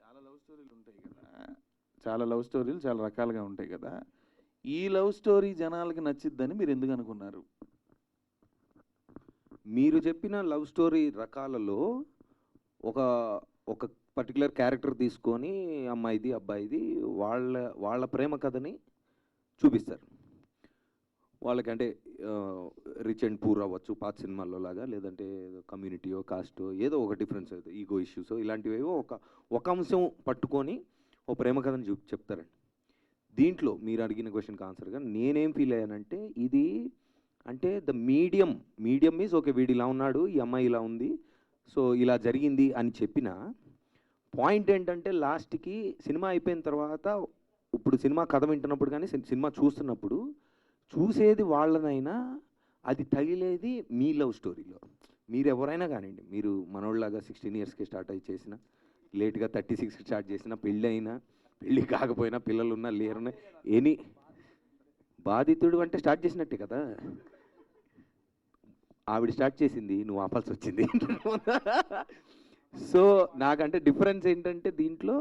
చాలా లవ్ స్టోరీలు ఉంటాయి కదా, చాలా లవ్ స్టోరీలు చాలా రకాలుగా ఉంటాయి కదా. ఈ లవ్ స్టోరీ జనాలకి నచ్చిద్దని మీరు ఎందుకు అనుకున్నారు? మీరు చెప్పిన లవ్ స్టోరీ రకాలలో ఒక ఒక పర్టికులర్ క్యారెక్టర్ తీసుకొని అమ్మాయిది అబ్బాయిది వాళ్ళ ప్రేమ కథని చూపిస్తారు. వాళ్ళకంటే రిచ్ అండ్ పూర్ అవ్వచ్చు పాత సినిమాల్లో లాగా, లేదంటే కమ్యూనిటీయో కాస్టో ఏదో ఒక డిఫరెన్స్ అవుతుంది, ఈగో ఇష్యూస్ ఇలాంటివేవో ఒక అంశం పట్టుకొని ఓ ప్రేమ కథని చెప్తారండి. దీంట్లో మీరు అడిగిన క్వశ్చన్కి ఆన్సర్గా నేనేం ఫీల్ అయ్యానంటే, ఇది అంటే ద మీడియం ఈజ్ ఓకే, వీడు ఇలా ఉన్నాడు, ఈ అమ్మాయి ఇలా ఉంది, సో ఇలా జరిగింది అని చెప్పిన పాయింట్ ఏంటంటే లాస్ట్కి సినిమా అయిపోయిన తర్వాత, ఇప్పుడు సినిమా కథ వింటున్నప్పుడు కానీ సినిమా చూస్తున్నప్పుడు చూసేది వాళ్ళనైనా అది తగిలేది మీ లవ్ స్టోరీలో. మీరు ఎవరైనా కానివ్వండి, మీరు మనోళ్ళలాగా 16 ఇయర్స్కి స్టార్ట్ అయ్యి చేసిన, లేట్గా 36 స్టార్ట్ చేసిన, పెళ్ళి అయినా పెళ్ళి కాకపోయినా, పిల్లలు ఉన్నా లేరున్నా, ఎనీ బాధితుడు అంటే స్టార్ట్ చేసినట్టే కదా. ఆవిడ స్టార్ట్ చేసింది, నువ్వు ఆపాల్సి వచ్చింది. సో నాకంటే డిఫరెన్స్ ఏంటంటే దీంట్లో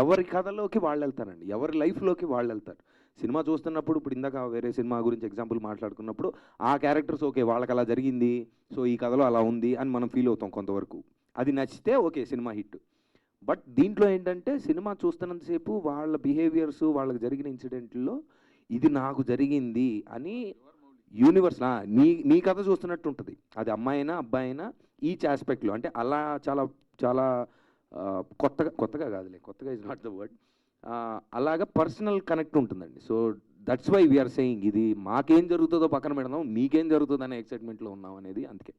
ఎవరి కథలోకి వాళ్ళు వెళ్తారండి, ఎవరి లైఫ్లోకి వాళ్ళు వెళ్తారు. సినిమా చూస్తున్నప్పుడు ఇప్పుడు ఇందాక వేరే సినిమా గురించి ఎగ్జాంపుల్ మాట్లాడుకున్నప్పుడు ఆ క్యారెక్టర్స్ ఓకే వాళ్ళకి అలా జరిగింది, సో ఈ కథలో అలా ఉంది అని మనం ఫీల్ అవుతాం కొంతవరకు. అది నచ్చితే ఓకే సినిమా హిట్. బట్ దీంట్లో ఏంటంటే సినిమా చూస్తున్నంతసేపు వాళ్ళ బిహేవియర్స్, వాళ్ళకి జరిగిన ఇన్సిడెంట్లో ఇది నాకు జరిగింది అని యూనివర్స్ నీ కథ చూస్తున్నట్టు ఉంటుంది. అది అమ్మాయి అయినా అబ్బాయి అయినా ఈచ్ ఆస్పెక్ట్లో. అంటే అలా చాలా చాలా కొత్తగా కాదులే, కొత్తగా ఇస్ నాట్ ద వర్డ్, అలాగా పర్సనల్ కనెక్ట్ ఉంటుందండి. So that's why we're saying ఇది మాకేం జరుగుతుందో పక్కన పెడదాం, మీకేం జరుగుతుందో అనే ఎక్సైట్మెంట్లో ఉన్నాం అనేది అందుకే.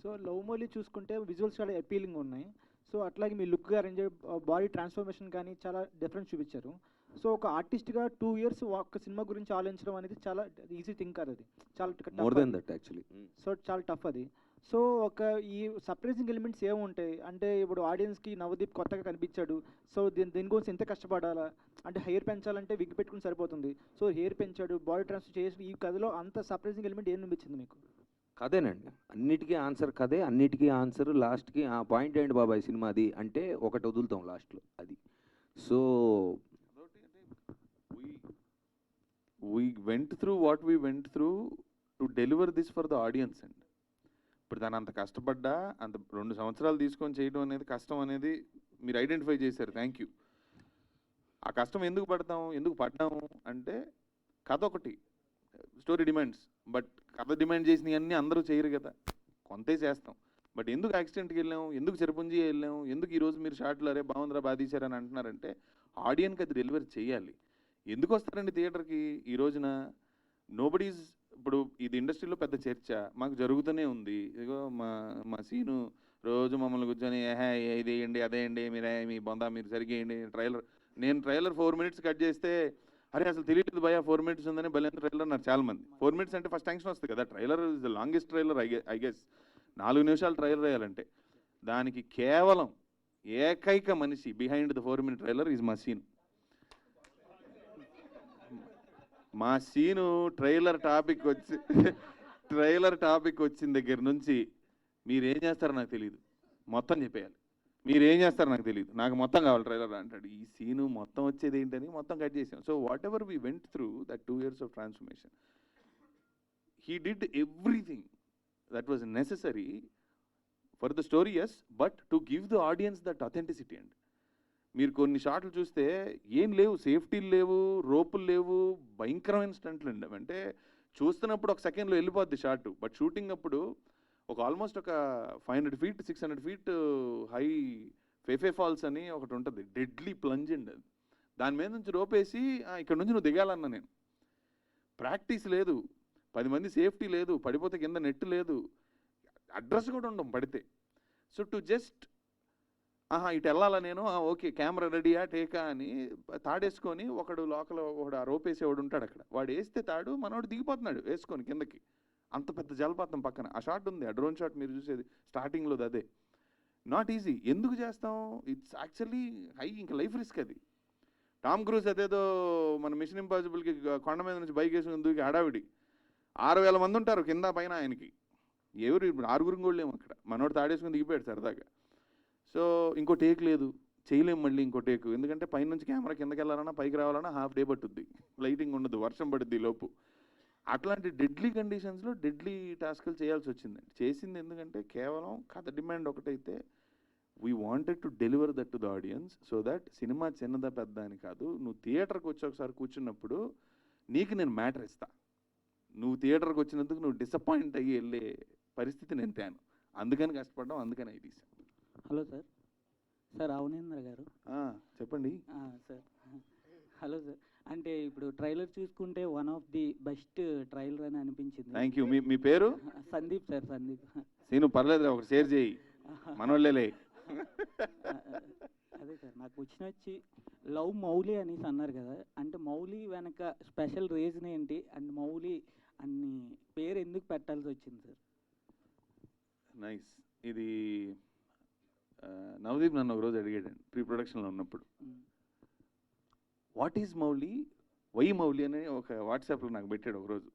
సో లవ్ మౌలి చూసుకుంటే విజువల్స్ చాలా అపీలింగ్ ఉన్నాయి. సో అట్లాగే మీ లుక్ అరేంజ్ బాడీ ట్రాన్స్ఫర్మేషన్ కానీ చాలా డిఫరెన్స్ చూపించారు. సో ఒక ఆర్టిస్ట్గా 2 years ఒక్క సినిమా గురించి ఆలోచించడం అనేది చాలా ఈజీ థింగ్ కాదు, అది చాలా more than that actually. So చాలా టఫ్ అది. సో ఒక ఈ సర్ప్రైజింగ్ ఎలిమెంట్స్ ఏముంటాయి అంటే, ఇప్పుడు ఆడియన్స్కి నవదీప్ కొత్తగా కనిపించాడు, సో దీని గురించి ఎంత కష్టపడాలా, అంటే హెయిర్ పెంచాలంటే విగ్ పెట్టుకుని సరిపోతుంది, సో హెయిర్ పెంచాడు, బాడీ ట్రాన్స్ఫర్ చేసి, ఈ కథలో అంత సర్ప్రైజింగ్ ఎలిమెంట్ ఏం అనిపించింది మీకు? కథేనండి, అన్నిటికీ ఆన్సర్ కథే, అన్నిటికీ ఆన్సర్ లాస్ట్కి ఆ పాయింట్ ఏంటి బాబాయ్ సినిమాది అంటే ఒకటి వదులుతాం లాస్ట్లో అది. So we went through what we went through to deliver this for the audience అండి. ఇప్పుడు దాని అంత కష్టపడ్డా, అంత 2 సంవత్సరాలు తీసుకొని చేయడం అనేది కష్టం అనేది మీరు ఐడెంటిఫై చేశారు, థ్యాంక్ యూ. ఆ కష్టం ఎందుకు పడ్డాము అంటే కథ ఒకటి, స్టోరీ డిమాండ్స్, బట్ కథ డిమాండ్ చేసినవన్నీ అందరూ చేయరు కదా, కొంతే చేస్తాం. బట్ ఎందుకు యాక్సిడెంట్కి వెళ్ళాము, ఎందుకు చెరుపుంజి వెళ్ళాము, ఎందుకు ఈరోజు మీరు షార్ట్లు అరే బాగుందిరా బాధీశారని అంటున్నారంటే ఆడియన్కి అది డెలివరీ చేయాలి. ఎందుకు వస్తారండి థియేటర్కి ఈ రోజున? నోబడీస్, ఇప్పుడు ఇది ఇండస్ట్రీలో పెద్ద చర్చ మాకు జరుగుతూనే ఉంది. ఇదిగో మా సీను రోజు మమ్మల్ని కూర్చొని ఇది వేయండి అదేయండి, మీ బొందా మీరు సరిగేయండి, నేను ట్రైలర్ 4 minutes కట్ చేస్తే అరే అసలు తెలియదు భయ 4 minutes ఉందని భలే ట్రైలర్ అన్నారు చాలామంది. 4 minutes అంటే ఫస్ట్ టెన్షన్ వస్తుంది కదా, trailer is the longest trailer I guess. 4 నిమిషాలు ట్రైలర్ వేయాలంటే దానికి కేవలం ఏకైక మనిషి behind the 4-minute trailer is మా సీన్. మా సీను ట్రైలర్ టాపిక్ వచ్చిన దగ్గర నుంచి మీరేం చేస్తారో నాకు తెలియదు, మొత్తం చెప్పేయాలి. మీరేం చేస్తారో నాకు తెలియదు, నాకు మొత్తం కావాలి ట్రైలర్ అంటాడు. ఈ సీను మొత్తం వచ్చేది ఏంటని మొత్తం కట్ చేసాం. So whatever we went through that 2 years of transformation, he did everything that was necessary for the story, yes, but to give the audience that authenticity. And మీరు కొన్ని షాట్లు చూస్తే ఏం లేవు, సేఫ్టీలు లేవు, రోపులు లేవు, భయంకరమైన స్టంట్లు అండి. అంటే చూస్తున్నప్పుడు ఒక సెకండ్లో వెళ్ళిపోద్ది షాట్, బట్ షూటింగ్ అప్పుడు ఒక ఆల్మోస్ట్ ఒక 500 feet 600 feet హై ఫేఫే ఫాల్స్ అని ఒకటి ఉంటుంది, డెడ్లీ ప్లంజ్ అండి అది. దాని మీద నుంచి రోపేసి ఇక్కడ నుంచి నువ్వు దిగాలన్నా, నేను ప్రాక్టీస్ లేదు, 10 మంది సేఫ్టీ లేదు, పడిపోతే కింద నెట్ లేదు, అడ్రస్ కూడా ఉండవు పడితే. సో టు జస్ట్ ఇటు వెళ్ళాలా నేను, ఓకే కెమెరా రెడీయా టేకా అని తాడేసుకొని ఒకడు లోకల్ ఒకడు ఆ రోపేసేవాడు ఉంటాడు అక్కడ, వాడు వేస్తే తాడు మనోడు దిగిపోతున్నాడు వేసుకొని కిందకి. అంత పెద్ద జలపాతం పక్కన ఆ షాట్ ఉంది, ఆ డ్రోన్ షాట్ మీరు చూసేది స్టార్టింగ్లో అదే. Not easy. ఎందుకు చేస్తాం? ఇట్స్ యాక్చువల్లీ ఇంకా లైఫ్ రిస్క్ అది. టామ్ క్రూజ్ అదేదో మన మిషన్ ఇంపాసిబుల్కి కొండ మీద నుంచి బైక్ వేసుకుని దూకి హడావిడి 6000 మంది ఉంటారు కింద పైన, ఆయనకి ఎవరు 6 కూడా లేము అక్కడ, మనోడు తాడేసుకుని దిగిపోయాడు సరదాగా. సో ఇంకో టేక్ లేదు, చేయలేము మళ్ళీ ఇంకో టేక్, ఎందుకంటే పైనుంచి కెమెరా కిందకి వెళ్ళాలన్నా పైకి రావాలన్నా హాఫ్ డే పట్టుద్ది, లైటింగ్ ఉండదు, వర్షం పడుద్ది లోపు. అట్లాంటి డెడ్లీ కండిషన్స్లో డెడ్లీ టాస్క్లు చేయాల్సి వచ్చిందండి. చేసింది ఎందుకంటే కేవలం కథ డిమాండ్ ఒకటైతే we wanted to deliver that to the audience, so that cinema చిన్నదా పెద్ద అని కాదు, నువ్వు థియేటర్కి వచ్చి ఒకసారి కూర్చున్నప్పుడు నీకు నేను మ్యాటర్ ఇస్తా, నువ్వు థియేటర్కి వచ్చినందుకు నువ్వు డిసప్పాయింట్ అయ్యి వెళ్ళే పరిస్థితి నేను తేను, అందుకని కష్టపడ్డాం, అందుకని అవి తీసాను. Hello sir. సార్ అవనేంద్ర గారు చెప్పండి. Sir hello sir. అంటే ఇప్పుడు ట్రైలర్ చూసుకుంటే one of the best trailer అని అనిపించింది. Thank you. మీ పేరు? సందీప్ సార్. సందీప్. సీను పర్లేదు, ఒకటి షేర్ చేయి, మనోళ్ళేలే. అదే సార్, నాకు వచ్చి లవ్ మౌలి అనేసి అన్నారు కదా, అంటే మౌలి వెనక స్పెషల్ రీజన్ ఏంటి, అండ్ మౌలి అన్ని పేరు ఎందుకు పెట్టాల్సి వచ్చింది సార్? నైస్. ఇది నవదీప్ నన్ను ఒకరోజు అడిగాడండి ప్రీ ప్రొడక్షన్లో ఉన్నప్పుడు, what is Mouli, why Mouli అని ఒక వాట్సాప్లో నాకు పెట్టాడు ఒకరోజు.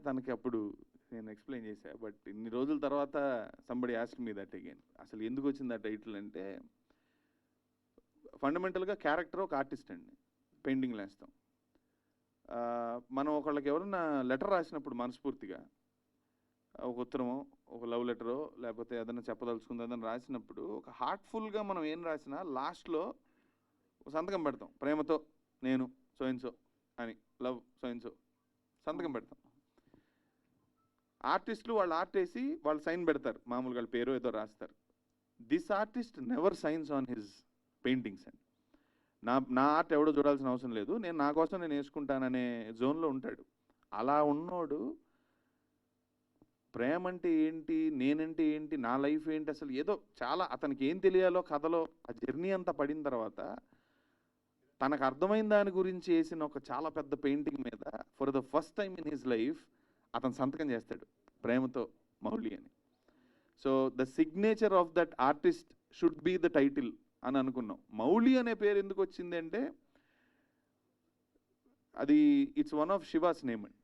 తనకి అప్పుడు నేను ఎక్స్ప్లెయిన్ చేశా, బట్ ఇన్ని రోజుల తర్వాత somebody asked me that again. అసలు ఎందుకు వచ్చింది ఆ టైటిల్ అంటే, ఫండమెంటల్గా క్యారెక్టర్ ఒక ఆర్టిస్ట్ అండి, పెయింటింగ్లు వేస్తాం. మనం ఒకళ్ళకి ఎవరన్నా లెటర్ రాసినప్పుడు మనస్ఫూర్తిగా ఒక ఉత్తరమో ఒక లవ్ లెటరో లేకపోతే ఏదైనా చెప్పదలుచుకుంది ఏదైనా రాసినప్పుడు ఒక హార్ట్ఫుల్గా మనం ఏం రాసినా లాస్ట్లో సంతకం పెడతాం, ప్రేమతో నేను సో అని, లవ్ సో సంతకం పెడతాం. ఆర్టిస్టులు వాళ్ళు ఆర్ట్ వేసి వాళ్ళు సైన్ పెడతారు, మామూలుగా వాళ్ళ పేరు ఏదో రాస్తారు. This artist never science on his paintings అండి. నా ఆర్ట్ ఎవడో చూడాల్సిన అవసరం లేదు, నేను నా కోసం నేను వేసుకుంటాననే జోన్లో ఉంటాడు. అలా ఉన్నోడు ప్రేమ అంటే ఏంటి, నేనంటే ఏంటి, నా లైఫ్ ఏంటి, అసలు ఏదో చాలా అతనికి ఏం తెలియాలో కథలో ఆ జర్నీ అంతా పడిన తర్వాత తనకు అర్థమైన దాని గురించి వేసిన ఒక చాలా పెద్ద పెయింటింగ్ మీద for the first time in his life అతను సంతకం చేస్తాడు, ప్రేమతో మౌలి అని. So the signature of that artist should be the title అని అనుకున్నాం. మౌలి అనే పేరు ఎందుకు వచ్చింది అంటే, అది it's one of Shiva's name అండి.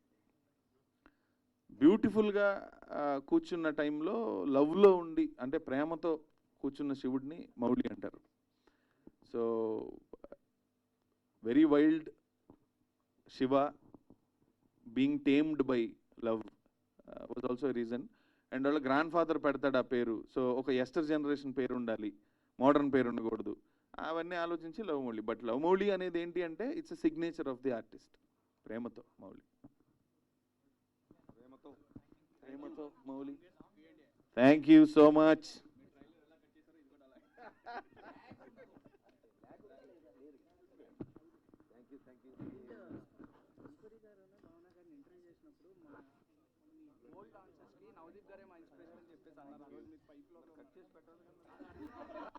బ్యూటిఫుల్గా కూర్చున్న టైంలో లవ్లో ఉండి అంటే ప్రేమతో కూర్చున్న శివుడిని మౌలి అంటారు. So very wild Shiva being tamed by love was also a reason. And వాళ్ళ గ్రాండ్ ఫాదర్ పెడతాడు ఆ పేరు, సో ఒక యస్టర్ జనరేషన్ పేరు ఉండాలి, మోడర్న్ పేరు ఉండకూడదు, అవన్నీ ఆలోచించి love Mouli. But love Mouli అనేది ఏంటి అంటే it's a signature of the artist, ప్రేమతో మౌలి. ప్రేమతో Mouli. Thank you so much. Navdeep గారే మా ఇన్స్పిరేషన్ చెప్పేసి అన్నారు, ఆ రోజు మీకు పైప్లో కట్ చేసి పెట్టాలి.